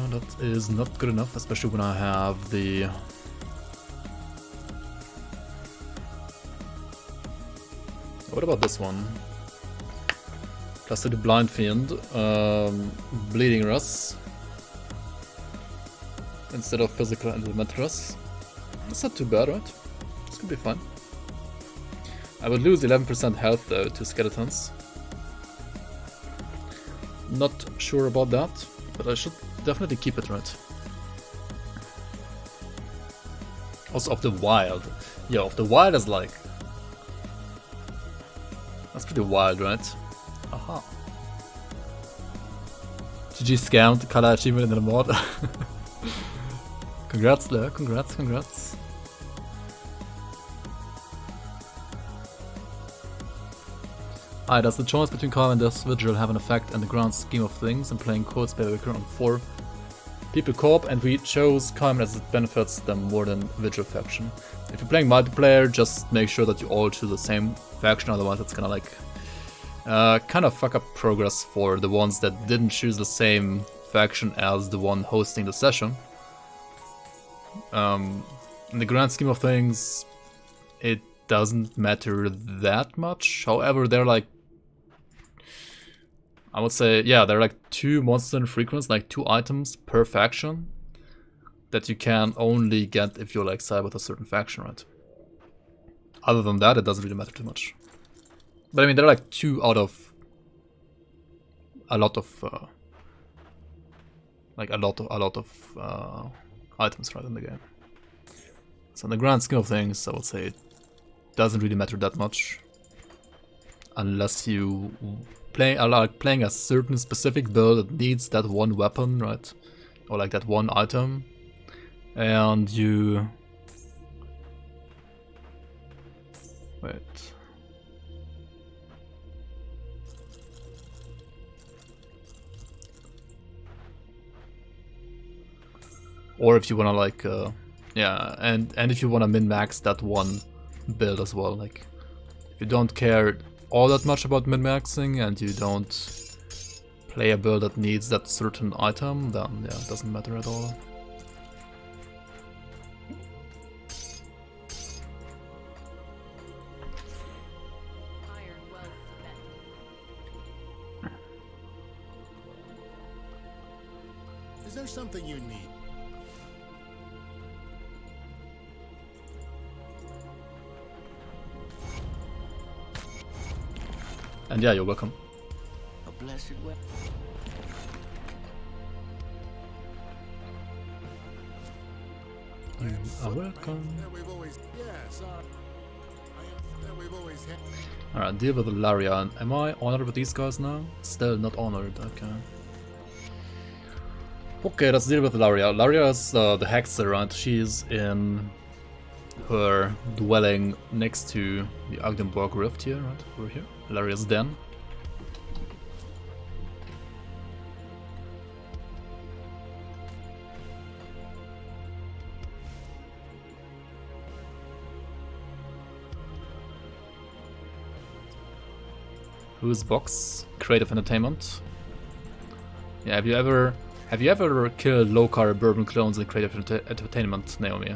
S1: That is not good enough, especially when I have the... What about this one? Plus the Blind Fiend, Bleeding Russ instead of Physical and Elemental Russ. That's not too bad, right? This could be fun. I would lose 11% health though to Skeletons. Not sure about that, but I should definitely keep it, right? Also of the Wild. Yeah, of the Wild is like... That's pretty wild, right? Aha. GG scammed color achievement in the mod. Congrats there, congrats, congrats. Alright, does the choice between Karl and this Vigil have an effect in the grand scheme of things? I'm playing Codes Babywaker on 4 people co-op, and we chose Karl as it benefits them more than Vigil faction. If you're playing multiplayer, just make sure that you all choose the same faction, otherwise it's gonna like kind of fuck up progress for the ones that didn't choose the same faction as the one hosting the session. In the grand scheme of things, it doesn't matter that much. However, they're like, I would say, yeah, there are like 2 monster frequencies, like 2 items per faction that you can only get if you're like side with a certain faction, right? Other than that, it doesn't really matter too much. But I mean, there are like 2 out of a lot of items right in the game. So in the grand scheme of things, I would say it doesn't really matter that much, unless you are like playing a certain specific build that needs that one weapon, right? Or like that one item, and you wait. Or if you wanna like, yeah, and if you wanna min-max that one build as well, like if you don't care all that much about min-maxing and you don't play a build that needs that certain item, then yeah, it doesn't matter at all.
S4: Is there something you need?
S1: And yeah, you're welcome.
S5: A blessed way.
S1: You are welcome. Alright, deal with Laria. Am I honored with these guys now? Still not honored, okay. Okay, let's deal with Laria. Laria is the Hexer, right? She's in her dwelling next to the Agdenborg Rift here, right? Over here. Laria's den. Whose box? Creative Entertainment. Yeah, have you ever killed low-carb bourbon clones in Creative Entertainment, Naomi?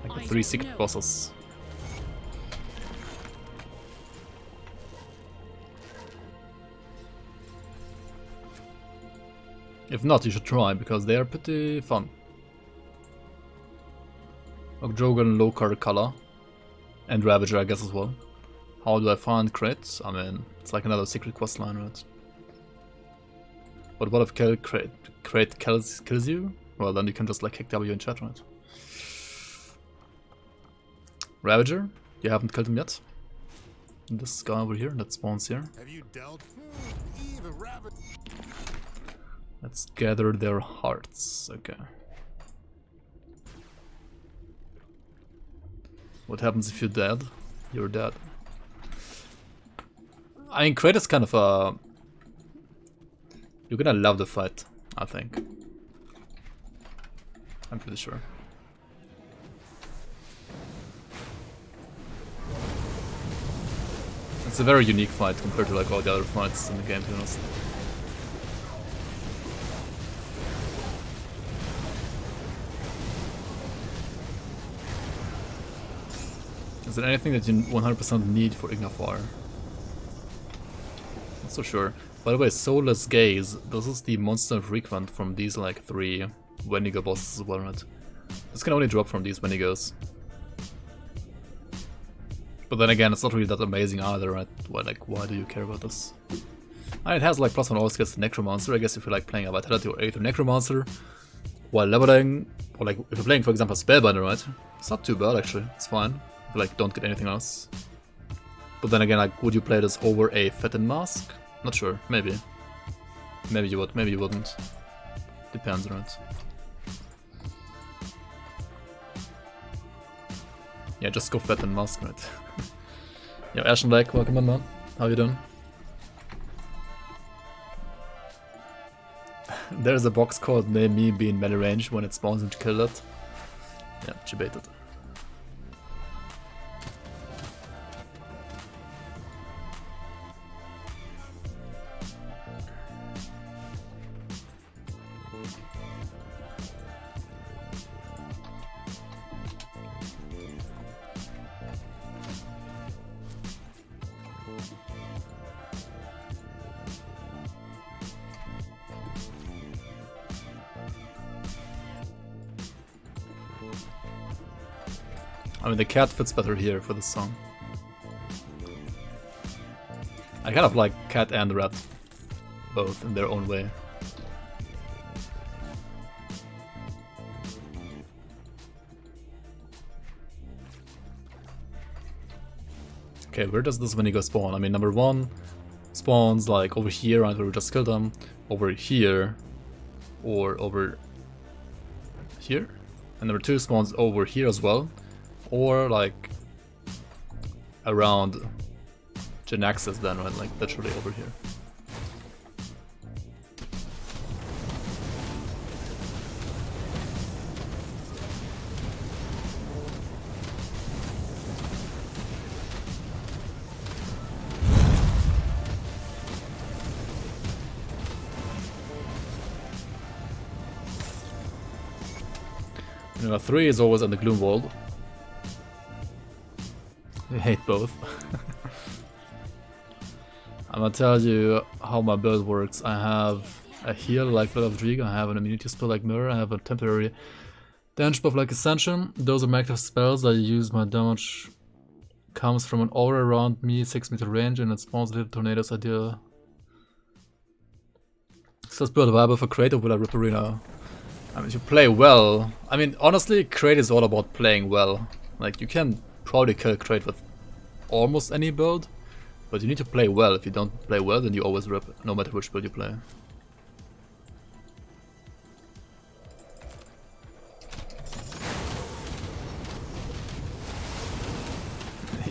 S1: Like the 3 secret bosses. If not, you should try, because they are pretty fun. Ogdrogan, low-carb color. And Ravager, I guess, as well. How do I find crates? I mean, it's like another secret quest line, right? But what if crate kills you? Well, then you can just like kick W in chat, right? Ravager, you haven't killed him yet. And this guy over here that spawns here.
S4: Have you dealt?
S1: Let's gather their hearts. Okay. What happens if you're dead? You're dead. I mean, Kratos is kind of a... You're gonna love the fight, I think. I'm pretty sure. It's a very unique fight compared to like all the other fights in the game, to be honest. Is there anything that you 100% need for Ignafar? Not so sure. By the way, Soulless Gaze, this is the monster frequent from these like 3 Wendigo bosses as well, right? This can only drop from these Wendigos. But then again, it's not really that amazing either, right? Why do you care about this? And it has like +1 always gets Necromancer. I guess if you're like playing a Vitality or Aether Necromancer while leveling, or like if you're playing, for example, Spellbinder, right? It's not too bad actually. It's fine. If you like don't get anything else. But then again, like, would you play this over a Fetid Mask? Not sure. Maybe. Maybe you would. Maybe you wouldn't. Depends, right? Yeah, just go Fetid Mask, right? Yo, Ashen Black, welcome in, man. How you doing? There's a box called Name Me be in melee range when it spawns and kill it. Yeah, she baited. I mean, the cat fits better here for this song. I kind of like cat and rat, both in their own way. Okay, where does this Wendigo spawn? I mean, number 1 spawns like over here, right, where we just killed them, over here, or over here, and number 2 spawns over here as well. Or like around Genaxis then, right? Like literally over here. Number 3 is always in the Gloom World. I hate both. I'm gonna tell you how my build works. I have a heal like Blood of Driga, I have an immunity spell like Mirror, I have a temporary damage buff like Ascension. Those are my active spells. I use my damage comes from an aura around me, 6 meter range, and it spawns little tornadoes idea. Is this build viable for creative with a Rip Arena? I mean, if you play well, I mean, honestly, Crate is all about playing well. Like, you can probably kill Crate with almost any build, but you need to play well. If you don't play well, then you always rip, no matter which build you play.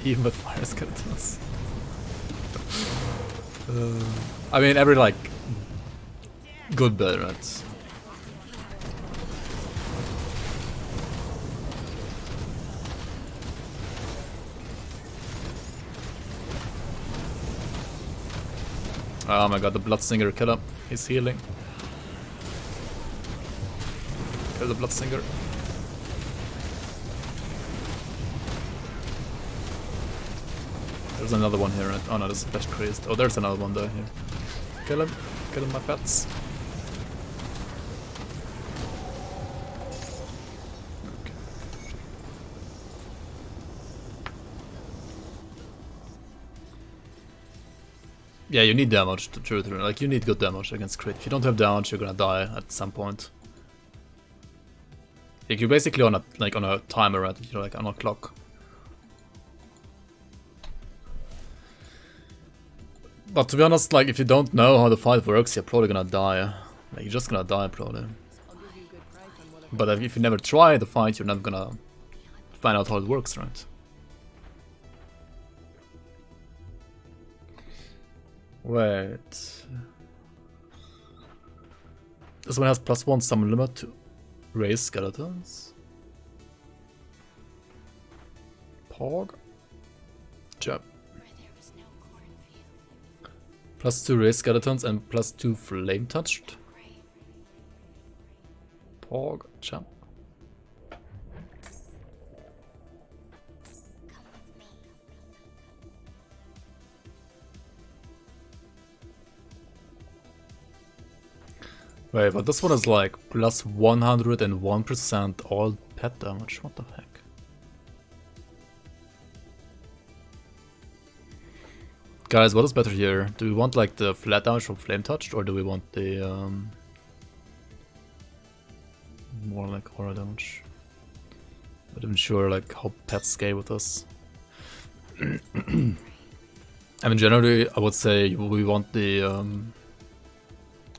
S1: Even with fire skeletons. I mean, every like good build, right? Oh my god, the Bloodsinger, kill him. He's healing. Kill the Bloodsinger. There's another one here, right? Oh no, this is flesh crazed. Oh, there's another one there here. Kill him. Kill him, my pets. Yeah, you need damage to truth. Like, you need good damage against crit. If you don't have damage, you're gonna die at some point. Like, you're basically on a timer, right? You're like on a clock. But to be honest, like, if you don't know how the fight works, you're probably gonna die. Like, you're just gonna die probably.
S3: I'll give you a good price on what I've
S1: But if you never try the fight, you're not gonna find out how it works, right? Wait. This one has +1 summon limit to raise skeletons. Pog. Jab. +2 raise skeletons and +2 flame touched. Pog. Jump. Wait, but this one is like +101% all pet damage. What the heck? Guys, what is better here? Do we want like the flat damage from flame touched, or do we want the more like aura damage? I'm not even sure like how pets scale with us. I mean, generally, I would say we want the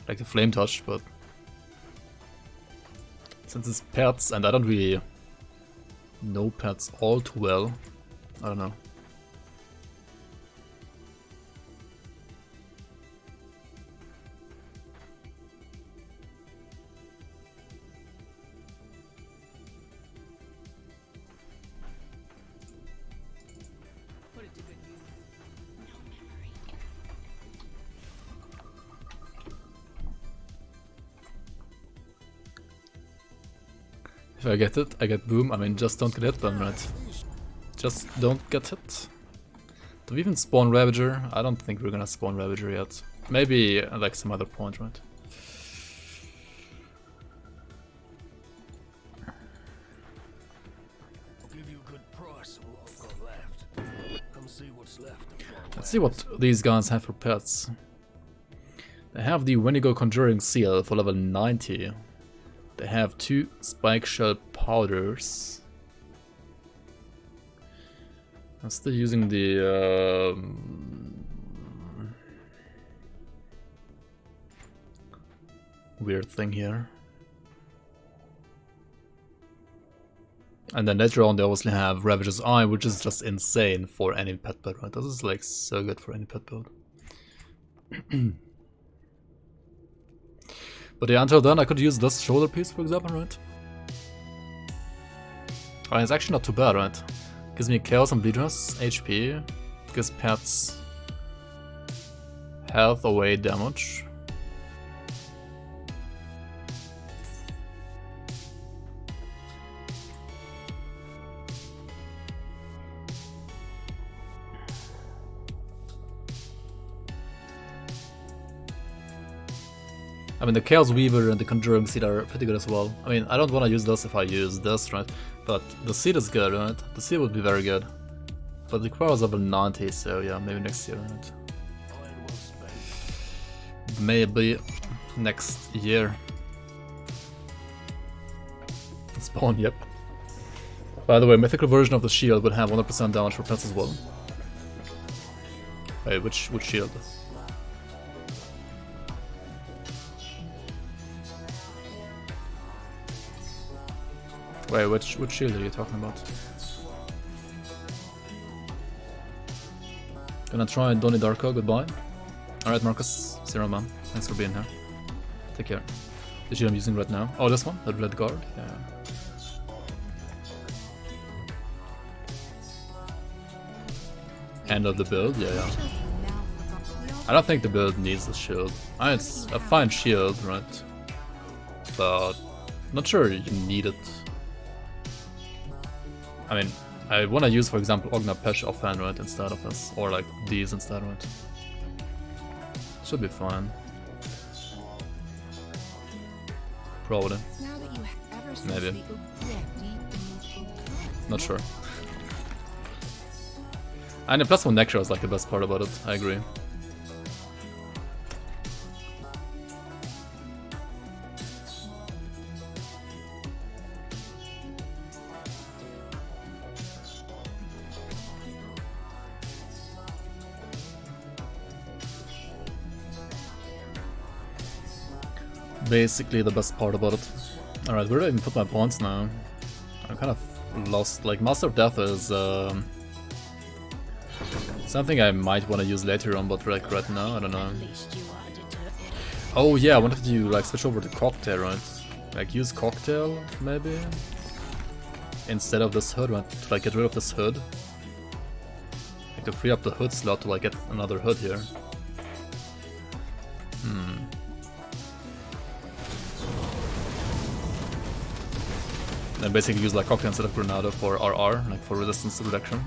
S1: like the flame touch, but since it's pets and I don't really know pets all too well, I don't know.
S3: put it to good use.
S1: If I get it, I get boom. I mean, just don't get hit then, right? Just don't get hit. Do we even spawn Ravager? I don't think we're gonna spawn Ravager yet. Maybe at like some other point, right?
S4: I'll give you a good price on what I've got left. Come see what's left.
S1: Let's see what these guys have for pets. They have the Wendigo Conjuring Seal for level 90. They have 2 Spike Shell Powders. I'm still using the weird thing here. And then later on they obviously have Ravager's Eye, which is just insane for any pet build, right? This is like so good for any pet build. But yeah, until then I could use this shoulder piece, for example, right? Oh, it's actually not too bad, right? Gives me Chaos and Bleeders, HP, gives pets health away damage. I mean, the Chaos Weaver and the Conjuring Seed are pretty good as well. I mean, I don't want to use this if I use this, right? But the Seed is good, right? The Seed would be very good. But the requires level 90, so yeah, maybe next year, right? Maybe next year. Spawn, yep. By the way, mythical version of the shield would have 100% damage for pets as well. Wait, which shield? Wait, which shield are you talking about? Gonna try Donnie Darko, goodbye. Alright, Marcus, Zero Man, thanks for being here. Take care. The shield I'm using right now. Oh, this one? The red guard? Yeah. End of the build? Yeah. I don't think the build needs the shield. I mean, it's a fine shield, right? But not sure you need it. I mean, I wanna use, for example, Ogna Pesh offhand, right, instead of this, or like these instead, right? Should be fine. Probably. Maybe. Not sure. And the +1 Necro is like the best part about it, I agree. basically the best part about it. Alright, where do I even put my points now? I'm kind of lost. Like, Master of Death is something I might want to use later on, but like right now, I don't know. Oh yeah, I wanted to like switch over to Cocktail, right? Like use Cocktail, maybe? Instead of this hood, right? To like get rid of this hood. Like to free up the hood slot to like get another hood here. And basically use like Cocktail instead of Granada for RR, like for resistance reduction.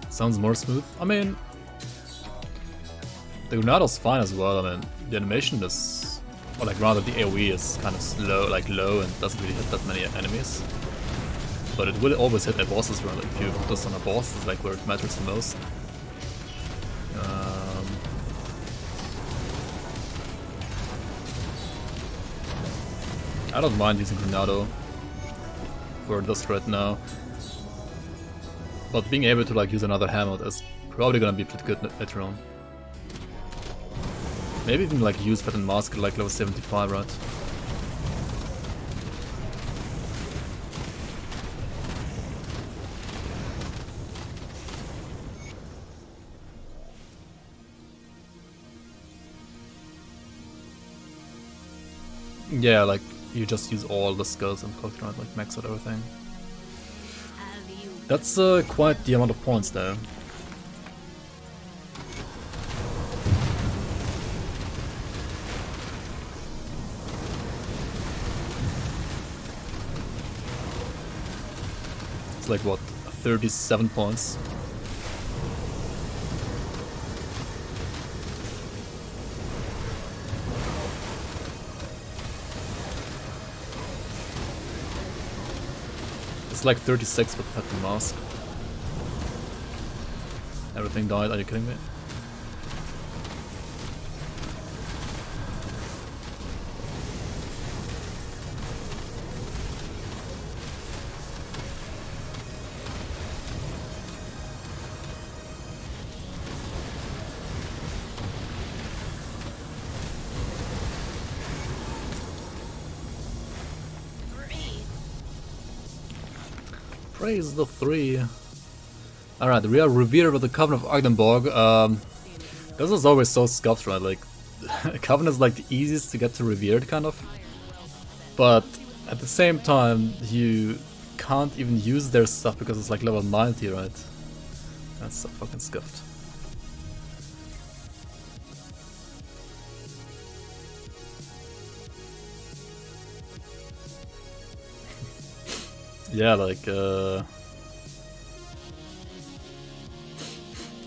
S1: Sounds more smooth. I mean, the Granada's fine as well. I mean, the animation is, or like rather the AoE is kind of slow, like low, and doesn't really hit that many enemies. But it will always hit at bosses, right? Like if you put this on a boss, it's like where it matters the most. I don't mind using Granado for this right now. But being able to like use another hammer is probably gonna be pretty good later on. Maybe even like use Fat Mask at like level 75, right? Yeah, like you just use all the skills and Cocktail, right? Like max out everything. That's quite the amount of points though. It's like what, 37 points. It's like 36 with Fat Mask. Everything died, are you kidding me? Praise the 3. Alright, we are revered with the Coven of Agdenborg. This is always so scuffed, right? Like, Coven is like the easiest to get to revered, kind of. But at the same time, you can't even use their stuff because it's like level 90, right? That's so fucking scuffed. Yeah, like, wait,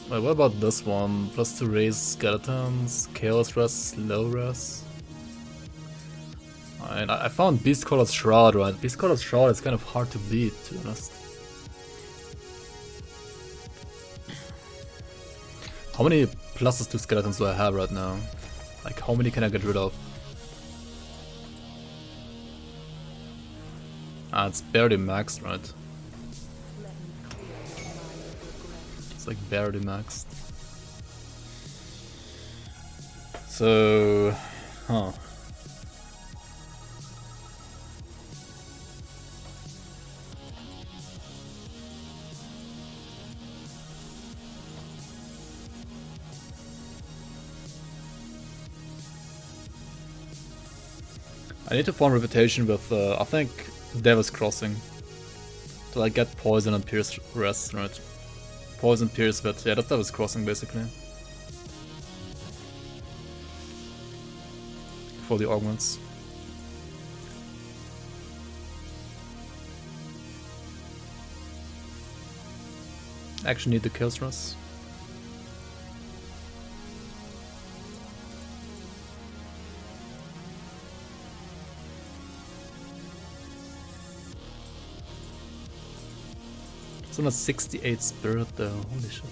S1: what about this one? Plus 2 raise skeletons, chaos rest, slow rest. I found Beast Caller's Shroud, right? Beast Caller's Shroud is kind of hard to beat, to be honest. How many pluses to skeletons do I have right now? Like, how many can I get rid of? Ah, it's barely maxed, right? It's like barely maxed. So, huh. I need to farm reputation with, I think, Devil's Crossing. To like get poison and pierce rest, right? Poison, pierce, but yeah, that's Devil's Crossing basically. For the augments. Actually need the kills rest. It's on a 68 spirit though, holy shit.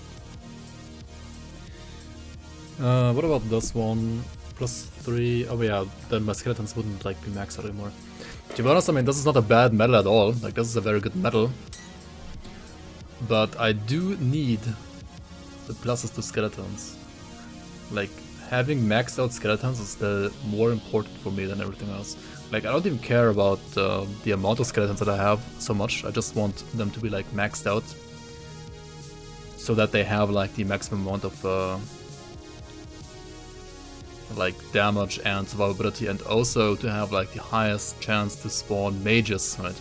S1: What about this one? +3. Oh yeah, then my skeletons wouldn't like be maxed out anymore. To be honest, I mean, this is not a bad medal at all. Like, this is a very good medal. But I do need the pluses to skeletons. Like, having maxed out skeletons is still more important for me than everything else. Like, I don't even care about the amount of skeletons that I have so much. I just want them to be like maxed out, so that they have like the maximum amount of like damage and survivability, and also to have like the highest chance to spawn mages, right?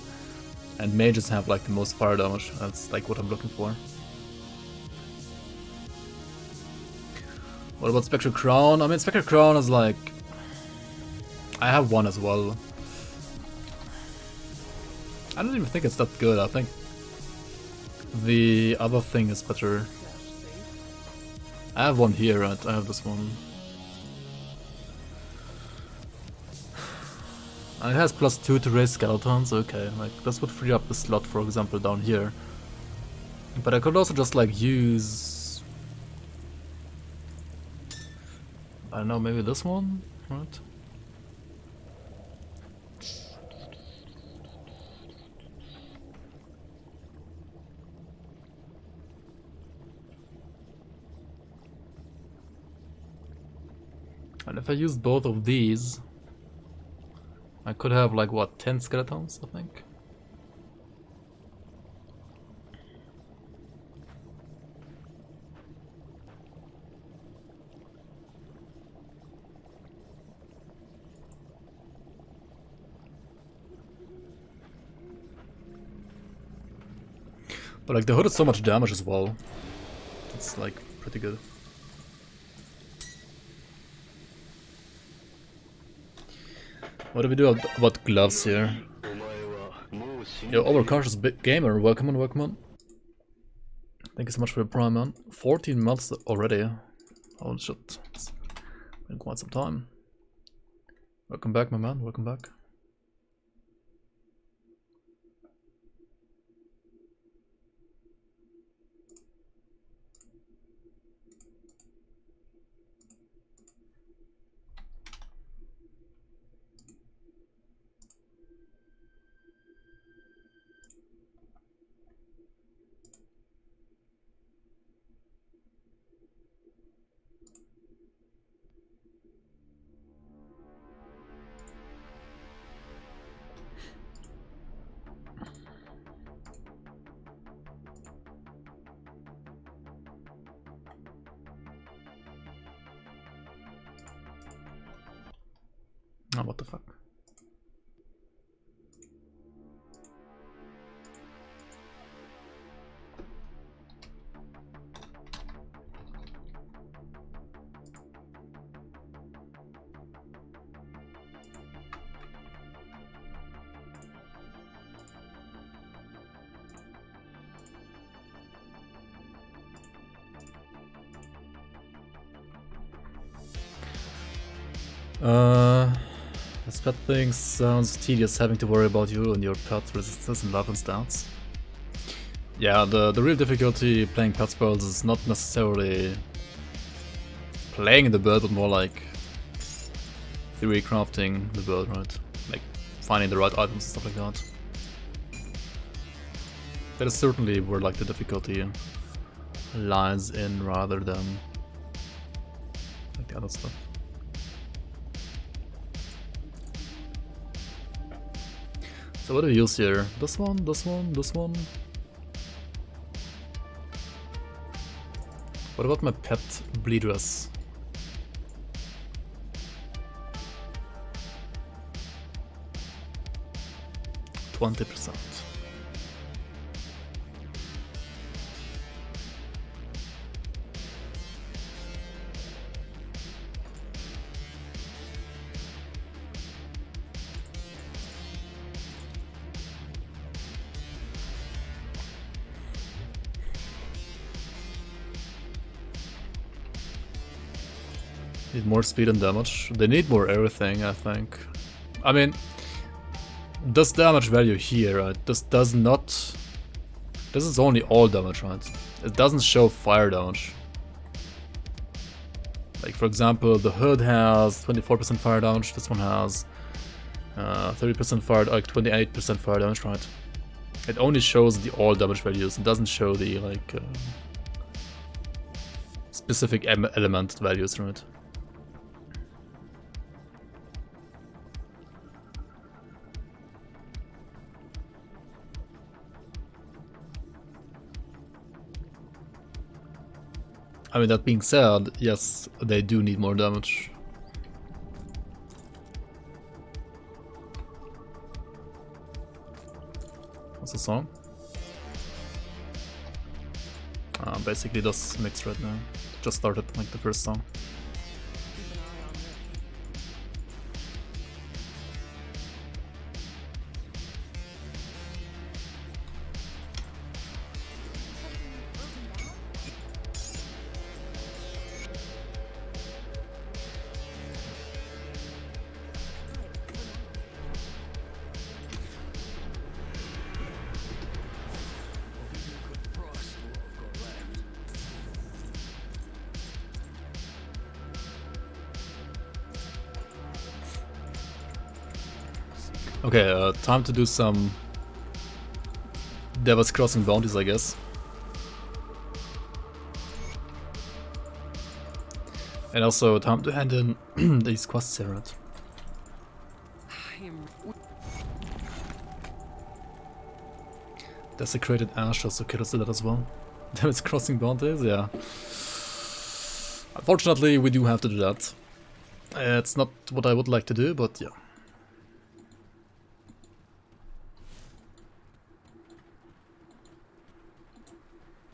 S1: And mages have like the most fire damage. That's like what I'm looking for. What about Spectral Crown? I mean, Spectral Crown is like... I have one as well. I don't even think it's that good. I think the other thing is better. I have one here, right? I have this one. And it has +2 to raise skeletons, okay, like this would free up the slot, for example, down here. But I could also just like use... I don't know, maybe this one, right? And if I use both of these, I could have like, what, 10 skeletons, I think? But like the hood is so much damage as well. It's like pretty good. What do we do about gloves here? Yo, overcautious gamer, welcome on, welcome on. Thank you so much for your prime, man. 14 months already. Oh shit, it's been quite some time. Welcome back, my man, welcome back. Oh, what the fuck? This pet thing sounds tedious, having to worry about you and your pet resistance and love and stats. Yeah, the real difficulty playing pet spells is not necessarily playing the bird, but more like theory crafting the bird, right? Like finding the right items and stuff like that. That is certainly where like the difficulty lies in, rather than like the other stuff. So what do we use here? This one, this one, this one. What about my pet bleedress? %20%. Need more speed and damage. They need more everything, I think. I mean, this damage value here, right? This does not... This is only all damage, right? It doesn't show fire damage. Like for example, the hood has 24% fire damage, this one has 30% fire, like 28% fire damage, right? It only shows the all damage values, it doesn't show the like specific element values, right? I mean, that being said, yes, they do need more damage. What's the song? Basically just mixed right now. Just started like the first song.
S3: Keep an eye on this.
S1: Okay, time to do some Devil's Crossing bounties, I guess. And also time to hand in these quests here, right? Desecrated Ashes, okay, let's do that as well. Devil's Crossing bounties, yeah. Unfortunately, we do have to do that. It's not what I would like to do, but yeah.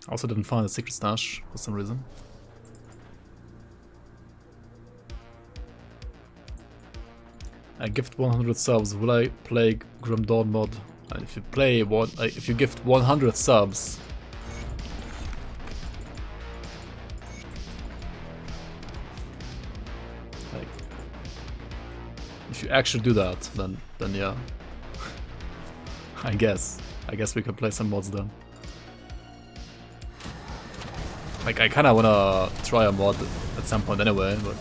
S1: Also didn't find a secret stash for some reason. I gift 100 subs. Will I play Grim Dawn mod? And if you play one, if you gift 100 subs, like, if you actually do that, then yeah. I guess we can play some mods then. Like, I kinda wanna try a mod at some point anyway, but...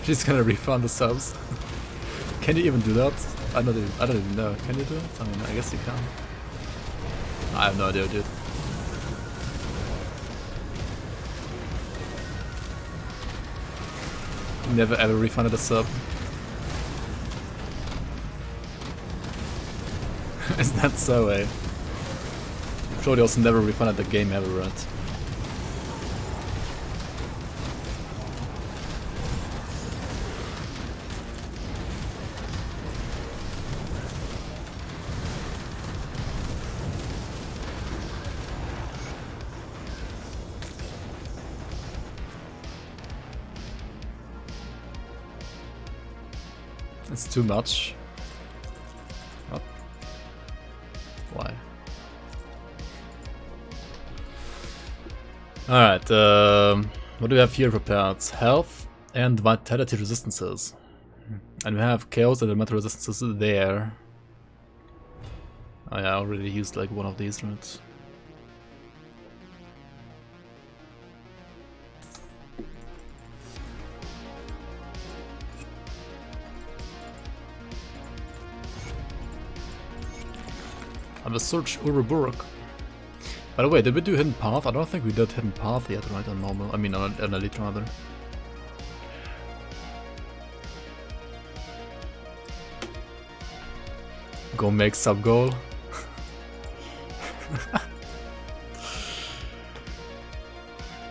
S1: She's gonna refund the subs. Can you even do that? I don't even know. Can you do it? I mean, I guess you can. I have no idea, dude. Never ever refunded a sub. Is that so, eh? I'm sure they also never refunded the game ever, right? It's too much. What? Why? Alright, what do we have here prepared? Health and vitality resistances. And we have chaos and elemental resistances there. Oh yeah, I already used like one of these, right? I'm a search Uruburuk. By the way, did we do Hidden Path? I don't think we did Hidden Path yet, right? On normal. I mean, on Elite rather. Go make sub goal.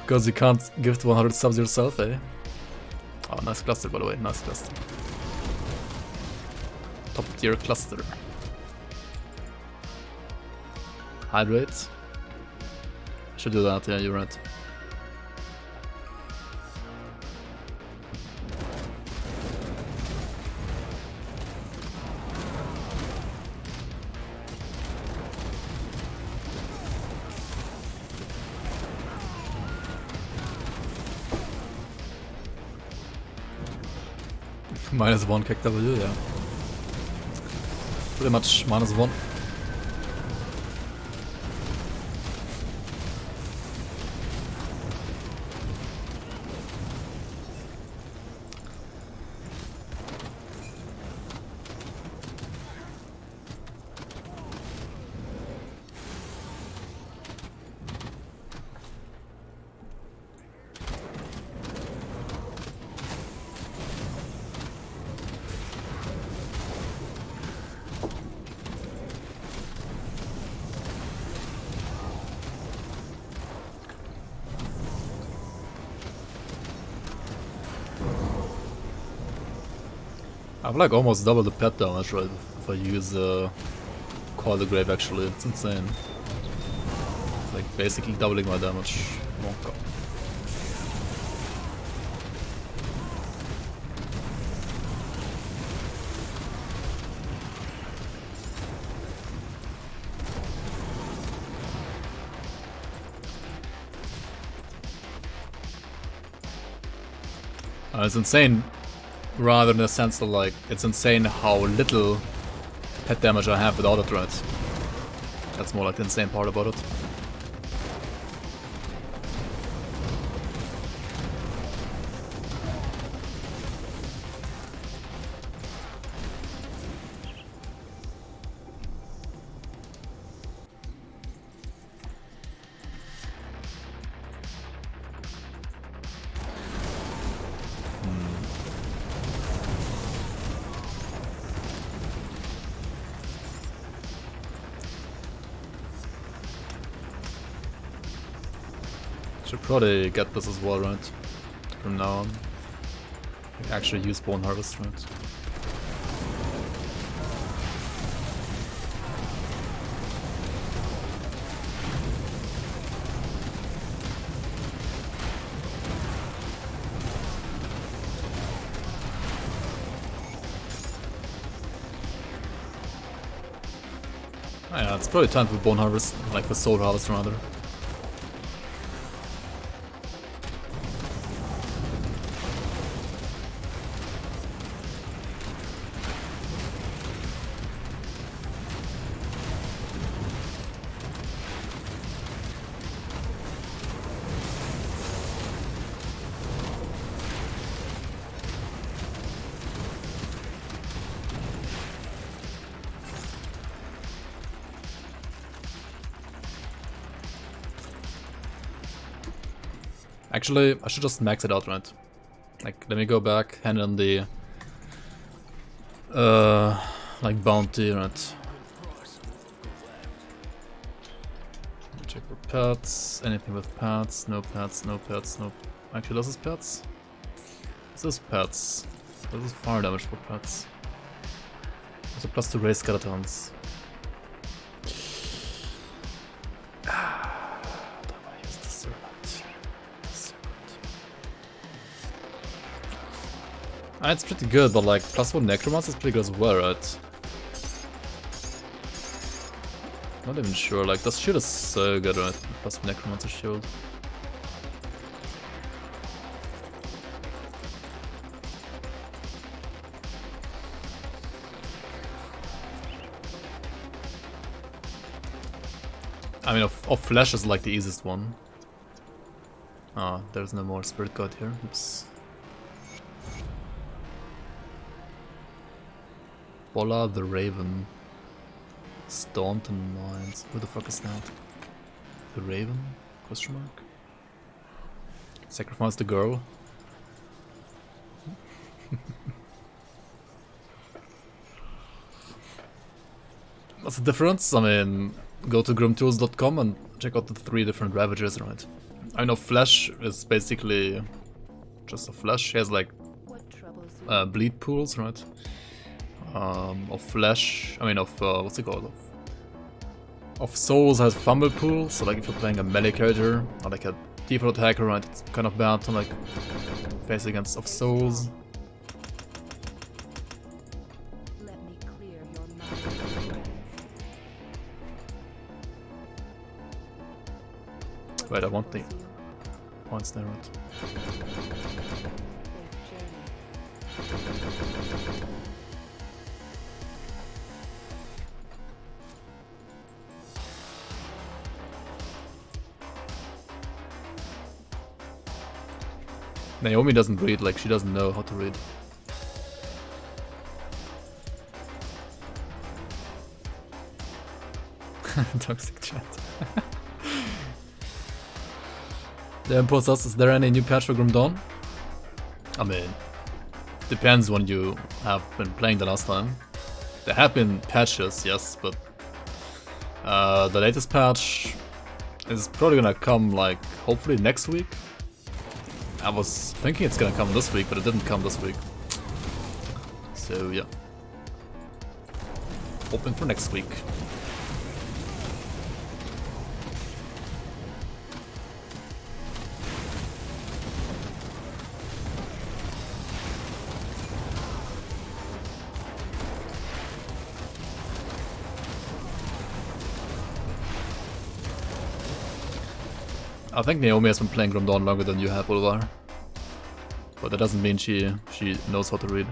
S1: Because you can't gift 100 subs yourself, eh? Oh, nice cluster, by the way. Nice cluster. Top tier cluster. Hydrate. Should do that, yeah, you're right. -1 KW, yeah. Pretty much -1. I've like almost double the pet damage, right? If I use Call the Grave, actually, it's insane. It's like basically doubling my damage. Wonka. It's insane. Rather in the sense that, like, it's insane how little pet damage I have without it, right? That's more like the insane part about it. Should probably get this as well, right? From now on. Like actually use Bone Harvest, right? Oh yeah, it's probably time for Bone Harvest, like for Soul Harvest rather. Actually, I should just max it out, right? Like, let me go back, hand on the like bounty, right? Check for pets, anything with pets, no pets, no pets, no. Actually, this is pets. This is pets. This is fire damage for pets. There's a +2 raise skeletons. It's pretty good, but like +1 necromancer is pretty good as well, right? Not even sure, like this shield is so good, right? +1 necromancer shield. I mean, of flesh is like the easiest one. Ah, there's no more spirit god here. Oops. Bola the Raven. Staunton Mines. Who the fuck is that? The Raven? Question mark? Sacrifice the girl. What's the difference? I mean, go to grimtools.com and check out the 3 different Ravagers, right? I know Flesh is basically just a Flesh. He has like bleed pools, right? Of Flesh, I mean of, what's it called? Of Souls has Fumble Pool, so like if you're playing a melee character, or like a default attacker, right, it's kind of bad to like face against of Souls.
S3: Let me clear your mind.
S1: Wait, I want the points there, right? Naomi doesn't read, like she doesn't know how to read. Toxic chat. The impulse us, is there any new patch for Grim Dawn? I mean, depends when you have been playing the last time. There have been patches, yes, but the latest patch is probably gonna come like hopefully next week. I was thinking it's gonna come this week, but it didn't come this week. So yeah. Hoping for next week. I think Naomi has been playing Grim Dawn longer than you have, Ulvar. But that doesn't mean she knows how to read.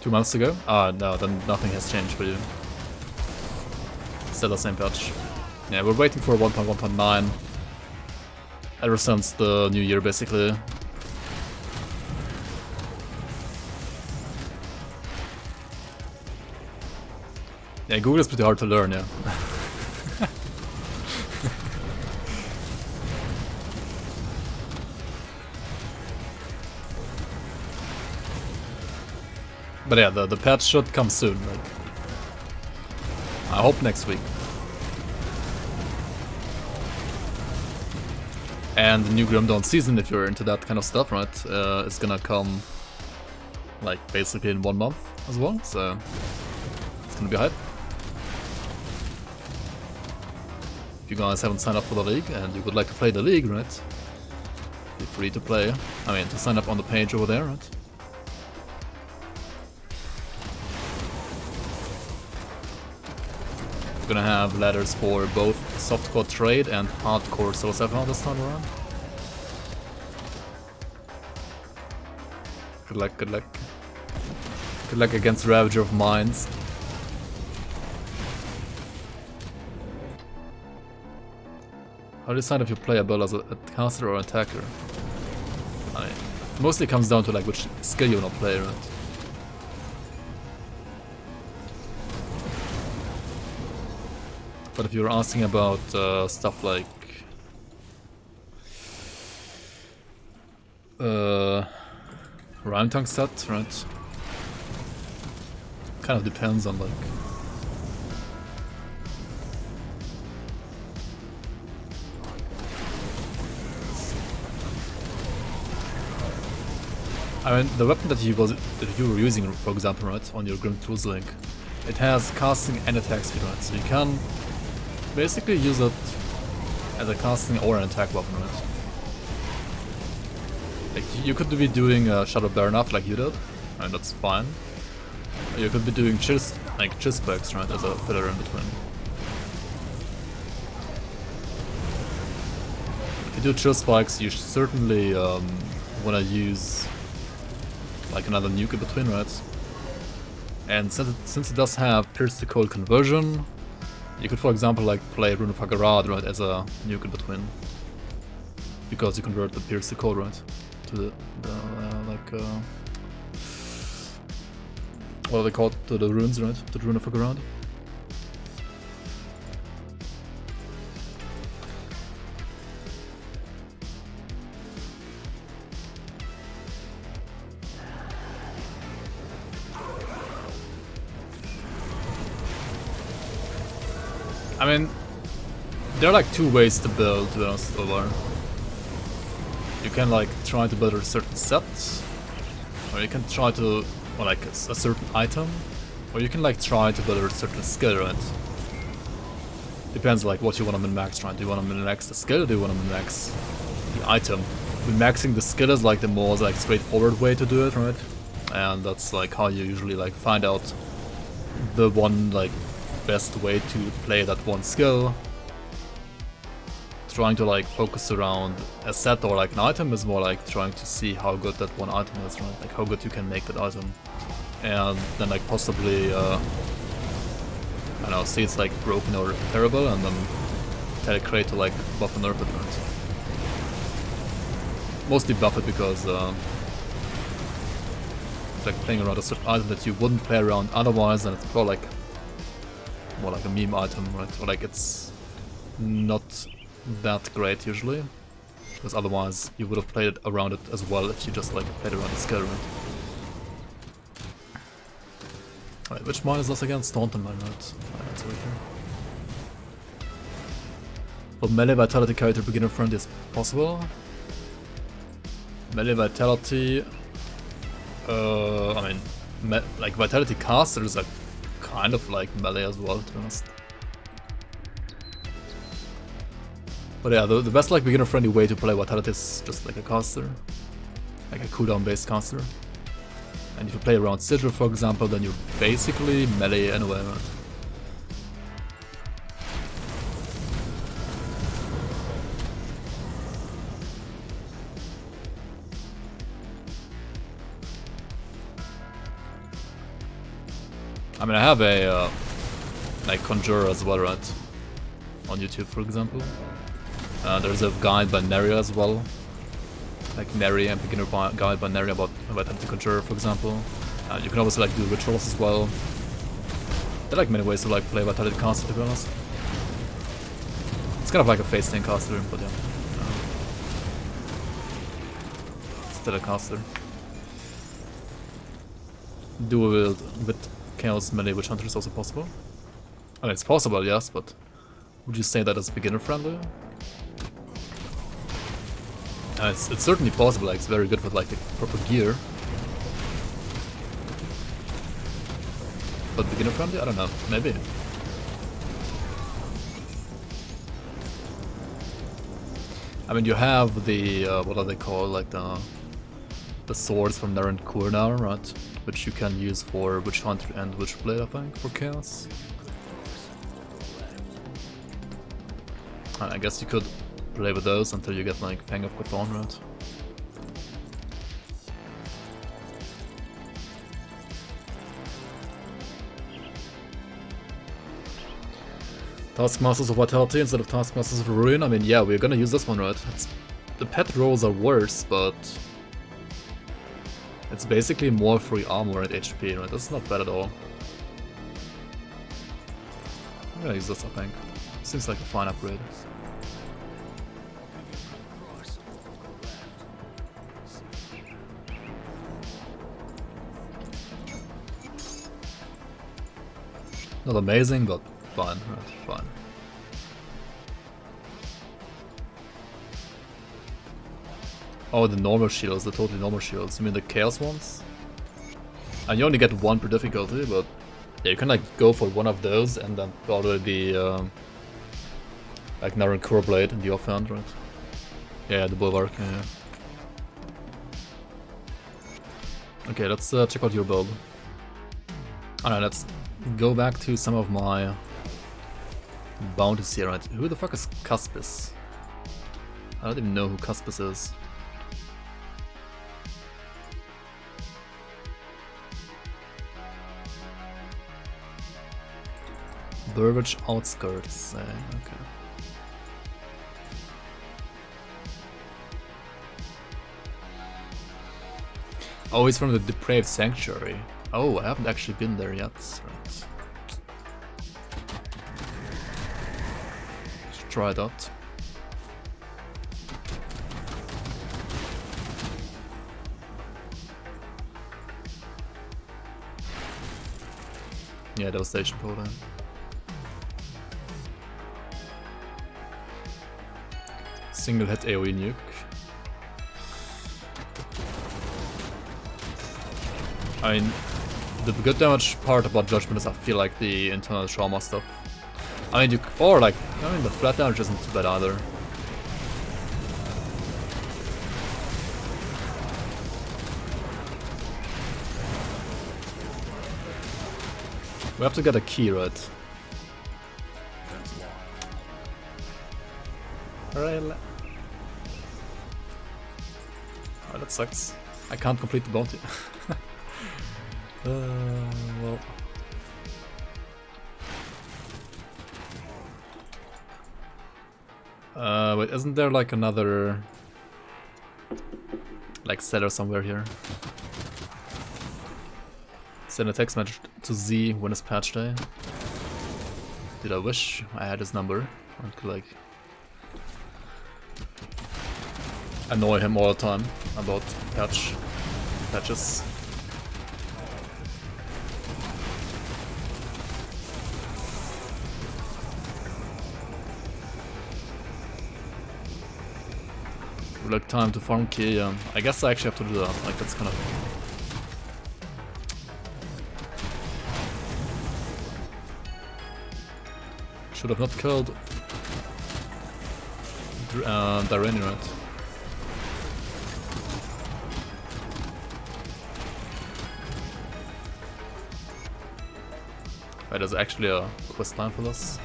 S1: Two months ago? Ah, no, then nothing has changed for you. Still the same patch. Yeah, we're waiting for 1.1.9 ever since the new year, basically. Yeah, Google is pretty hard to learn, yeah. But yeah, the patch should come soon, right? I hope next week. And the new Grim Dawn season, if you're into that kind of stuff, right, is gonna come like basically in 1 month as well, so it's gonna be hype. If you guys haven't signed up for the league and you would like to play the league, right, feel free to play. I mean, to sign up on the page over there, right? We're gonna have ladders for both softcore trade and hardcore SSF this time around. Good luck, good luck. Good luck against Ravager of Minds. How do you decide if you play a build as a caster or attacker? I mean, it mostly comes down to like which skill you wanna play, right? But if you're asking about stuff like Rhyme Tongue set, right? Kind of depends on like I mean, the weapon that you were using, for example, right, on your grimtools link, it has casting and attack speed, right? So you can basically use it as a casting or an attack weapon, right? Like you could be doing Shadow Baron up like you did, and that's fine. Or you could be doing chill specs, right, as a filler in between. If you do chill spikes, you certainly wanna use like another nuke in between, right? And since it does have Pierce the Cold conversion, you could, for example, like play Rune of Hagarad, right, as a nuke in between, because you convert the Pierce the Cold, right, to the what are they called? To the runes, right? To the Rune of Hagarad. I mean, there are like two ways to build, to be honest, Ulvar. You can like try to build a certain set, or you can try to, or like a certain item, or you can like try to build a certain skill, right? Depends like what you want to min-max, right? Do you want to min-max the skill, or do you want to min-max the item? Min-maxing the skill is like the more like straightforward way to do it, right? And that's like how you usually like find out the one like best way to play that one skill. Trying to like focus around a set or like an item is more like trying to see how good that one item is, right? Like how good you can make that item. And then like possibly, I don't know, see it's like broken or terrible and then tell Cray to like buff and nerf it, right? Mostly buff it because like playing around a certain item that you wouldn't play around otherwise, and it's more like a meme item, right? Or like it's not that great usually, because otherwise you would have played around it as well if you just like played around the skill, right? Alright, which mine is this again? Staunton mine, right? That's over here. But melee vitality character beginner friendly is possible. Melee vitality, I mean, like vitality casters are kind of like melee as well, to be honest. But yeah, the best like beginner friendly way to play vitality is just like a caster, like a cooldown based caster. And if you play around Sigil, for example, then you're basically melee anyway, right? I mean, I have a like Conjurer as well, right? On YouTube, for example. There's a guide by Neria as well. Like Neri and beginner guide by Neri about Vitality Conjurer, for example. You can obviously like do rituals as well. There are like many ways to like play Vitality caster, to be honest. It's kind of like a phase thing caster, but yeah. Still a caster. Dual with Chaos Melee Witch Hunter is also possible. I mean, it's possible, yes, but would you say that it's beginner friendly? It's certainly possible, like it's very good with like the proper gear. But beginner friendly? I don't know, maybe. I mean, you have the, what are they called, like the swords from Naren Kurnar, right? Which you can use for Witch Hunter and Witchblade, I think, for Chaos. I guess you could play with those until you get like Fang of Chthon, right? Taskmasters of Vitality instead of Taskmasters of Ruin? I mean, yeah, we're gonna use this one, right? The pet rolls are worse, but it's basically more free armor and HP, right? That's not bad at all. I'm gonna use this, I think. Seems like a fine upgrade. Not amazing, but fine, right, fine. Oh, the normal shields, the totally normal shields. You mean the chaos ones? And you only get one per difficulty, but yeah, you can like go for one of those and then order the like Naren Blade in the offhand, right? Yeah, the Bulwark, yeah. Okay, let's check out your build. Alright, let's go back to some of my bounties here, right? Who the fuck is Cuspis? I don't even know who Cuspis is. Burbage Outskirts, okay. Oh, he's from the Depraved Sanctuary. Oh, I haven't actually been there yet. Right. Let's try it out. Yeah, Devastation Powder. Single hit AoE nuke. I mean, the good damage part about Judgment is I feel like the internal trauma stuff. I mean, the flat damage isn't too bad either. We have to get a key, right? Really? Oh, that sucks. I can't complete the bounty. Well. Wait, isn't there like another like seller somewhere here? Send a text message to Z when it's patch day. Did I wish I had his number? I could like annoy him all the time about patches. Like time to farm key, I guess I actually have to do that, like that's kind of... Should have not killed Dareni, right? Wait, there's actually a quest line for this?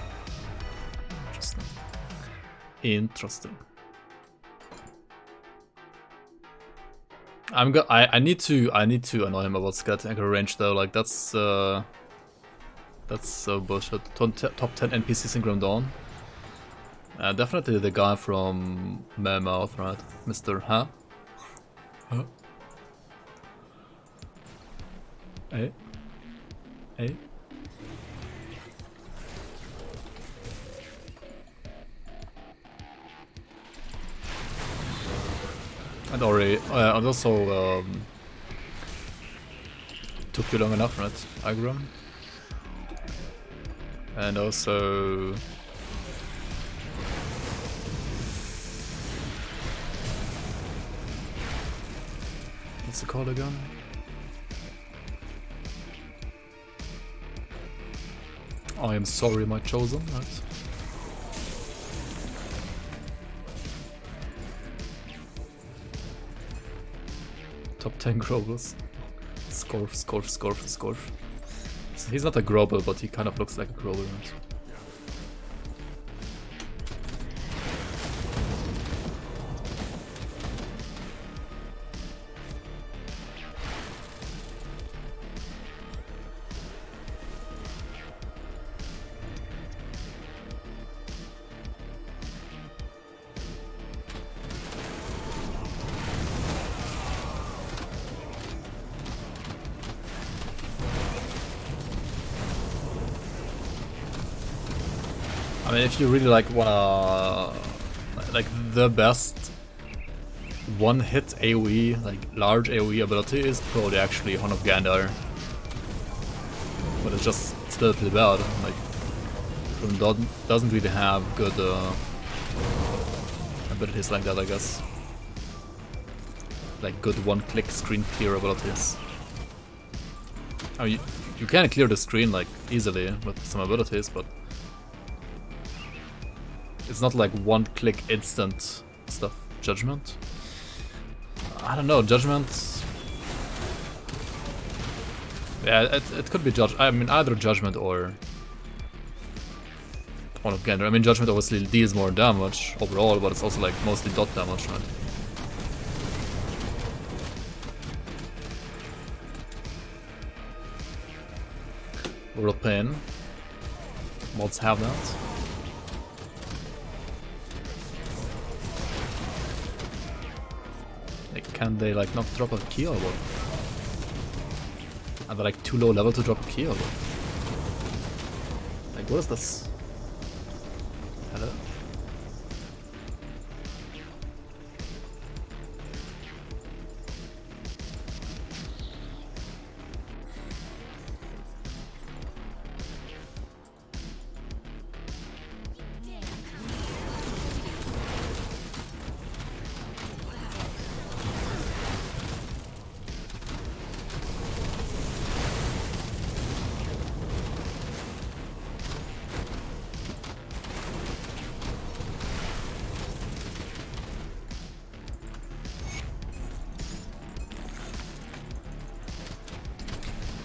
S1: Interesting. Interesting. I need to annoy him about skeleton anchor range though, like that's so bullshit. Top 10 NPCs in Grim Dawn. Definitely the guy from Mammoth, right? Mr. Huh? Huh? Hey? Hey? And already, and also took you long enough, right? Aggro. And also what's it called again? I am sorry, my chosen, right? Top 10 Grobels. Scorf. So he's not a Grobel, but he kind of looks like a Grobel, right? I mean, if you really like wanna like the best one-hit AoE, like large AoE ability is probably actually Horn of Gandar, but it's just still pretty bad. Like, Grim doesn't really have good abilities like that, I guess. Like good one-click screen clear abilities. I mean, you can clear the screen like easily with some abilities, but it's not like one-click instant stuff. Judgment? I don't know, Judgment... Yeah, it could be I mean, either Judgment or Horn of Gandar. I mean, Judgment obviously deals more damage overall, but it's also like mostly dot damage, right? World Pain. Mods have that. Can they like not drop a key or what? Are they like too low level to drop a key or what? Like, what is this? Hello?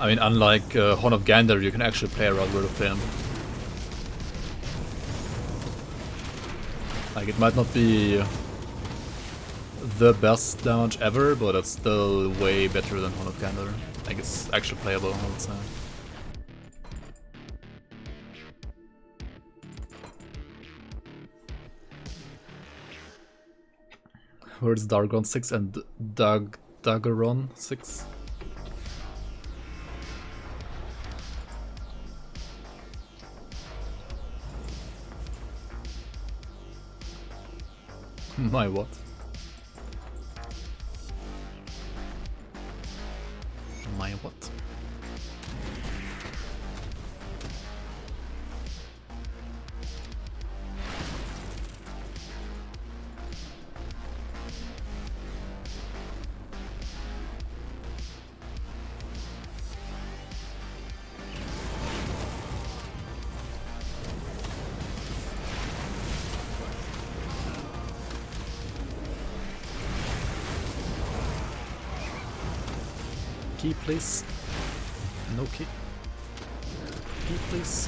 S1: I mean, unlike Horn of Gandar, you can actually play around World of Pain. Like, it might not be the best damage ever, but it's still way better than Hornet Gander. Like, it's actually playable, I would say. Where's Dargon 6 and Daggeron 6? My what? My what? Key, please. No key. Key, please.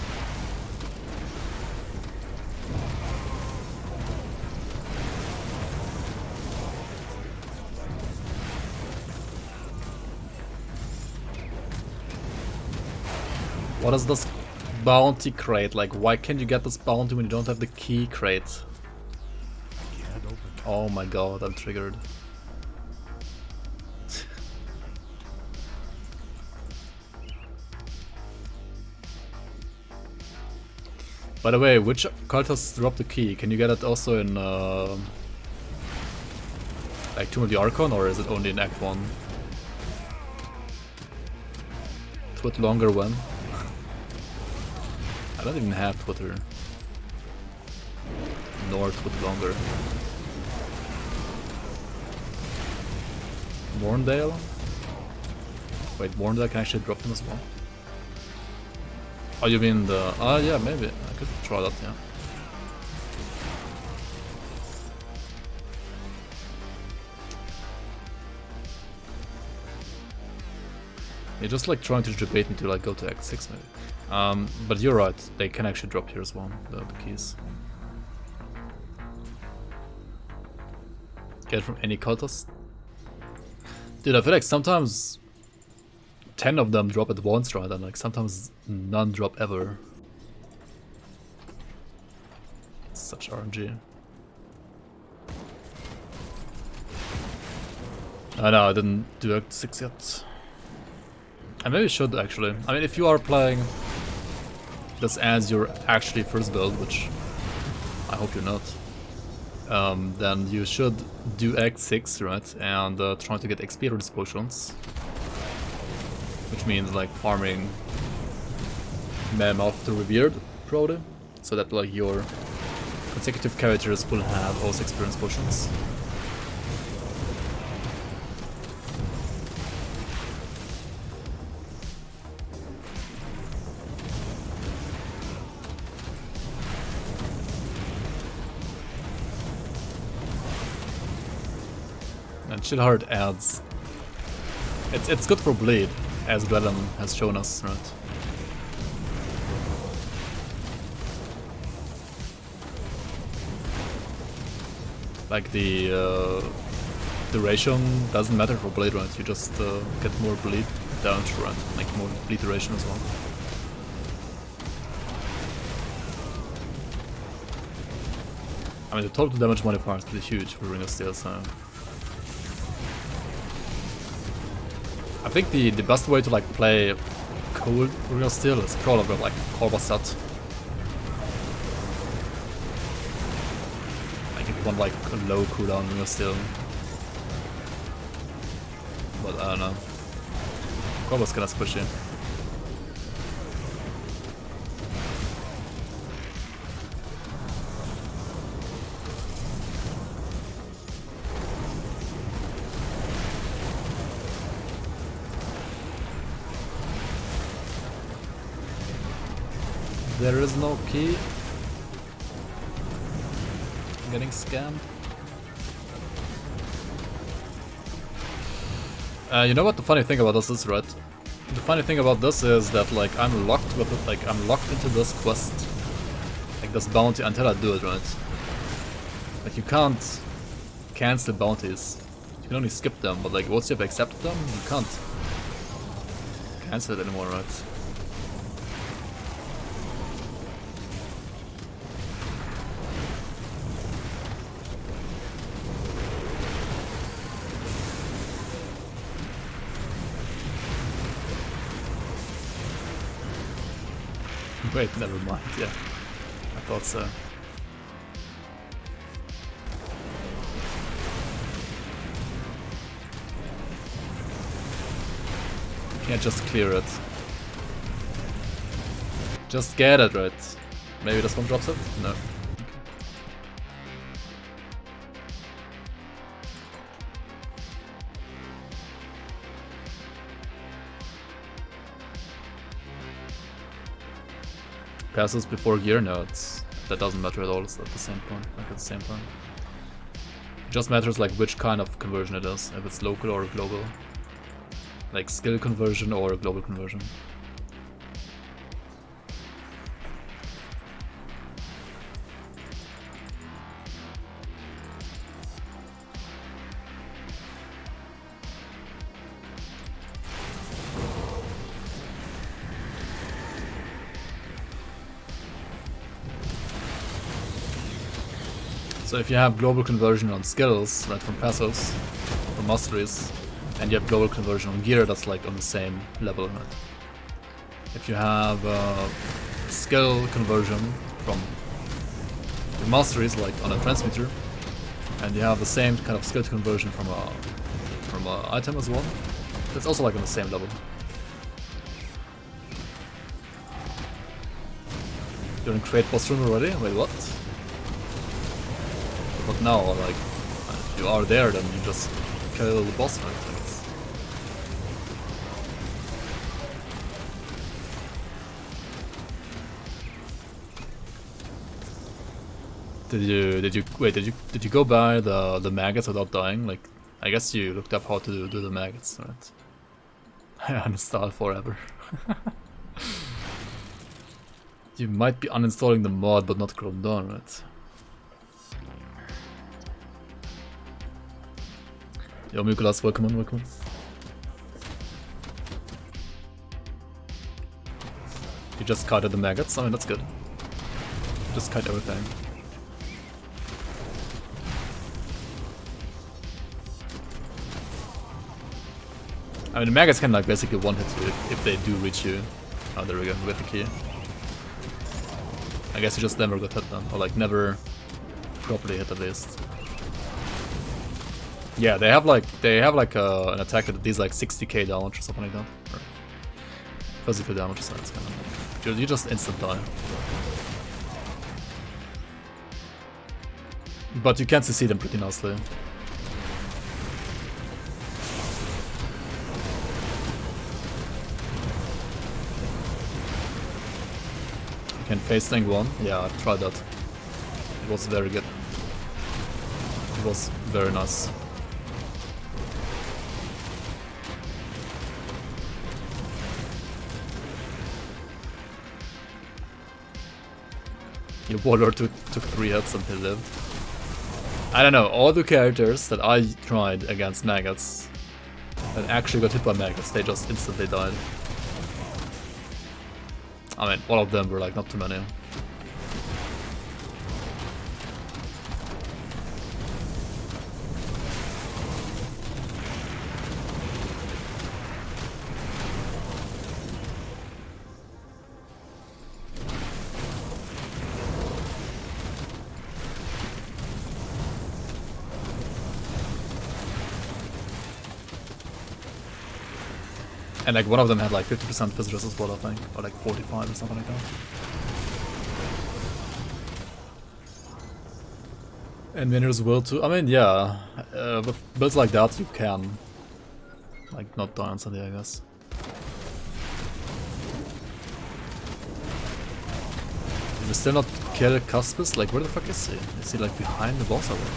S1: What is this bounty crate? Like, why can't you get this bounty when you don't have the key crate? Oh my god, I'm triggered. By the way, which cultists drop the key? Can you get it also in like Tomb of the Archon, or is it only in Act 1? Twit longer when? I don't even have Twitter. Nor twit longer. Morndale? Wait, Morndale can actually drop them as well? Oh, you mean the... Ah, yeah, maybe. I could try that, yeah. You're just like trying to debate me to like go to Act 6 maybe. But you're right, they can actually drop here as well, the keys. Get it from any cultist? Dude, I feel like sometimes 10 of them drop at once, right? And like sometimes none drop ever. Such RNG. I know, I didn't do Act 6 yet. I maybe should actually. I mean, if you are playing this as your actually first build, which I hope you're not, then you should do Act 6, right? And try to get XP or potions. Which means like farming Mammoth to Revered, probably. So that like your consecutive characters will have also experience potions. And Chillheart adds... It's good for Blade, as Velen has shown us, right? Like the duration doesn't matter for Blade, right? You just get more bleed damage, right? Like more bleed duration as well. I mean, the total damage modifier is pretty huge for Ring of Steel, so... I think the best way to like play cold Ring of Steel is probably like Korva set. Like if you want like a low cooldown Ring of Steel. But I don't know. Korva's kinda squishy. There is no key. I'm getting scammed. You know what the funny thing about this is, right? The funny thing about this is that like I'm locked with it, like I'm locked into this quest, like this bounty until I do it, right? Like you can't cancel bounties. You can only skip them, but like once you've accepted them, you can't cancel it anymore, right? Wait, never mind, yeah. I thought so. You can't just clear it. Just get it, right? Maybe this one drops it? No. Okay. Passes before gear? No, that doesn't matter at all, it's at the same point, like at the same time. It just matters like which kind of conversion it is, if it's local or global. Like skill conversion or global conversion. So if you have global conversion on skills, like from passives, from masteries, and you have global conversion on gear, that's like on the same level, right? If you have skill conversion from the masteries, like on a transmitter, and you have the same kind of skill conversion from a item as well, that's also like on the same level. You're in Create Boss Room already? Wait, what? But now, like, if you are there, then you just kill the boss fight, I guess. Did you go by the maggots without dying? Like, I guess you looked up how to do the maggots, right? I uninstall forever. You might be uninstalling the mod, but not Chrome Dawn, right? Yo, Mikolas, welcome on, welcome on. You just kited the maggots? I mean, that's good. Just kite everything. I mean, the maggots can like basically one-hit you if they do reach you. Oh, there we go, we got the key. I guess you just never got hit then, or like never properly hit at least. Yeah, they have like an attack that does like 60k damage or something like that. Or physical damage, so it's kind of you just instant die. But you can CC them pretty nicely. You can face tank one. Yeah, I've tried that. It was very good. It was very nice. Your warlord took 3 hits and he lived. I don't know, all the characters that I tried against maggots that actually got hit by maggots, they just instantly died. I mean, all of them were like not too many. And like one of them had like 50% physicals as well, I think, or like 45 or something like that. And Miner's will too. I mean, yeah, with builds like that you can like not die instantly, I guess. Did we still not kill Cuspis? Like, where the fuck is he? Is he like behind the boss or what?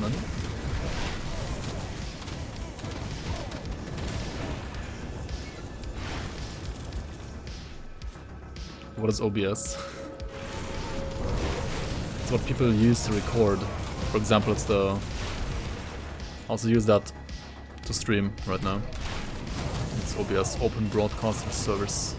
S1: None? What is OBS? what people use to record. For example, it's the... also use that to stream right now. It's OBS, Open Broadcasting Service.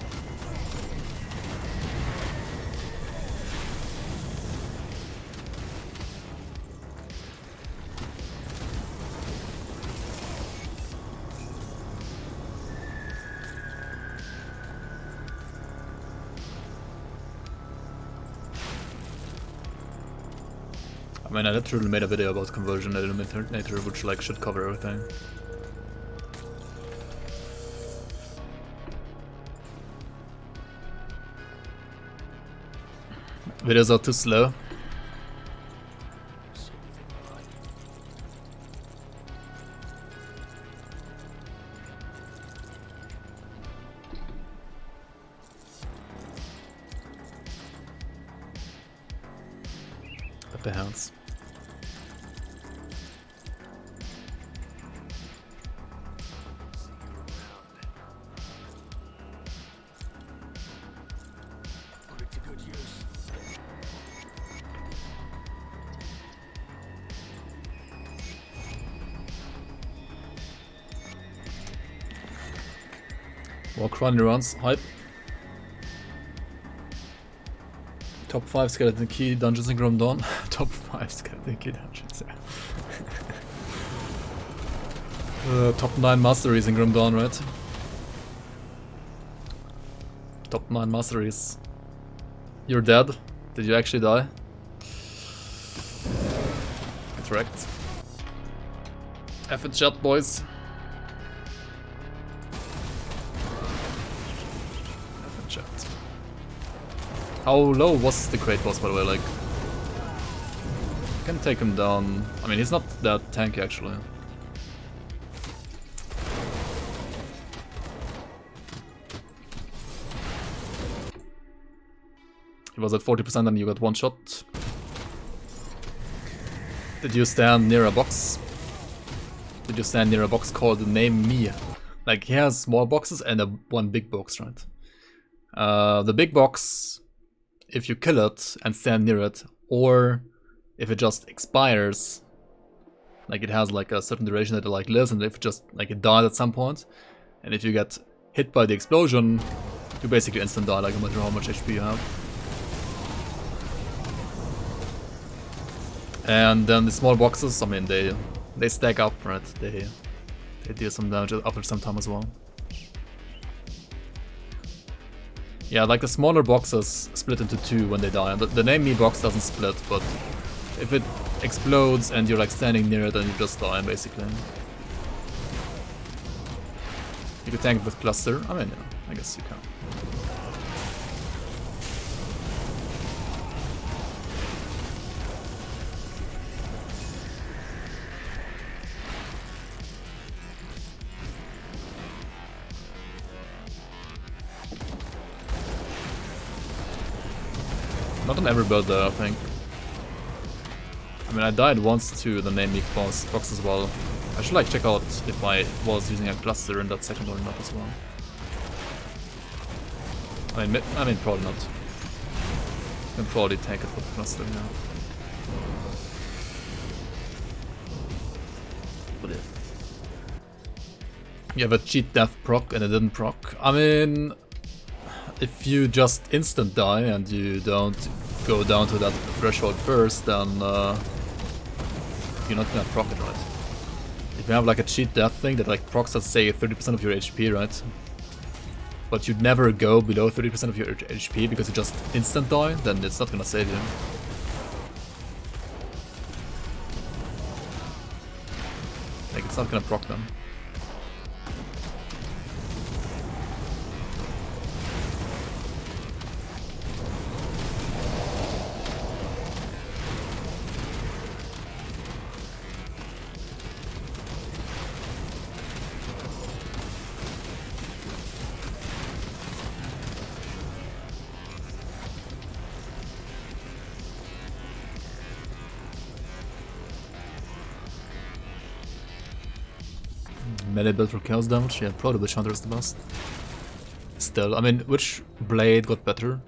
S1: I mean, I literally made a video about conversion eliminator, which like should cover everything. Videos are too slow. Happy hands. Walk running runs, hype. Top 5 skeleton key dungeons in Grim Dawn. Top 5 skeleton key dungeons, yeah. Top 9 masteries in Grim Dawn, right? Top 9 masteries. You're dead? Did you actually die? Correct. F in chat, boys. How low was the crate boss, by the way? Like, you can take him down. I mean, he's not that tanky actually. He was at 40% and you got one shot. Did you stand near a box? Did you stand near a box called Name Me? Like, he has small boxes and one big box, right? The big box, if you kill it and stand near it, or if it just expires, like it has like a certain duration that it like lives, and if it just like it died at some point, and if you get hit by the explosion, you basically instant die, like no matter how much HP you have. And then the small boxes, I mean, they stack up, right? They deal some damage after some time as well. Yeah, like the smaller boxes split into two when they die. The Name Me box doesn't split, but if it explodes and you're like standing near it, then you just die basically. You could tank it with cluster. I mean, yeah, I guess you can. Not on every build though, I think. I mean, I died once to the Name Me box as well. I should like check out if I was using a cluster in that second or not as well. I mean probably not. You can probably take it with cluster, yeah. But yeah. You have a cheat death proc and it didn't proc. I mean, if you just instant die and you don't go down to that threshold first, then you're not gonna proc it, right? If you have like a cheat death thing that like procs at say 30% of your HP, right? But you'd never go below 30% of your HP because you just instant die, then it's not gonna save you. Like, it's not gonna proc them. Melee build for chaos damage? Yeah, probably the Hunter is the best. Still, I mean, which blade got better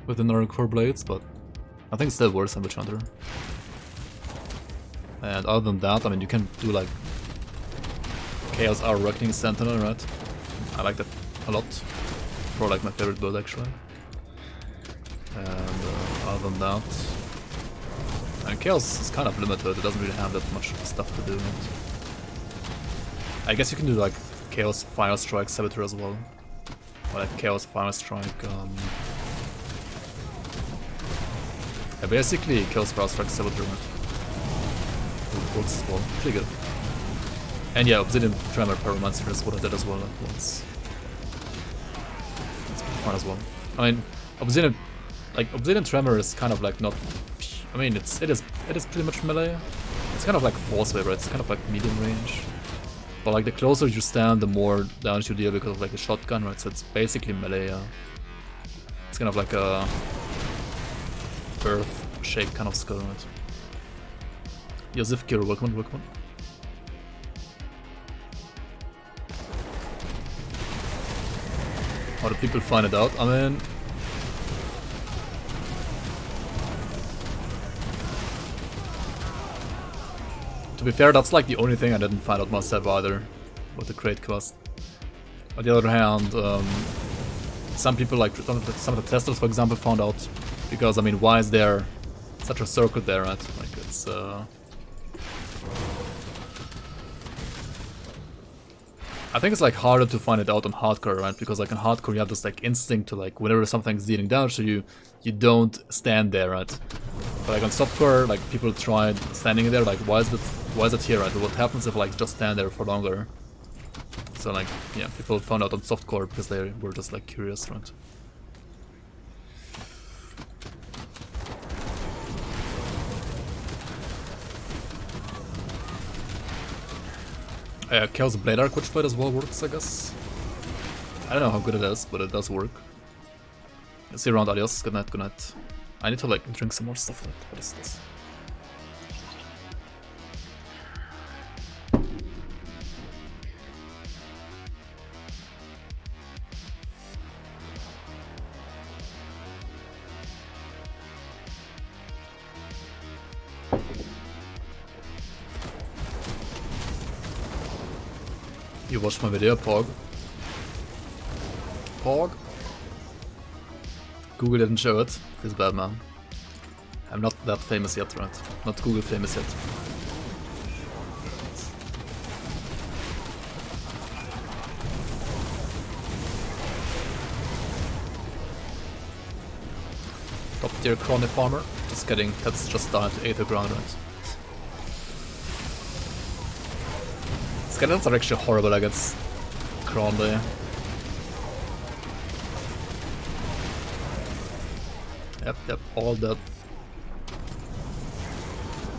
S1: with the Nerd Core blades, but I think it's still worse than Witch Hunter. And other than that, I mean, you can do like Chaos Hour Reckoning Sentinel, right? I like that a lot. Probably like my favorite build actually. And other than that, and Chaos is kind of limited. It doesn't really have that much stuff to do. Right? I guess you can do like Chaos Fire Strike Saboteur as well. Or like Chaos Fire Strike. Yeah, basically Chaos Fire Strike Saboteur. Right? It works as well. Pretty good. And yeah, Obsidian Tremor Pyromancer is what I did as well like once. It's pretty fun as well. I mean, Obsidian Tremor is kind of like not. I mean, it is pretty much melee. It's kind of like Force Wave, right? It's kind of like medium range. But like the closer you stand, the more damage you deal because of like the shotgun, right? So it's basically melee. It's kind of like a Earth Shake kind of skill, right? Yosef Kiro, welcome. How do people find it out? I mean, to be fair, that's like the only thing I didn't find out myself either, with the crate quest. On the other hand, some people, like some of the testers, for example, found out because, I mean, why is there such a circuit there, right? Like it's I think it's like harder to find it out on hardcore, right? Because like in hardcore you have this like instinct to like whenever something's dealing damage to you, you don't stand there, right? But like on softcore, like people tried standing there, like why is it here, right? What happens if like just stand there for longer? So like yeah, people found out on softcore because they were just like curious, right? Chaos Blade Arc Witchblade as well works, I guess. I don't know how good it is, but it does work. See you around, adios. Good night, good night. I need to like drink some more stuff. What is this? You watched my video, Pog. Pog? Google didn't show it. Feels bad, man. I'm not that famous yet, right? Not Google famous yet. Top tier Crony Farmer. Just kidding, that's just down to 8 ground, right? Skeletons are actually horrible against Crony. Yep, all dead.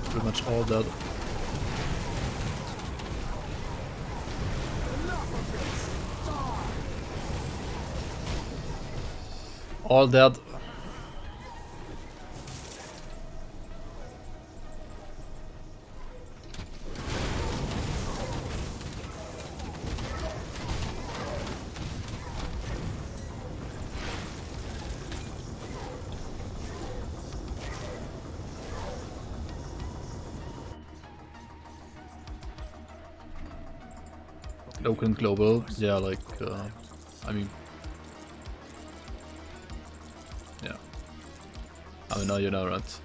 S1: Pretty much all dead. All dead. Local and global, yeah, like, I mean, yeah. I mean, now you know, right?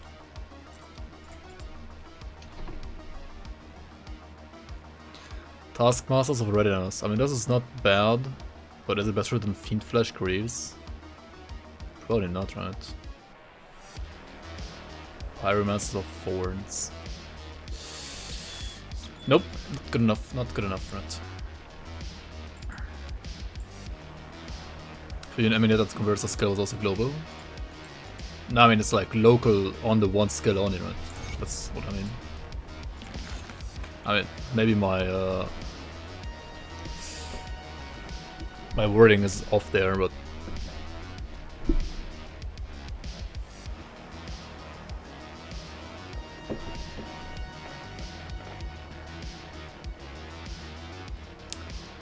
S1: Taskmasters of Readiness. I mean, this is not bad, but is it better than Fiend Flesh Greaves? Probably not, right? Pyromancers of Thorns. Nope, not good enough, right? For you, an eminent that converts a skill is also global. No, I mean it's like local on the one skill only, right? That's what I mean. I mean, maybe my my wording is off there, but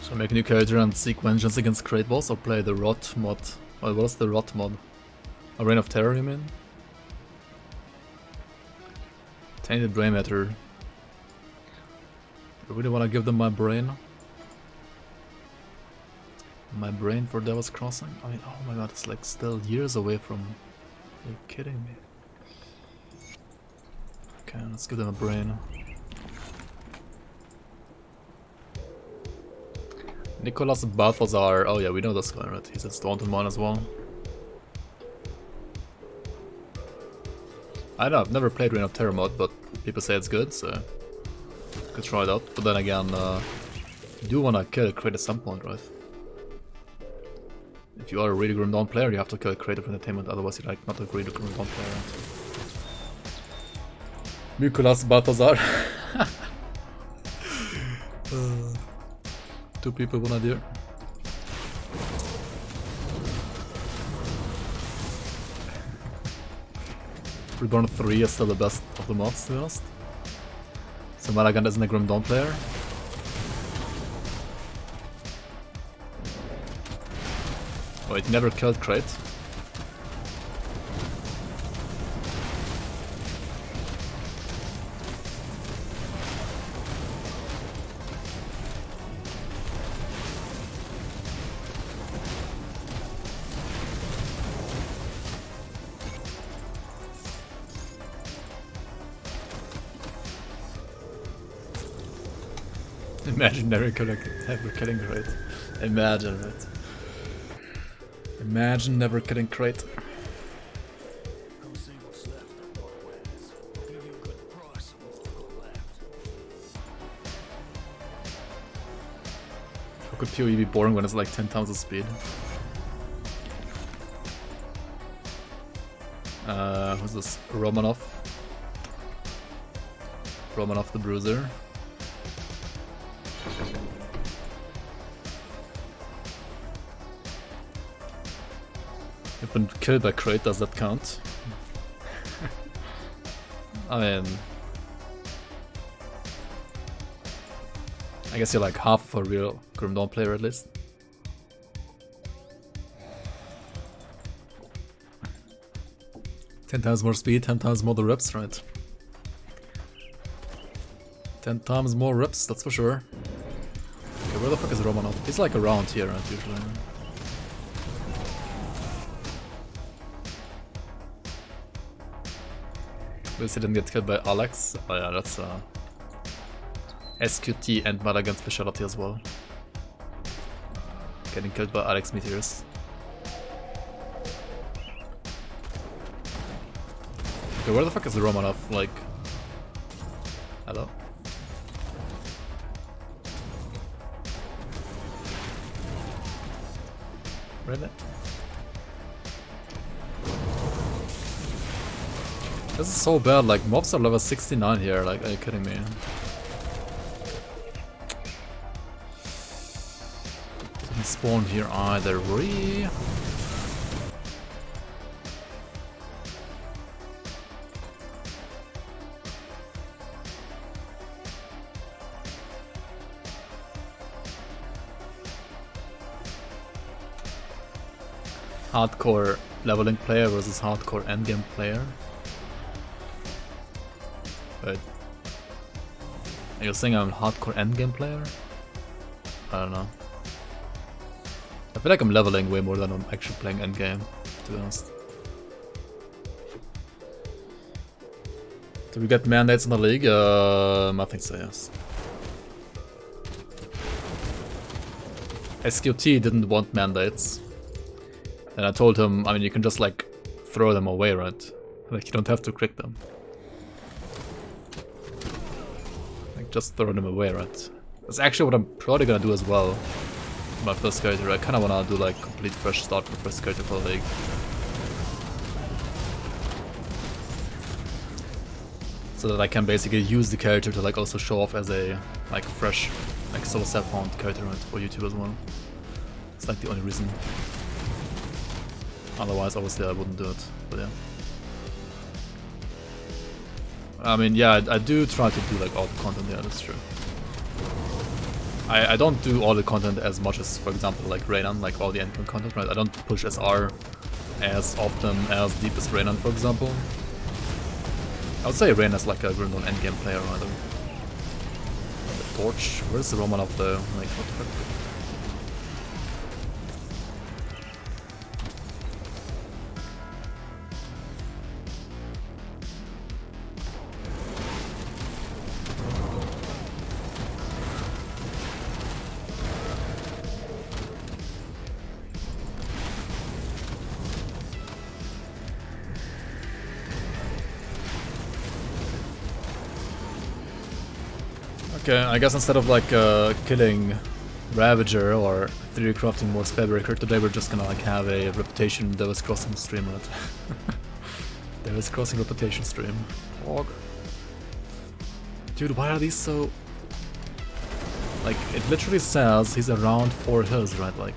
S1: so make a new character and seek vengeance against Great Boss, or play the Rot mod. Well, what's the Rot mod? A Reign of Terror, you mean? I need a brain matter. I really wanna give them my brain. My brain for Devil's Crossing? I mean, oh my god, it's like still years away from... Are you kidding me? Okay, let's give them a brain. Nicholas Balthazar. Oh yeah, we know this guy, right? He's at Daunted Mine as well. I don't know, I've never played Reign of Terror mode, but people say it's good, so... Could try it out. But then again, you do wanna kill a crate at some point, right? If you are a really Grim Dawn player, you have to kill a creative entertainment, otherwise you're like not a really Grim Dawn player. Nicholas Balthazar. 2 people, 1 idea. Reborn 3 is still the best of the mods, to be honest. So Malagan isn't a Grim Dawn player. Oh, it never killed Crate. Imagine never killing Crate. Imagine it. Imagine never killing Crate.
S4: Come see what's left of my wares. I'll give you a good price on what I've got left.
S1: How could PoE be boring when it's like 10 times the speed? Who's this? Romanov? Romanov the Bruiser. You've been killed by Crate, does that count? I mean... I guess you're like half of a real Grim Dawn player at least. Ten times more speed, 10 times more the reps, right? 10 times more reps, that's for sure. Okay, where the fuck is Romanov? He's like around here, right, usually. At least he didn't get killed by Alex. Oh yeah, that's SQT and Malagan specialty as well. Getting killed by Alex Meteors. Okay, where the fuck is Romanov? Like... Hello? Really? This is so bad, like mobs are level 69 here, like are you kidding me? Didn't spawn here either, really? Hardcore leveling player versus hardcore endgame player. Wait. Are you saying I'm a hardcore endgame player? I don't know. I feel like I'm leveling way more than I'm actually playing endgame, to be honest. Do we get mandates in the league? I think so, yes. SQT didn't want mandates. And I told him, I mean, you can just like throw them away, right? Like you don't have to click them. Like just throw them away, right? That's actually what I'm probably gonna do as well. My first character, I kinda wanna do like complete fresh start for first character for the league. So that I can basically use the character to like also show off as a like fresh, like solo self-found character, right, for YouTube as well. It's like the only reason. Otherwise, obviously, I wouldn't do it, but yeah. I mean, yeah, I do try to do like all the content, yeah, that's true. I don't do all the content as much as, for example, like Reynan, like all the endgame content, right? I don't push SR as often as Deepest Reynan, for example. I would say Rain is like a Grimtools endgame player rather. The torch? Where's the Romanov though? Like, what the fuck? Okay, I guess instead of like killing Ravager or 3D crafting more Spellbreaker, today we're just gonna like have a reputation Devil's Crossing stream, right? Devil's Crossing reputation stream. Hog. Dude, why are these so... Like, it literally says he's around 4 hills, right? Like...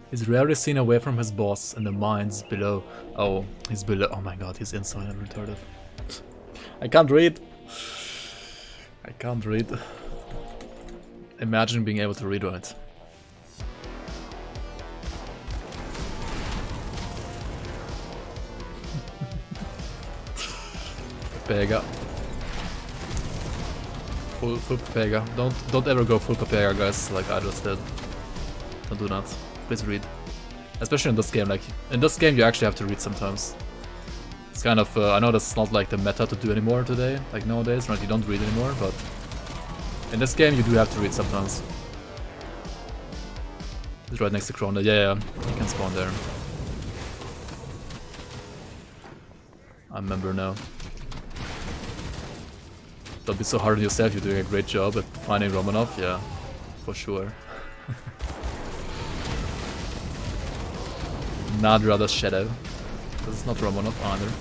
S1: He's rarely seen away from his boss in the mines below. Oh, he's below. Oh my god, he's inside and retarded. I can't read. I can't read. Imagine being able to read right. Pega. Full Pega. Don't ever go full Pega, guys, like I just did. Don't do that. Please read. Especially in this game, like, in this game you actually have to read sometimes. It's kind of, I know that's not like the meta to do anymore today, like nowadays, right? You don't read anymore, but in this game you do have to read sometimes. It's right next to Krona, yeah, you can spawn there. I remember now. Don't be so hard on yourself, you're doing a great job at finding Romanov, yeah, for sure. Nadra's Shadow. This is not Romanov either.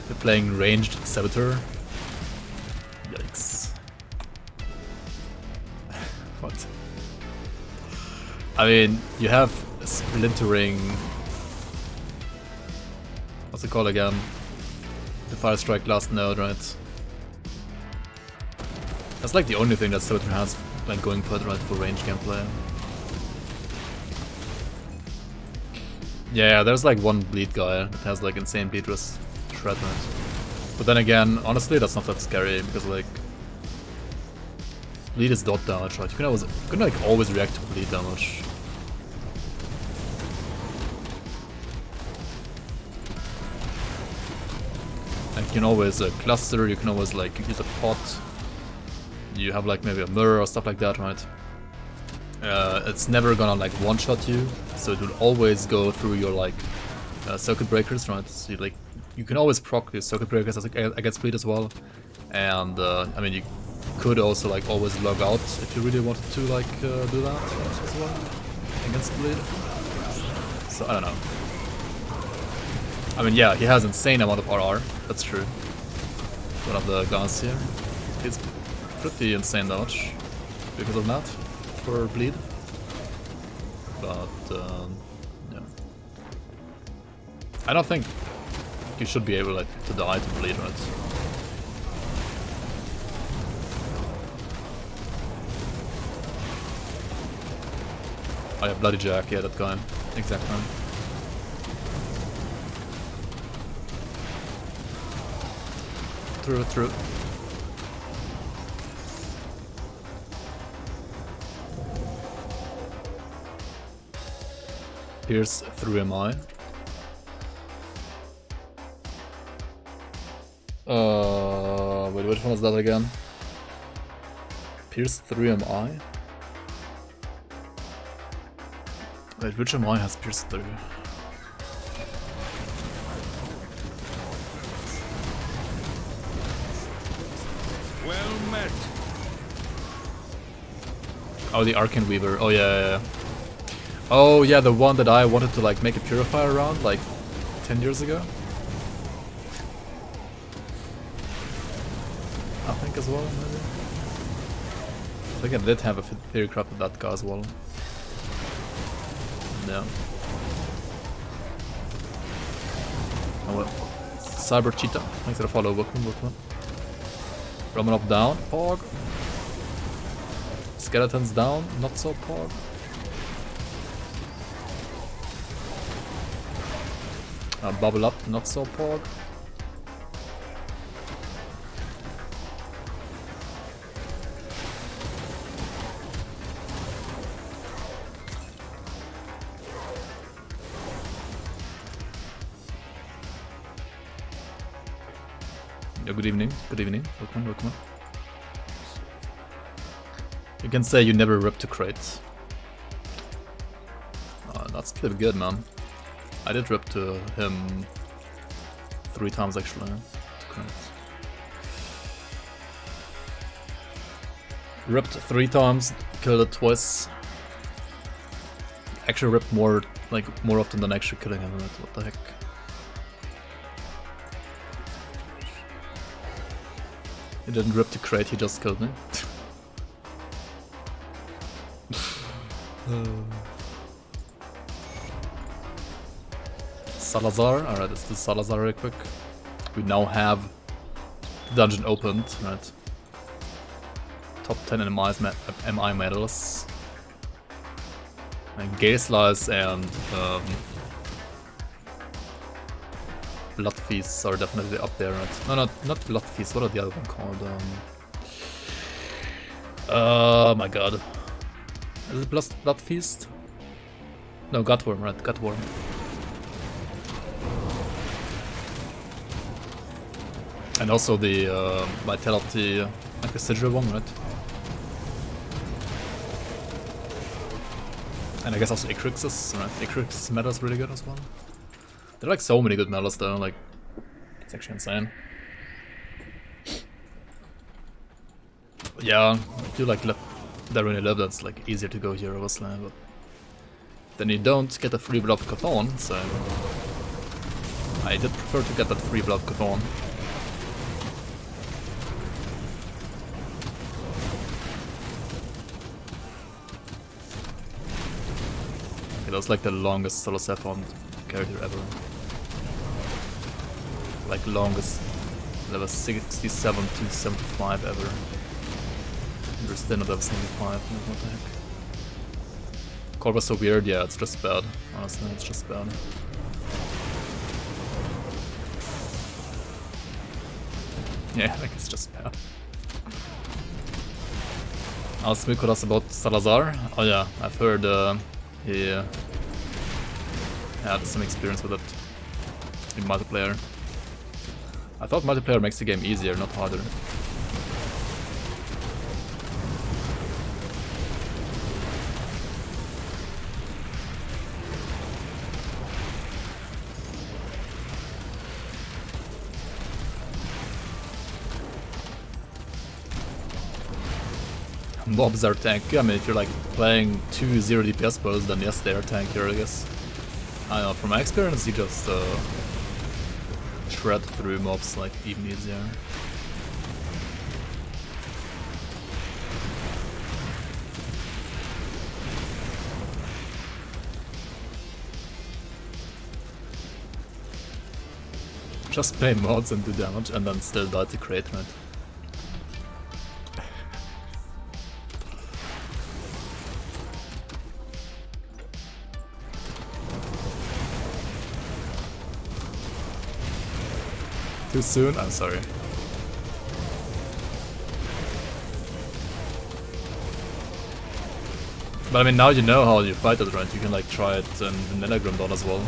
S1: They're playing ranged Saboteur. Yikes. What? I mean, you have splintering... What's it called again? The Fire Strike last node, right? That's like the only thing that Saboteur has, like, going for it, right, for range gameplay. Yeah, there's like one bleed guy that has like insane bleed risk shred, right? But then again, honestly, that's not that scary because like bleed is dot damage, right? You can like always react to bleed damage. And you can always cluster. You can always like use a pot. You have like maybe a mirror or stuff like that, right? It's never gonna like one-shot you, so it will always go through your like circuit breakers, right? So you can always proc your circuit breakers against bleed as well, and I mean you could also like always log out if you really wanted to like do that as well against bleed. So I don't know. I mean yeah, he has insane amount of RR. That's true. One of the guns here. It's pretty insane damage because of that. For bleed, but yeah, I don't think you should be able like to die to bleed, right? Oh yeah, Bloody Jack, yeah, that guy, exactly. True. Pierce through MI. Wait, which one was that again? Pierce through MI? Wait, which MI has pierced through?
S4: Well met.
S1: Oh, the Arcane Weaver. Oh yeah. Oh yeah, the one that I wanted to like make a purifier around like 10 years ago. I think as well, maybe. I think I did have a theory crap with that guy as well. Yeah. Oh well. Cyber Cheetah. Thanks for the follow, welcome. Romanov down. Hog. Skeletons down, not so poor. Bubble up, not so poor. Yeah, good evening, welcome, welcome. You can say you never ripped to crates. That's pretty good, man. I did rip to him 3 times actually. To crates. Ripped 3 times, killed it twice. Actually ripped more often than actually killing him. What the heck? He didn't rip to crate, he just killed me. Salazar, alright, let's do Salazar real quick. We now have the dungeon opened, right? Top 10 MI medals. And Gay Slice and Blood Feasts are definitely up there, right? No, not Blood Feasts, what are the other one called? Oh my god. Is it Blood Feast? No, Gutworm, right? Gutworm. And also the Vitality, like the Sigil one, right? And I guess also Icrix's, right? Icrix's meta is really good as well. There are like so many good metas though, like, it's actually insane. Yeah, I do like they're really love that's like easier to go here obviously, but then you don't get a free blood Chthon, so I did prefer to get that free blood Chthon. Okay, that's like the longest Solo Sephon character ever. Like longest level 67 to 75 ever. There's still not level 75, what the heck. Karl was so weird, yeah, it's just bad. Honestly, it's just bad. Yeah, like it's just bad. Ask Mikolas about Salazar. Oh yeah, I've heard he had some experience with it in multiplayer. I thought multiplayer makes the game easier, not harder. Mobs are tanky. I mean, if you're like playing 2 0 DPS builds, then yes, they are tankier, I guess. I don't know, from my experience, you just shred through mobs like even easier. Just play mods and do damage and then still die to crate, right? Too soon? I'm sorry. But I mean, now you know how you fight it, right? You can like try it in Vanilla Dawn as well.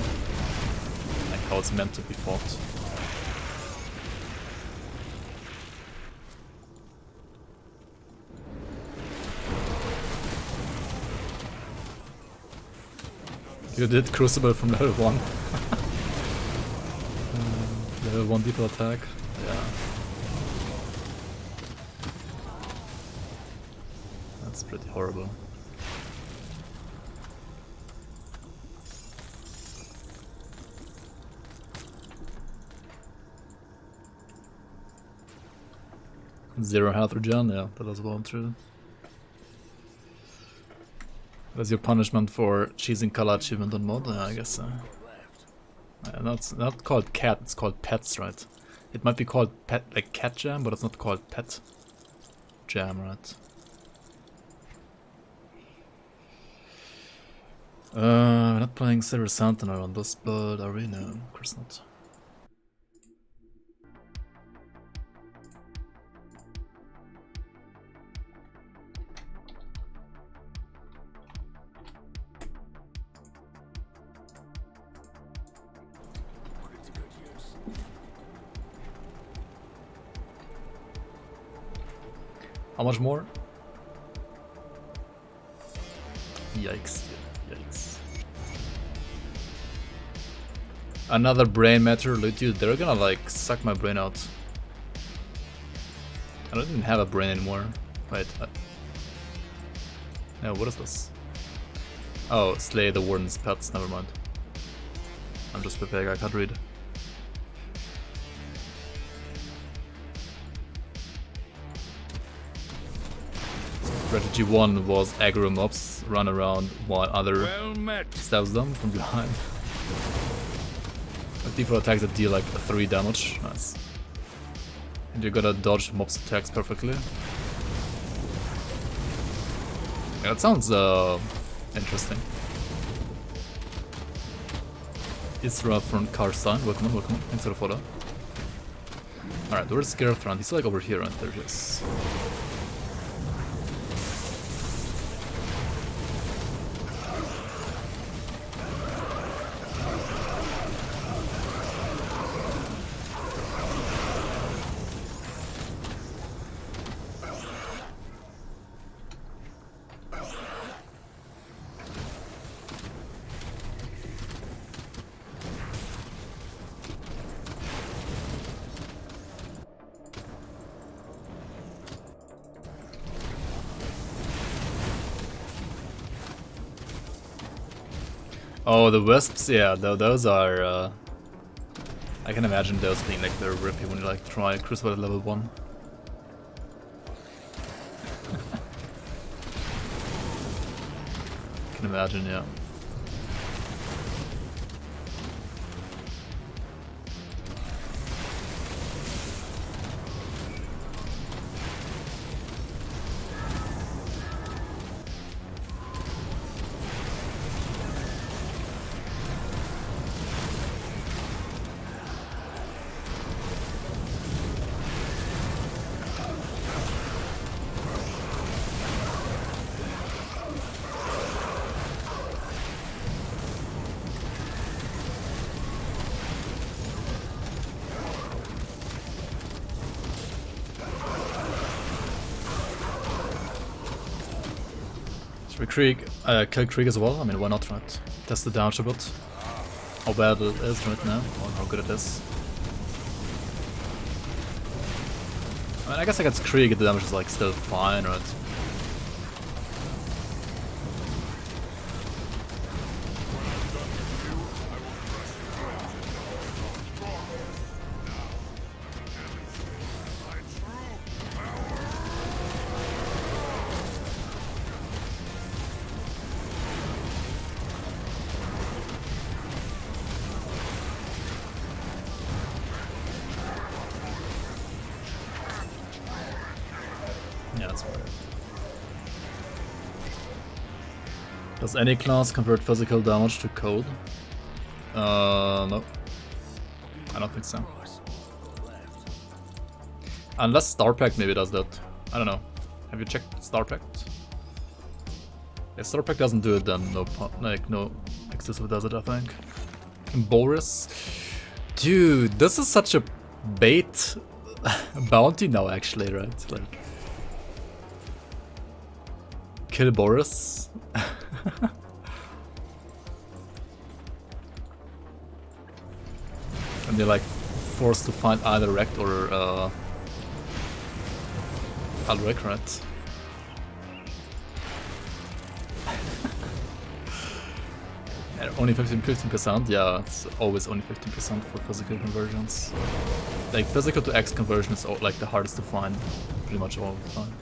S1: Like how it's meant to be fought. You did Crucible from level 1. Level 1 deeper attack. Yeah. That's pretty horrible. Zero health regen, yeah, that was well true. That's your punishment for cheesing color achievement on mod? Yeah, I guess so. That's not called cat, it's called pets, right? It might be called pet, like cat jam, but it's not called pet jam, right? We're not playing Silver Sentinel on this, but are we? No, of course not.
S4: Put it to good use.
S1: How much more? Yikes, yikes. Another brain matter, dude, they're gonna like suck my brain out. I don't even have a brain anymore. Wait. No, what is this? Oh, slay the warden's pets, never mind. I'm just prepared, I can't read. Strategy 1 was aggro mobs, run around while other stabs them from behind. Like default attacks that deal like 3 damage, nice. And you gotta dodge mobs attacks perfectly. Yeah, that sounds interesting. Isra from Karl, welcome on, thanks for the follow. Alright, where's Skeletons? He's like over here, and there he is. Oh, the wisps, yeah, those are, I can imagine those being like very rippy when you like try Crucible at level 1. I can imagine, yeah. Should we kill Krieg as well? I mean, why not, right? Test the damage a bit. How bad it is right now, or how good it is. I mean, I guess against Krieg the damage is like still fine, right? Yeah, that's fair. Does any class convert physical damage to code? No. I don't think so. Unless Star Pact maybe does that. I don't know. Have you checked Star Pact? If Star Pact doesn't do it, then no exclusive does it, I think. Boris? Dude, this is such a bait bounty now, actually, right? Like, kill Boris. And they're like forced to find either Rekt or Alric, right? And only 15%, yeah, it's always only 15% for physical conversions. Like physical to X conversion is like the hardest to find pretty much all the time.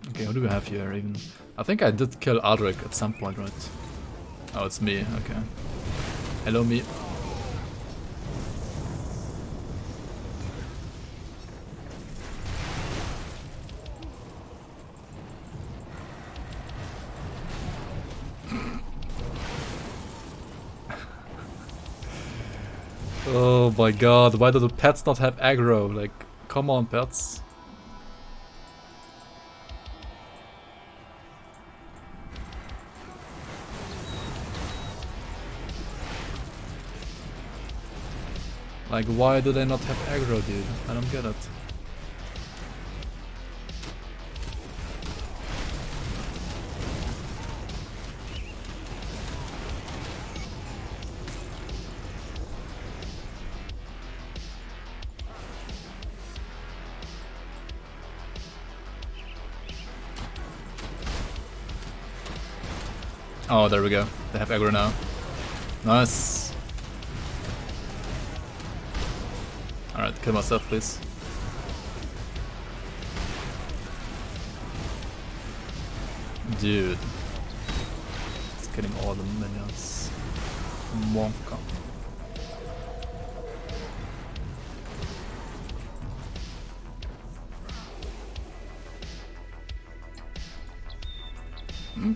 S1: Okay, who do we have here even? I think I did kill Adric at some point, right? Oh, it's me, okay. Hello, me. Oh my god, why do the pets not have aggro? Like, come on, pets. Like, why do they not have aggro, dude? I don't get it. Oh, there we go. They have aggro now. Nice. Alright, kill myself, please. Dude. It's killing all the minions. Monka. Hmm?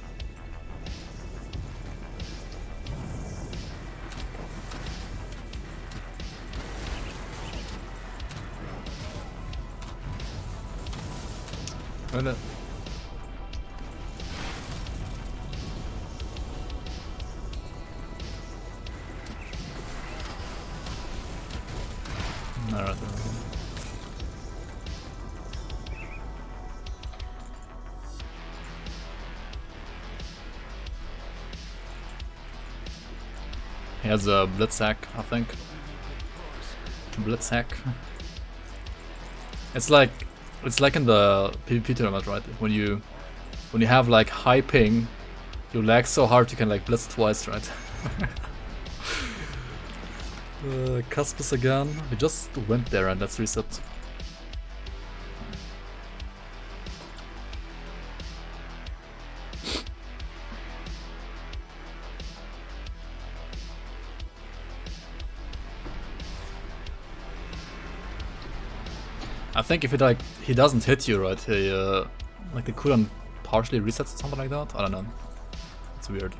S1: Alright. He has a Blitzhack, I think. Blitzhack. It's like in the PvP tournament, right? When you have like high ping, you lag so hard you can like blitz twice, right? Cuspus again. We just went there and let's reset. I think if it like he doesn't hit you, right? He like the cooldown partially resets or something like that. I don't know. It's weird.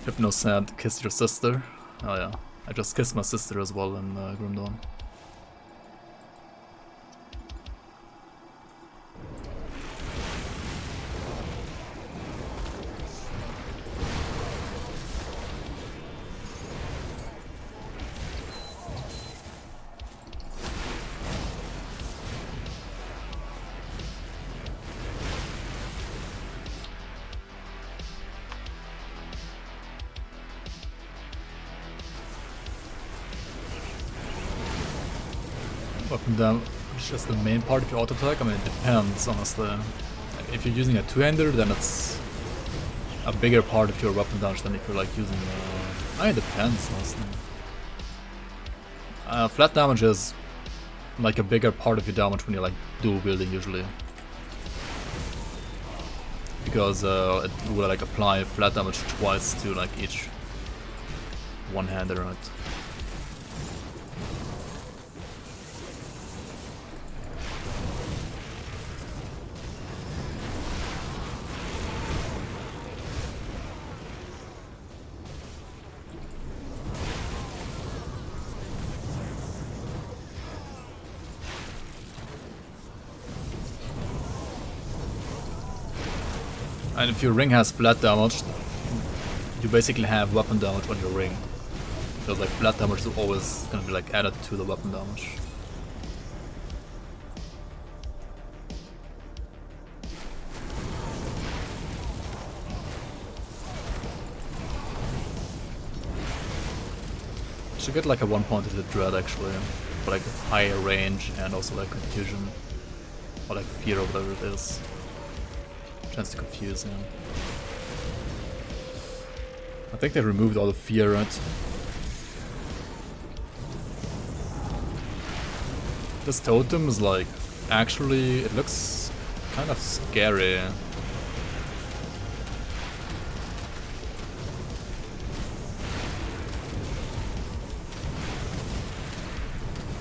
S1: Hypno said, "Kiss your sister." Oh yeah, I just kissed my sister as well in Grim Dawn. Weapon damage is just the main part of your auto attack. I mean, it depends, honestly. If you're using a two-hander, then it's a bigger part of your weapon damage than if you're like using. It depends, honestly. Flat damage is like a bigger part of your damage when you're like dual wielding usually, because it will like apply flat damage twice to like each one-hander, right? And if your ring has flat damage, you basically have weapon damage on your ring. Because like flat damage is always gonna be like added to the weapon damage. You should get like a 1 point to the dread actually, for like higher range and also like confusion. Or like fear or whatever it is. Chance to confuse him. I think they removed all the fear, right? This totem is like, actually, it looks kind of scary.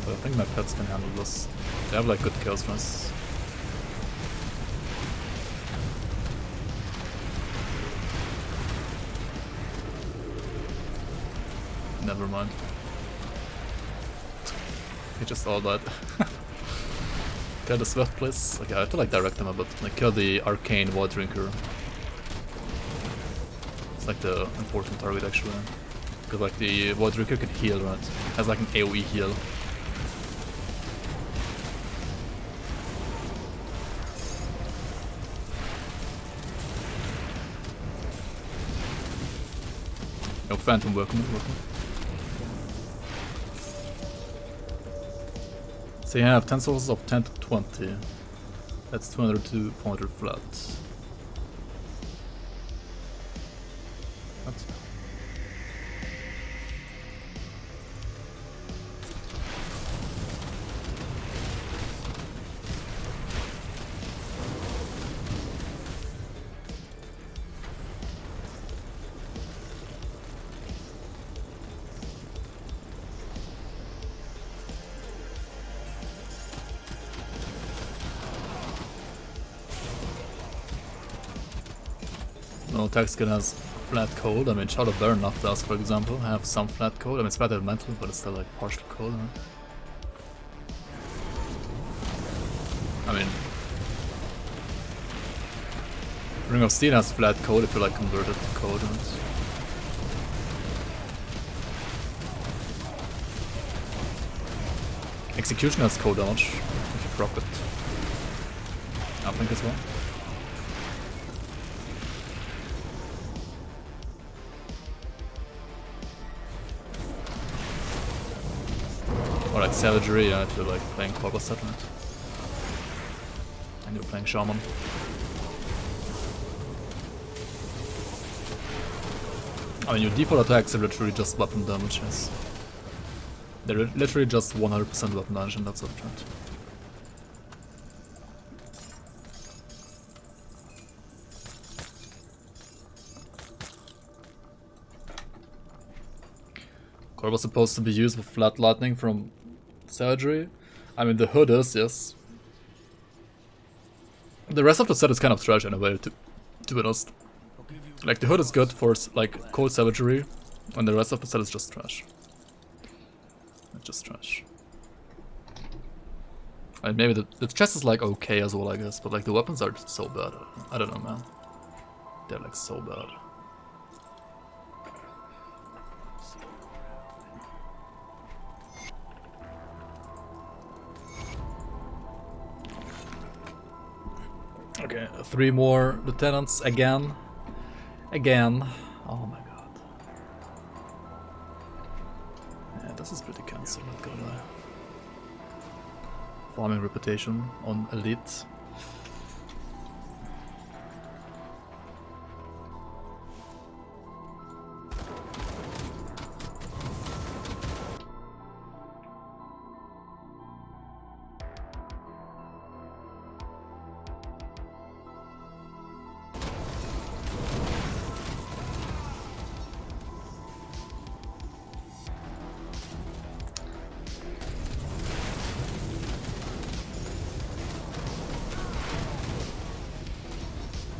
S1: But I think my pets can handle this. They have like good kill stress. Never mind. He just all died. Kill the sweat, please. Okay, I have to like direct them a bit. Like kill the arcane water drinker. It's like the important target actually. Because like the water drinker can heal, right? Has like an AoE heal. No phantom working. So you have 10 sources of 10 to 20. That's 200 to 400 flat. What? No attack skill has flat cold. I mean, Shadow Baron not does, for example, have some flat cold. I mean, it's flat elemental, but it's still like partial cold. Right? I mean, Ring of Steel has flat cold if you like convert it to cold. Right? Execution has cold damage if you proc it. I think as well. Or like Savagery, if you're like playing Corpus Settlement. And you're playing Shaman. I mean, your default attacks are literally just weapon damages. They're literally just 100% weapon damage and that's it, right? Core was supposed to be used with flat lightning from Savagery. I mean, the hood is, yes. The rest of the set is kind of trash in a way, to be honest. Like, the hood is good for, like, cold Savagery, and the rest of the set is just trash. It's just trash. And maybe the chest is, like, okay as well, I guess, but, like, the weapons are so bad. I don't know, man. They're, like, so bad. Okay, 3 more lieutenants again. Again. Oh my god. Yeah, this is pretty cancelled, not gonna lie. Farming reputation on elite.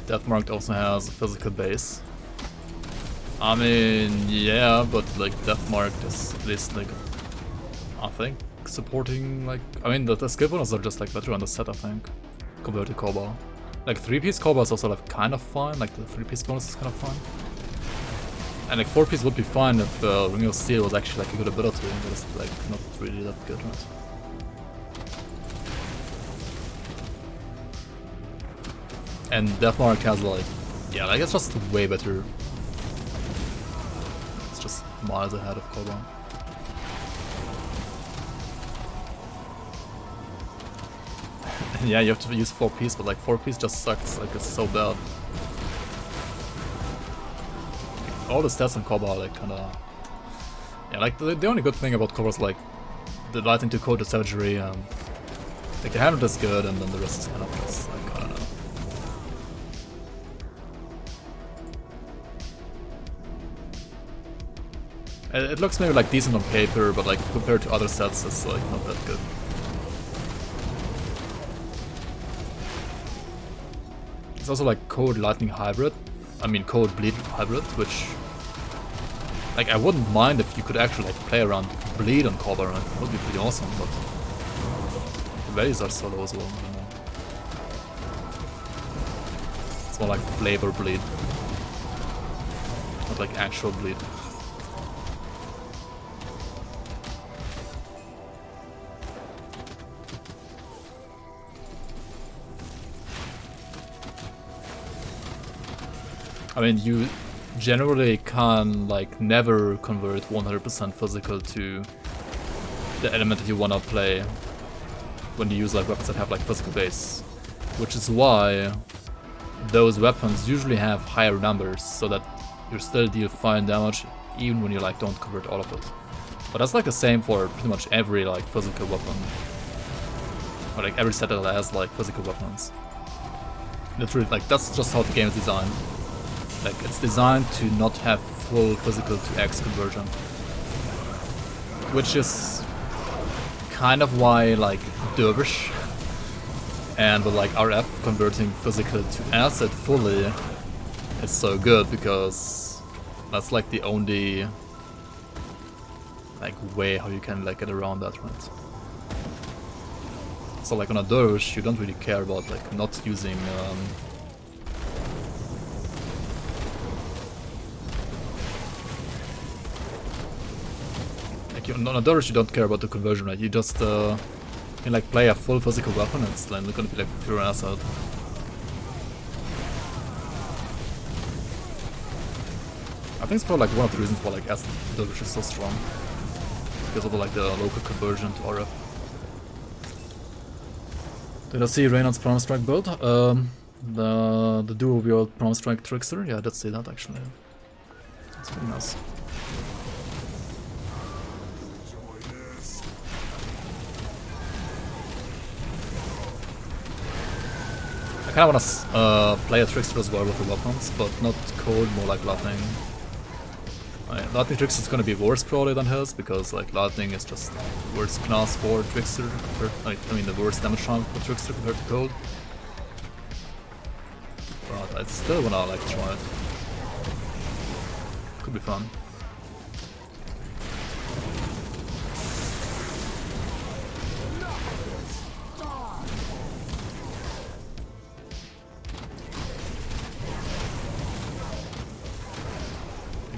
S1: Deathmarked also has a physical base. I mean, yeah, but like Deathmarked is at least like, I think, supporting like, I mean the skill bonus are just like better on the set, I think, compared to Cobalt. Like 3-piece Cobalt is also like kind of fine, like the 3-piece bonus is kind of fine. And like 4-piece would be fine if Ring of Steel was actually like a good ability, but it's like not really that good, right? And Deathmark has like, yeah, like it's just way better. It's just miles ahead of Cobalt. Yeah, you have to use 4-piece, but like 4-piece just sucks, like it's so bad. Like, all the stats on Cobalt are like kinda... Yeah, like the only good thing about Cobalt is like the lightning to cold the Savagery, like the hand is good and then the rest is kind of just like, I don't know. It looks maybe like decent on paper, but like compared to other sets, it's like not that good. It's also like Cold Lightning Hybrid. I mean Cold Bleed Hybrid, which like I wouldn't mind if you could actually like play around Bleed on Cobra. It would be pretty awesome, but the values are so low as well. I don't know. It's more like flavor bleed, not like actual bleed. I mean, you generally can like never convert 100% physical to the element that you wanna play when you use like weapons that have like physical base, which is why those weapons usually have higher numbers, so that you still deal fine damage even when you like don't convert all of it. But that's like the same for pretty much every like physical weapon, or like every set that has like physical weapons. Literally, like that's just how the game is designed. Like it's designed to not have full physical to X conversion, which is kind of why like Dervish and with like RF converting physical to acid fully is so good, because that's like the only like way how you can like get around that, right? So like on a Dervish you don't really care about like not using on a Dervish you don't care about the conversion, right? You just can like play a full physical weapon and it's like gonna be like pure acid. I think it's probably like one of the reasons why like acid Dervish is so strong, because of the, like the local conversion to RF. Did I see Reynard's Prom Strike build? The dual wield Prom Strike Trickster? Yeah, I did see that actually. That's pretty nice. I kinda wanna play a Trickster as well with the weapons, but not Cold, more like Lightning. Lightning Trickster is gonna be worse probably than his, because like Lightning is just worse class for Trickster compared, I mean the worst damage chunk for Trickster compared to Cold. But I still wanna like try it. Could be fun.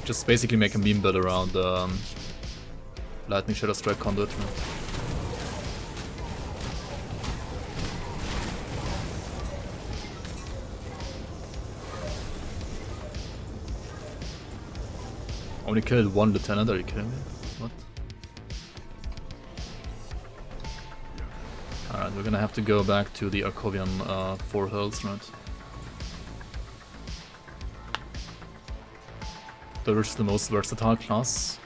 S1: Just basically make a meme build around Lightning Shadow Strike Conduit. Only killed one lieutenant, are you kidding me? What? Alright, we're gonna have to go back to the Arcovian 4 hills, right? Dervish is the most versatile class.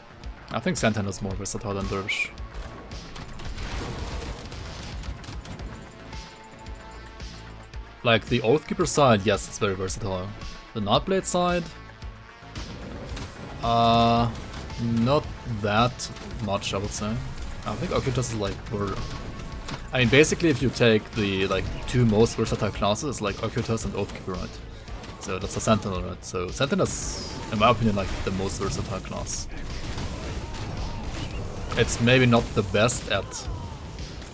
S1: I think Sentinel is more versatile than Dervish. Like the Oathkeeper side, yes, it's very versatile. The Nightblade side, not that much, I would say. I think Ocultus is like more. I mean, basically, if you take the like two most versatile classes, like Ocultus and Oathkeeper, right? So that's a Sentinel, right? So Sentinel is, in my opinion, like the most versatile class. It's maybe not the best at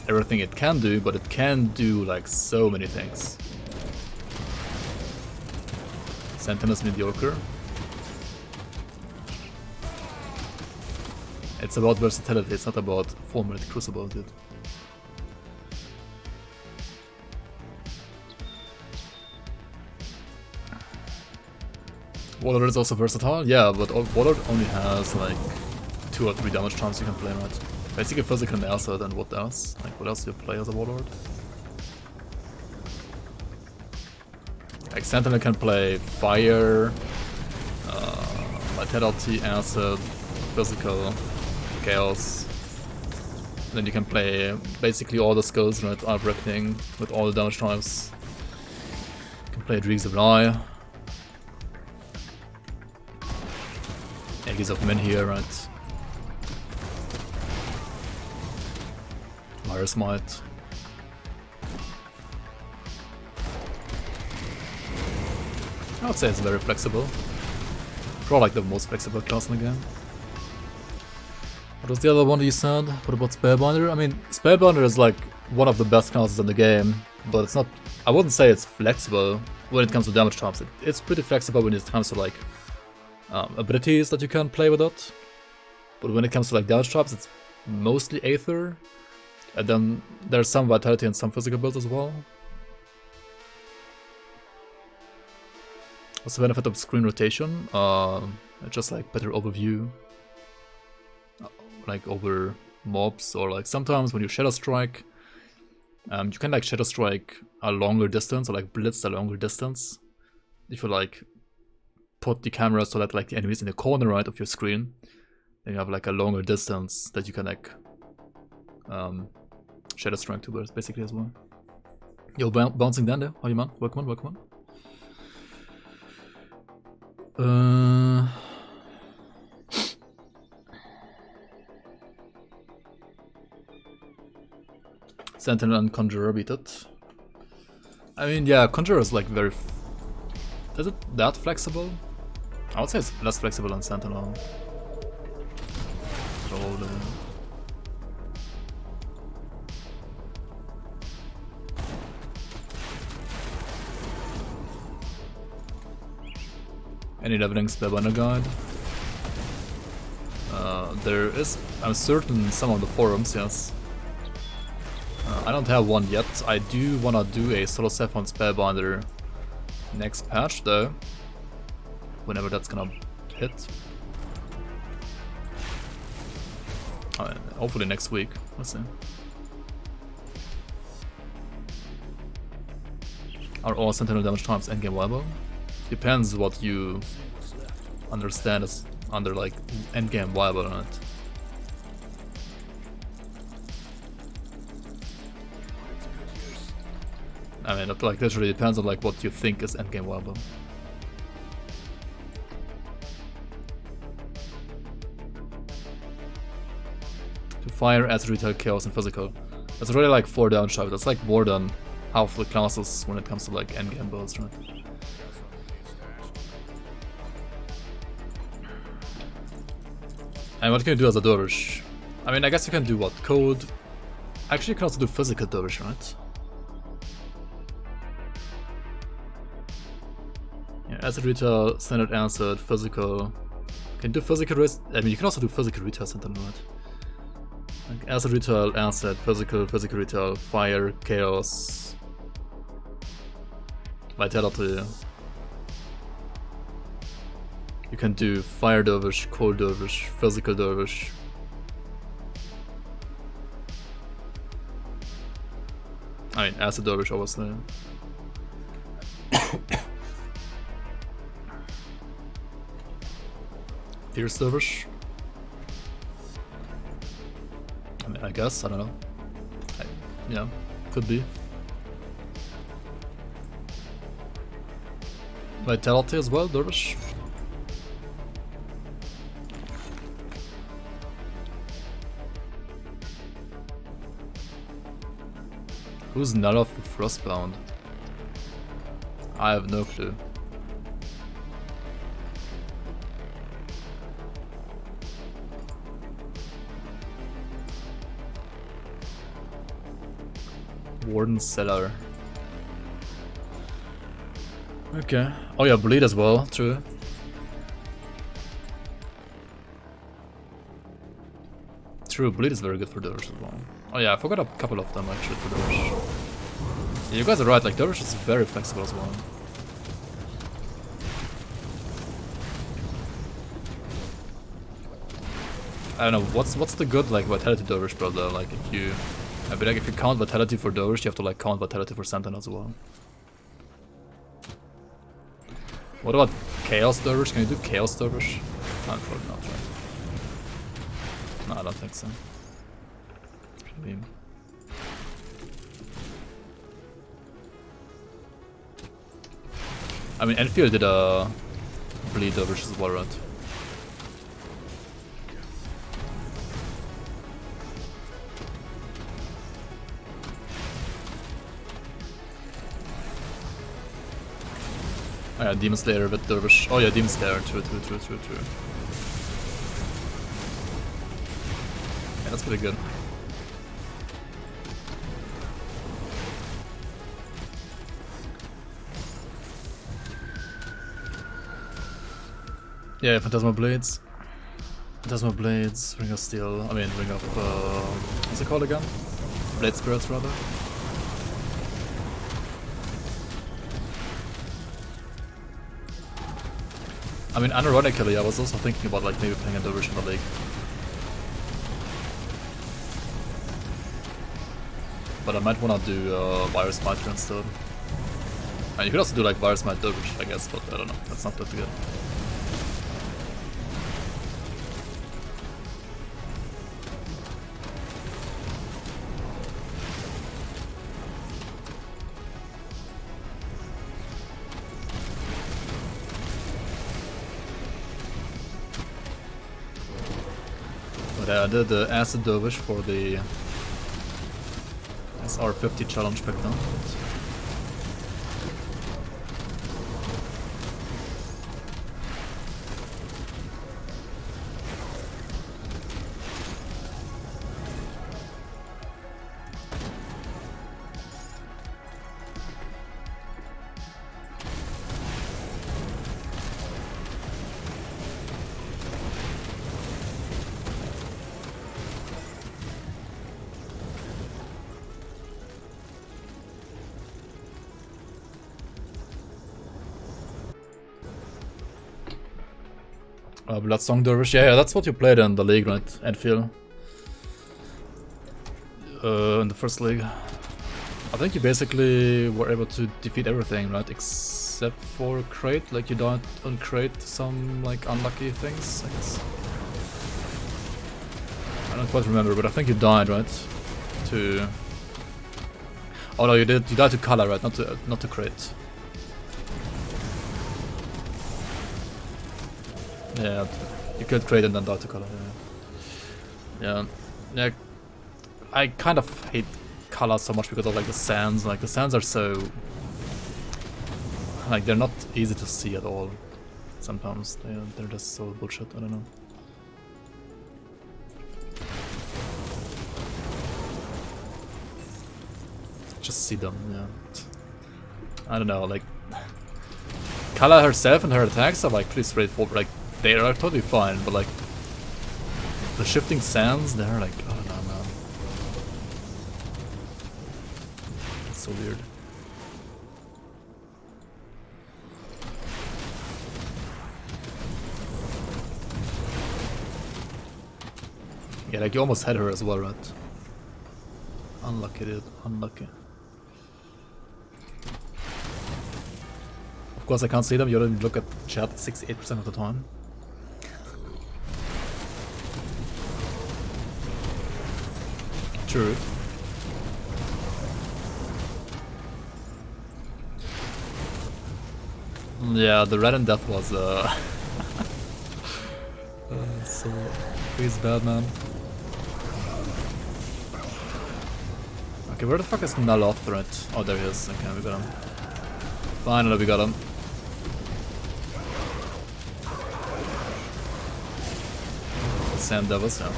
S1: everything it can do, but it can do like so many things. Sentinel's mediocre. It's about versatility, it's not about 4-minute crucible, dude. Warlord is also versatile, yeah, but Warlord only has like 2 or 3 damage charms you can play, right? Basically physical and acid, and what else? Like what else do you play as a Warlord? Like Sentinel can play fire, vitality, acid, physical, chaos. Then you can play basically all the skills, right? Everything with all the damage types. You can play Dregs of Lie. Aegis of Men here, right? Fire Smite. I would say it's very flexible. Probably like the most flexible class in the game. What was the other one that you said? What about Spellbinder? I mean, Spellbinder is like one of the best classes in the game, but it's not. I wouldn't say it's flexible when it comes to damage types. It's pretty flexible when it comes to like abilities that you can play with it. But when it comes to like damage types, it's mostly Aether. And then there's some vitality and some physical builds as well. What's the benefit of screen rotation? Just like better overview, like over mobs, or like sometimes when you Shadow Strike, you can like Shadow Strike a longer distance or like blitz a longer distance. If you like put the camera so that like the enemies in the corner right of your screen, then you have like a longer distance that you can like Shadow Strike to basically as well. Yo, bouncing down there. How you man? Welcome on, welcome on. Sentinel and Conjurer beat it. I mean, yeah, Conjurer is like very... Is it that flexible? I would say it's less flexible than Sentinel. Probably. Any leveling Spellbinder guide? There is, I'm certain, some of the forums, yes. I don't have one yet. I do wanna do a solo set on Spellbinder next patch though. Whenever that's gonna hit. Hopefully next week. Let's see. Are all Sentinel damage times endgame viable? Depends what you understand as under like endgame viable or not. I mean, it like literally depends on like what you think is endgame viable. To fire as retail chaos and physical. That's really like 4 damage types. That's like more than half the classes when it comes to like endgame builds, right? And what can you do as a dervish? I mean, I guess you can do what? Code? Actually, you can also do physical dervish, right? Yeah, acid retail, standard answered, physical. Can you do physical risk? I mean, you can also do physical retail sentinel, right? Like acid retail, answered, physical retail, fire, chaos, vitality. You can do fire dervish, cold dervish, physical dervish. I mean, acid dervish, obviously. Pierce dervish. I mean, I guess, I don't know. Yeah, could be. Vitality as well, dervish. Who's null of the Frostbound? I have no clue. Warden Cellar. Okay. Oh yeah, bleed as well, true. True, bleed is very good for Dervish as well. Oh yeah, I forgot a couple of them actually for Dervish. Yeah, you guys are right, like Dervish is very flexible as well. I don't know, what's the good like vitality Dervish build though? Like if you, I mean, like if you count vitality for Dervish, you have to like count vitality for Sentinel as well. What about Chaos Dervish? Can you do Chaos Dervish? No, probably not, right? No, I don't think so. Beam. I mean, Enfield did a bleed Dervish as well, right? Oh yeah, Demon Slayer with Dervish. Oh yeah, Demon Slayer. True. Yeah, that's pretty good. Yeah, Phantasmal Blades. Phantasmal Blades, Ring of Steel. I mean, Ring of. What's it called again? Blade Spirits, rather. I mean, unironically, I was also thinking about like maybe playing a Dervish in the league. But I might wanna do Virus Miter instead. And you could also do like Virus Mite Dervish, I guess, but I don't know. That's not that good. I did the Acid Dervish for the SR50 challenge back then. Bloodsong Dervish, yeah, that's what you played in the league, right? Enfield. In the first league. I think you basically were able to defeat everything, right? Except for Crate, like you died on Crate some like unlucky things, I guess. I don't quite remember, but I think you died, right? To... Oh no, you did. You died to Color, right? Not to Crate. Yeah, you killed Crate and then died to Color. Yeah. I kind of hate Color so much because of like the sands. Like the sands are so, like they're not easy to see at all. Sometimes they're just so bullshit. I don't know. Just see them. Yeah. I don't know. Like Kala herself and her attacks are like pretty straightforward. Like they are totally fine, but like the shifting sands, they're like, I don't know, man. It's so weird. Yeah, like you almost had her as well, right? Unlucky, dude. Unlucky. Of course I can't see them, you don't look at chat 68% of the time. True. Yeah, the red and death was so he's bad, man. Okay, where the fuck is Null threat? Oh, there he is. Okay, we got him. Finally, we got him. Sand Devils, yeah.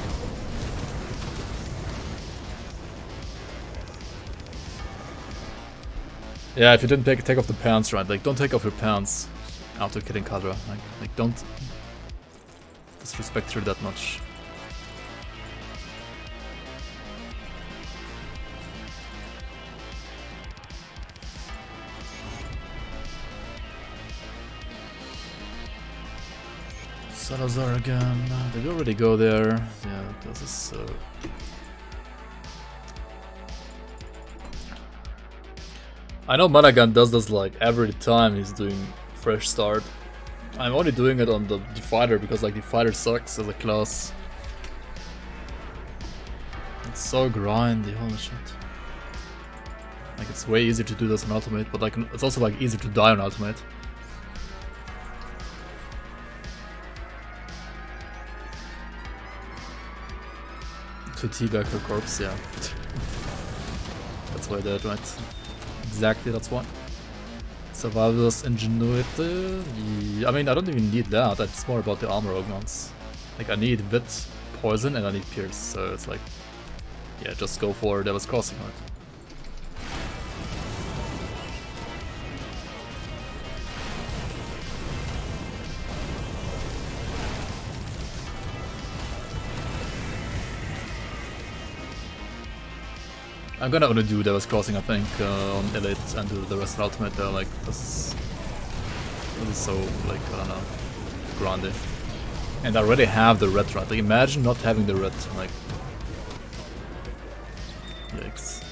S1: Yeah, if you didn't take off the pants, right? Like, don't take off your pants after killing Kadra. Like don't disrespect her that much. Salazar again. Did we already go there? Yeah, this is so... I know Managan does this like every time he's doing fresh start. I'm only doing it on the Defiler because like Defiler sucks as a class. It's so grindy, holy shit. Like it's way easier to do this on Ultimate, but like it's also like easier to die on Ultimate. To teabag her corpse, yeah. That's why I did, right? Exactly, that's why. Survival's ingenuity. Yeah, I mean, I don't even need that. It's more about the armor augments. Like, I need Wit, Poison, and I need Pierce. So it's like, yeah, just go for Devil's Crossing, right? I'm gonna only do Devil's Crossing, I think, on Elite and do the rest of Ultimate. Like, this is so, like, I don't know, grindy. And I already have the red, right? Like, imagine not having the red, like, yikes.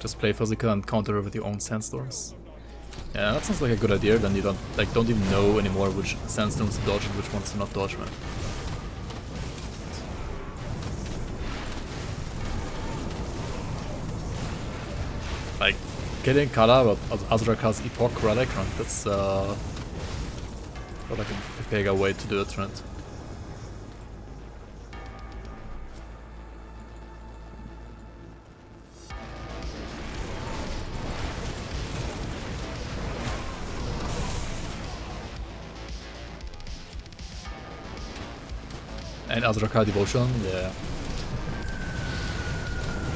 S1: Just play physical and counter with your own sandstorms. Yeah, that sounds like a good idea. Then you don't even know anymore which sandstorms to dodge and which ones to not dodge, man. Like killing Karl with Azrakar's Epoch Relic, right? That's like a bigger way to do it, right? And Azrakar Devotion, yeah.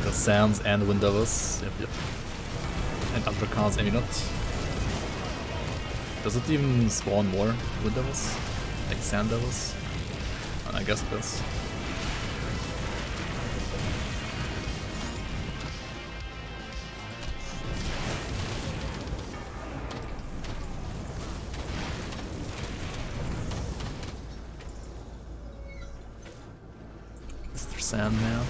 S1: The Sands and Wind Devils, yep. And Adrakar's Amulet. Does it even spawn more Wind Devils? Like Sand Devils? I guess it does. Sandman.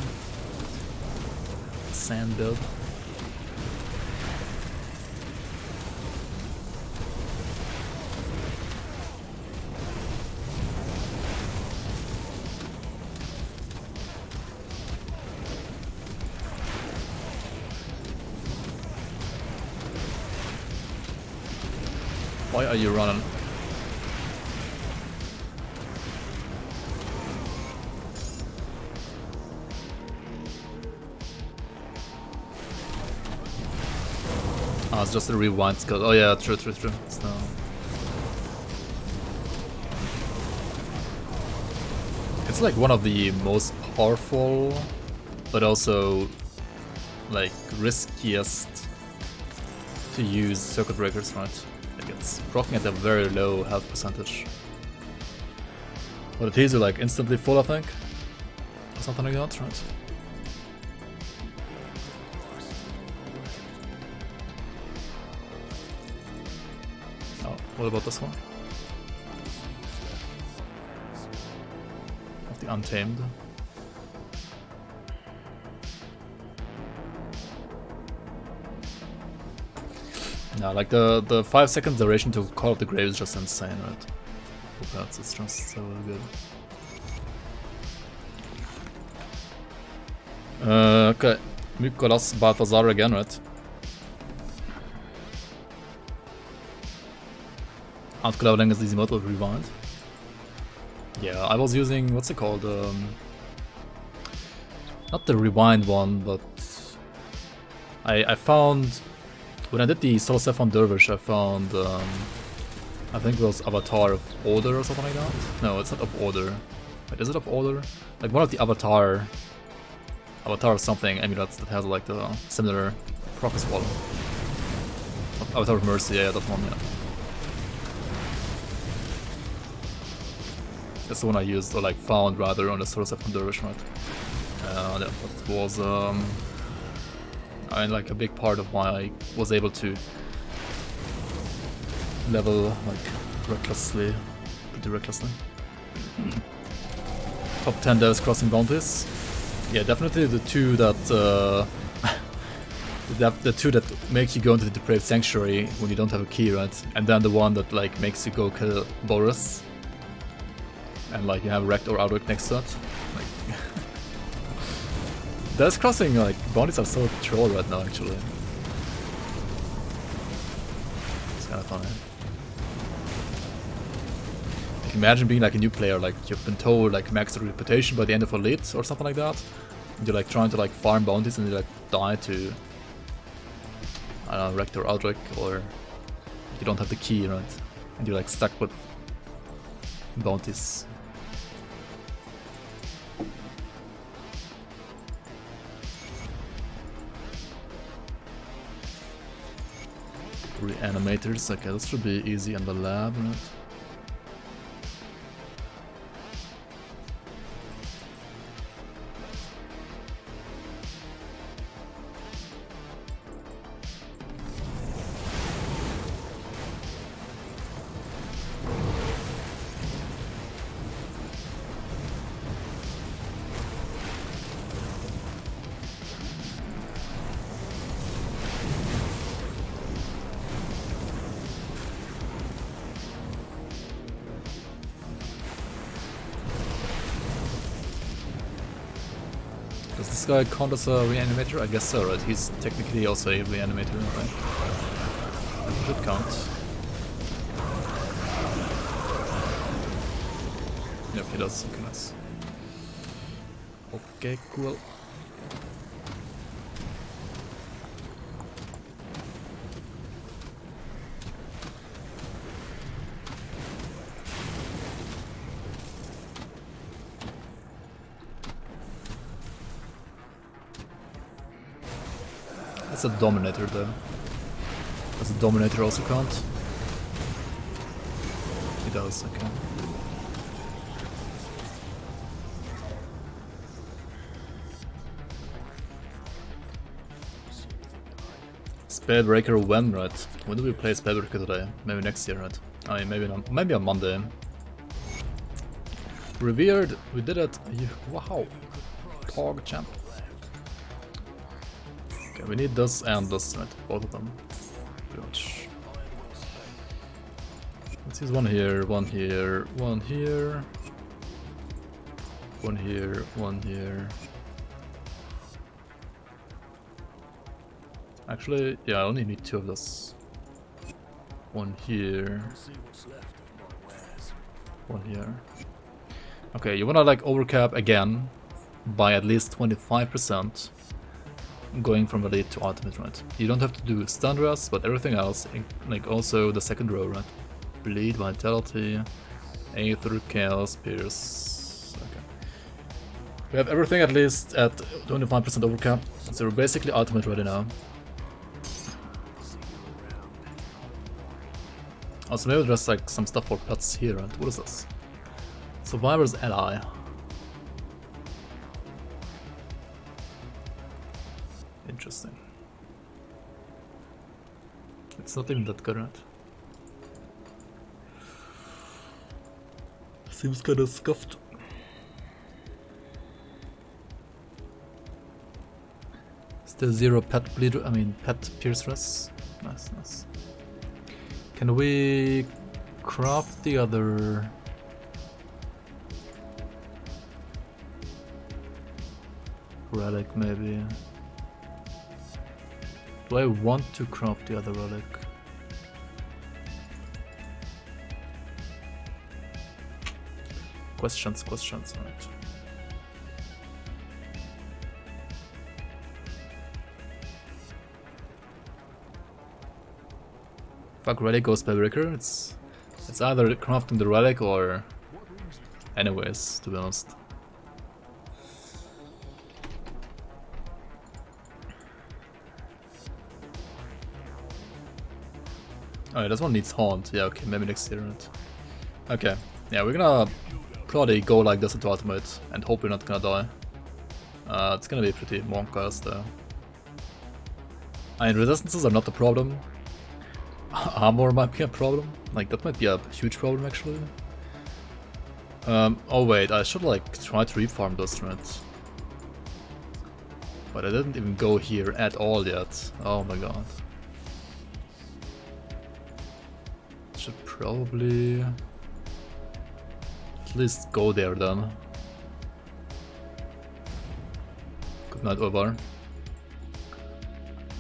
S1: Sand build. Why are you running? Oh, it's just a rewind skill. Oh yeah, true. It's no... It's like one of the most powerful, but also like riskiest to use circuit breakers, right? Like it's proccing at a very low health percentage. But it heals you like instantly full, I think. Or something like that, right? What about this one? Of the Untamed. Yeah, like the 5 seconds duration to Call of the Grave is just insane, right? That's it's just so good. Okay, Mykolas Balthazar again, right? Out-leveling is easy mode with Rewind. Yeah, I was using, what's it called? Not the Rewind one, but I found, when I did the Start SSF on Dervish, I found, I think it was Avatar of Order or something like that? No, it's not of Order. Wait, is it of Order? Like one of the Avatar of something amulets that has like the similar proc as well. Avatar of Mercy, yeah, that one, yeah. That's the one I used, or like found rather, on the Start SSF on Dervish, right? That was I mean, like a big part of why I was able to level like recklessly, pretty recklessly. Top 10 Devil's Crossing bounties. Yeah, definitely the two that the two that make you go into the Depraved Sanctuary when you don't have a key, right? And then the one that like makes you go kill Boris. And like you have Wrecked or Outwrecked next to it. Like Devil's Crossing like bounties are so troll right now actually. It's kinda funny. imagine being like a new player, like you've been told like max your reputation by the end of Elite or something like that. And you're like trying to like farm bounties and you like die to, I don't know, Rector Aldrich, or you don't have the key, right? And you're like stuck with bounties. Reanimators, okay, this should be easy in the lab, right? Does this guy count as a reanimator? I guess so, right? He's technically also a reanimator, right? That should count. Yep, he does. Okay, nice. Okay, cool. That's a Dominator though. Does the Dominator also count? He does, okay. Spellbreaker when, right? When do we play Spellbreaker today? Maybe next year, right? I mean, maybe on Monday. Revered, we did it. Wow. Pog champ. Okay, we need this and this, right? Both of them. Pretty much. Let's use one here, one here, one here. One here, one here. Actually, yeah, I only need two of this. One here. One here. Okay, you wanna like overcap again by at least 25%. Going from Elite to Ultimate, right? You don't have to do stun rest, but everything else, like also the second row, right? Bleed, Vitality, Aether, Chaos, Pierce. Okay. We have everything at least at 25% overcap, so we're basically Ultimate ready now. Also, maybe there's like some stuff for pets here, right? What is this? Survivor's Ally. Interesting. It's not even that good, right? Seems kinda scuffed. Still zero pet bleed, I mean pet pierce rest. Nice, nice. Can we craft the other relic maybe? Do I want to craft the other relic? Questions, right. Fuck relic or Spellbreaker, it's either crafting the relic or anyways, to be honest. Oh, this one needs Haunt. Yeah, okay, maybe next year, right? Okay, yeah, we're gonna probably go like this into Ultimate and hope we're not gonna die. It's gonna be pretty monk-ass though. I mean, resistances are not the problem. Armor might be a problem. Like, that might be a huge problem actually. Oh wait, I should like try to refarm those threads. But I didn't even go here at all yet. Oh my god. Should probably at least go there then. Good night, Ovar.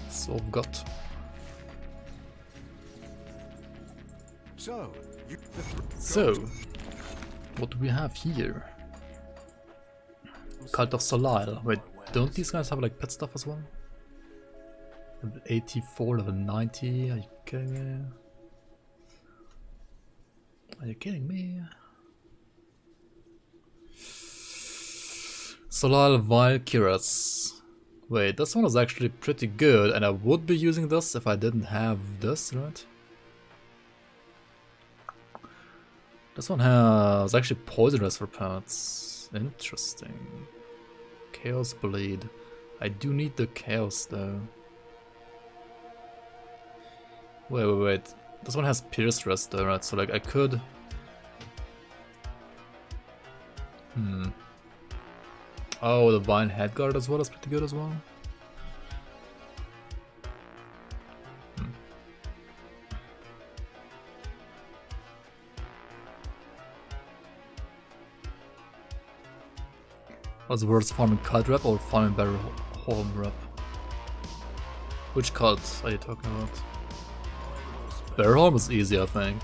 S1: So got.
S6: So,
S1: What do we have here? Cult of Solile. Wait, don't these guys have like pet stuff as well? Level 84, level 90. Are you kidding me? Are you kidding me? Solile Valkyras. Wait, this one is actually pretty good, and I would be using this if I didn't have this, right? This one has actually poisonous for pets. Interesting. Chaos Blade. I do need the chaos though. Wait. This one has Pierce Rest though, right? So like I could... Oh, the Vine Headguard as well is pretty good as well. What's worse, farming cult rep or farming barrel home rep? Which cult are you talking about? Barrel home is easy, I think.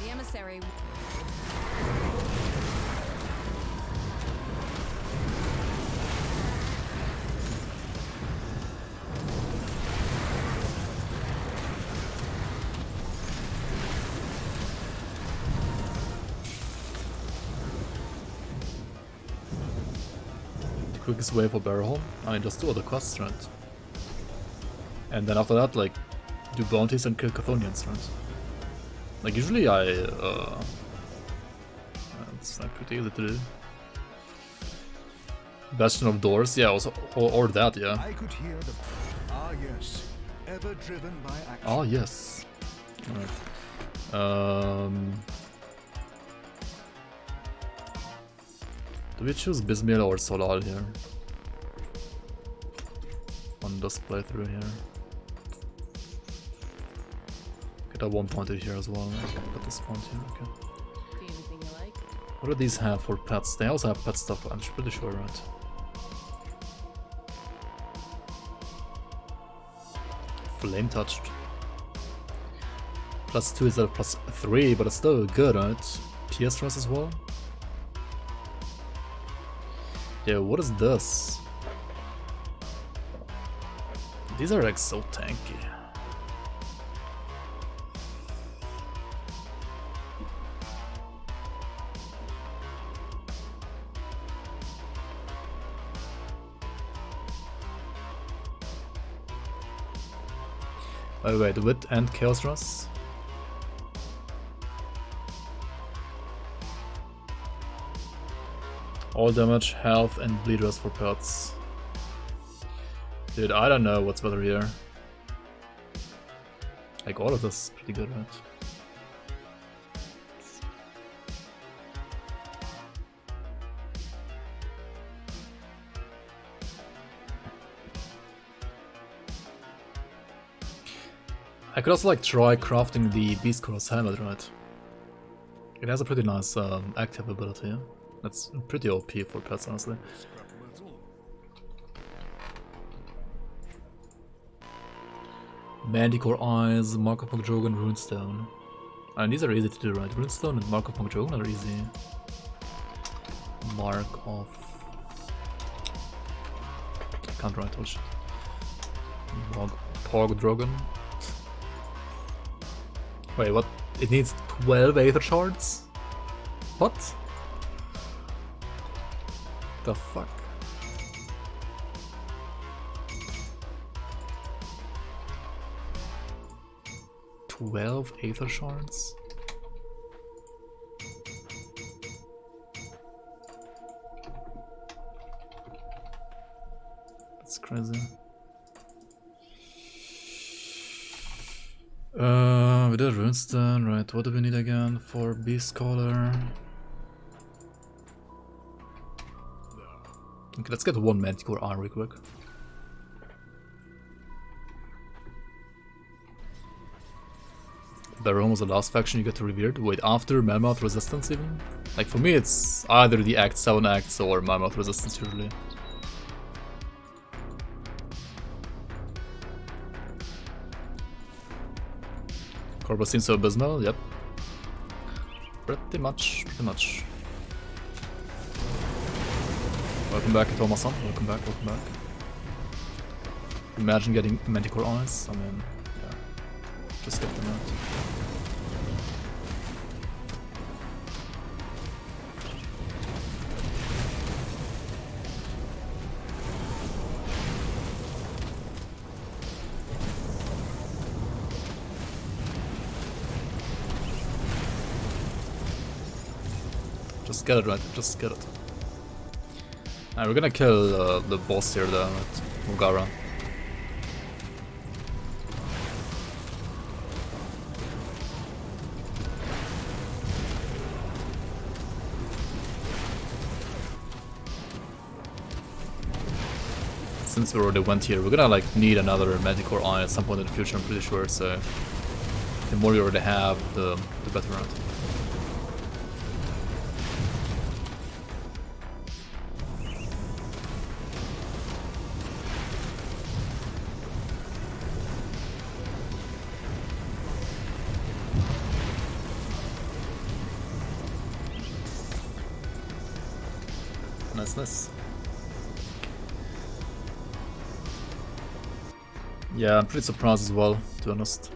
S3: The emissary.
S1: Quickest way for barrel home? I mean, just do all the quests, right? And then after that, like, do bounties and kill Chthonians, right? Like, usually it's like pretty easy to do. Bastion of Doors, yeah, also, or that, yeah.
S4: I could hear the yes, ever driven by action.
S1: Oh, yes. Alright. Do we choose Bismil or Solal here? On this playthrough here. Get a one pointer here as well. Put this point here, okay.
S3: See anything you like?
S1: What do these have for pets? They also have pet stuff, I'm pretty sure, right? Flame touched. +2 instead of +3, but it's still good, right? PS Stress as well. Yeah, what is this? These are like so tanky. Oh wait, Wit and Chaos Rush? All damage, health, and bleed rest for pets. Dude, I don't know what's better here. Like, all of this is pretty good, right? I could also like try crafting the Beast Cross helmet, right? It has a pretty nice active ability. Yeah? That's pretty OP for pets, honestly. Manticore Eyes, Mark of Pogjogan, Runestone. And these are easy to do, right? Runestone and Mark of Pogjogan are easy. Mark of... Can't write, oh shit. Pogjogan. Wait, what? It needs 12 Aether Shards? What? The fuck? "12 Aether Shards? That's crazy. We did Runestone, right? What do we need again for Beast Caller? Okay, let's get one Manticore Eye real quick. Baron was the last faction you get to revered. Wait, after Mammoth Resistance even? Like for me it's either the Act 7 acts or Mammoth Resistance usually. Karl seems so abysmal, yep. Pretty much, pretty much. Welcome back, Thomason. Welcome back, welcome back. Imagine getting Manticore Eyes. I mean, yeah. Just skip them out. Just get it right, just get it. Alright, we're gonna kill the boss here though, at Mugara. Since we already went here, we're gonna like need another Manticore Eye at some point in the future, I'm pretty sure, so the more we already have, the better, right? Nice. Yeah, I'm pretty surprised as well, to be honest.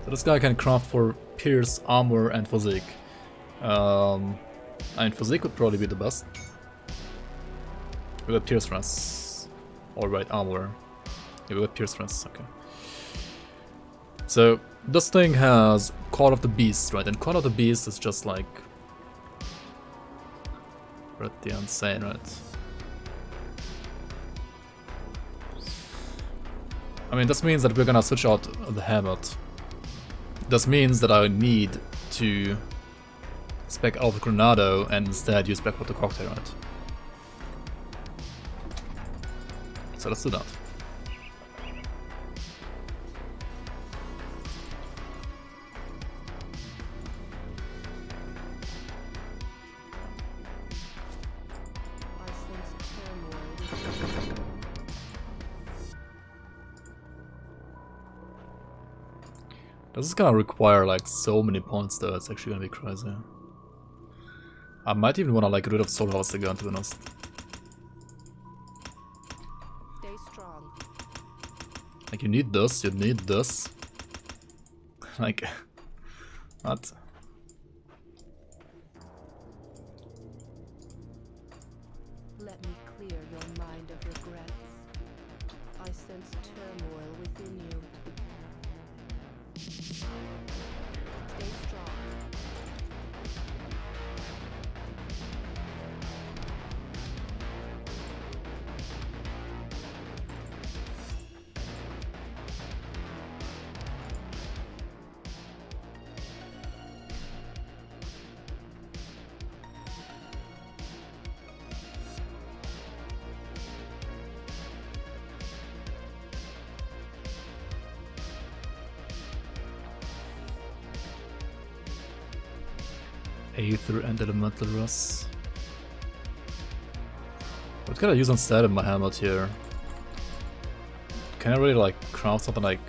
S1: So this guy can craft for Pierce, Armor, and Physique. I mean, Physique would probably be the best. We got Pierce Rest. Alright, Armor. Yeah, we got Pierce Rest, okay. So, this thing has Call of the Beast, right? And Call of the Beast is just like... pretty insane, right? I mean, this means that we're gonna switch out the helmet. This means that I need to spec out the Granado and instead use Blackwater Cocktail, right? So let's do that. This is gonna require like so many points though, it's actually gonna be crazy. I might even wanna like rid of Soul House again, to be honest.
S3: Stay strong.
S1: Like you need this, like, what?
S3: Let me clear your mind of regrets. I sense turmoil within you. Stay strong.
S1: Aether and Elemental Rust. What can I use instead of my helmet here? Can I really like craft something like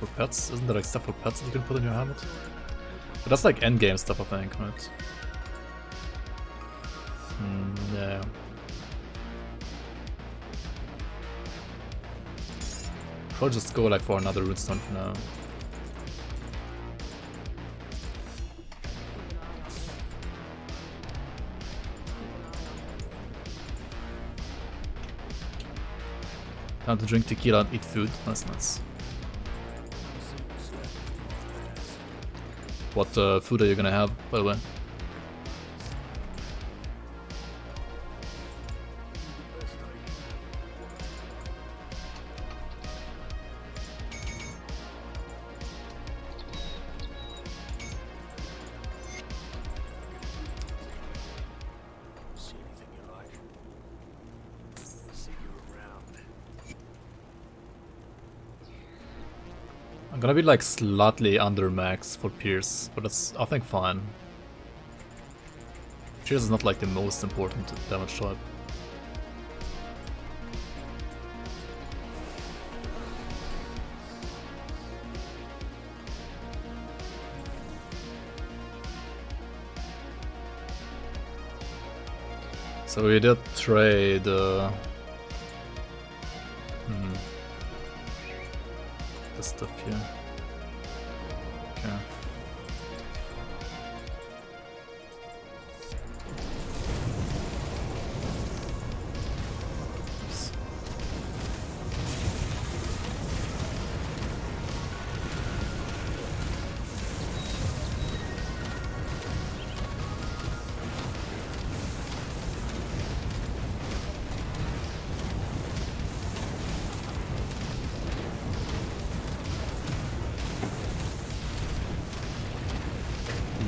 S1: for pets? Isn't there like stuff for pets that you can put in your helmet? But that's like endgame stuff, I think, right? Yeah. Probably just go like for another runestone for now. Time to drink tequila and eat food. That's nice. What food are you gonna have, by the way?
S4: See anything you like? See you around.
S1: I'm gonna be like slightly under max for Pierce, but that's I think fine. Shields is not like the most important damage type. So we did trade the stuff here. Okay. Oops.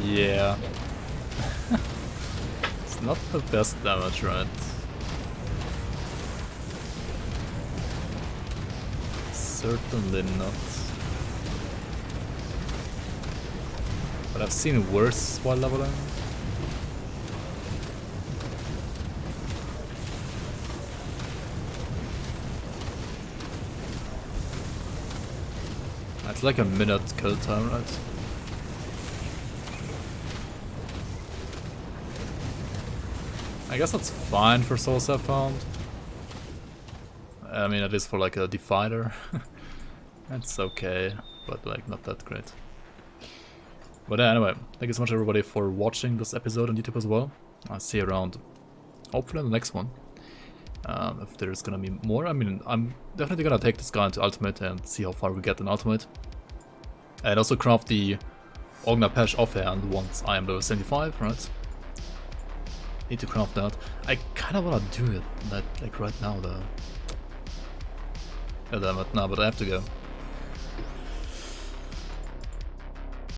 S1: Yeah. It's not the best damage, right? Certainly not. But I've seen worse while leveling. It's like a minute kill time, right? I guess that's fine for souls I've found. I mean, at least for like a Defiler. That's okay, but like not that great. But anyway, thank you so much everybody for watching this episode on YouTube as well. I'll see you around, hopefully in the next one. If there's gonna be more, I mean, I'm definitely gonna take this guy into Ultimate and see how far we get in Ultimate. And also craft the Ogna Patch offhand once I am level 75, right? Need to craft that. I kinda wanna do it, like right now though. God damn it, no, but I have to go.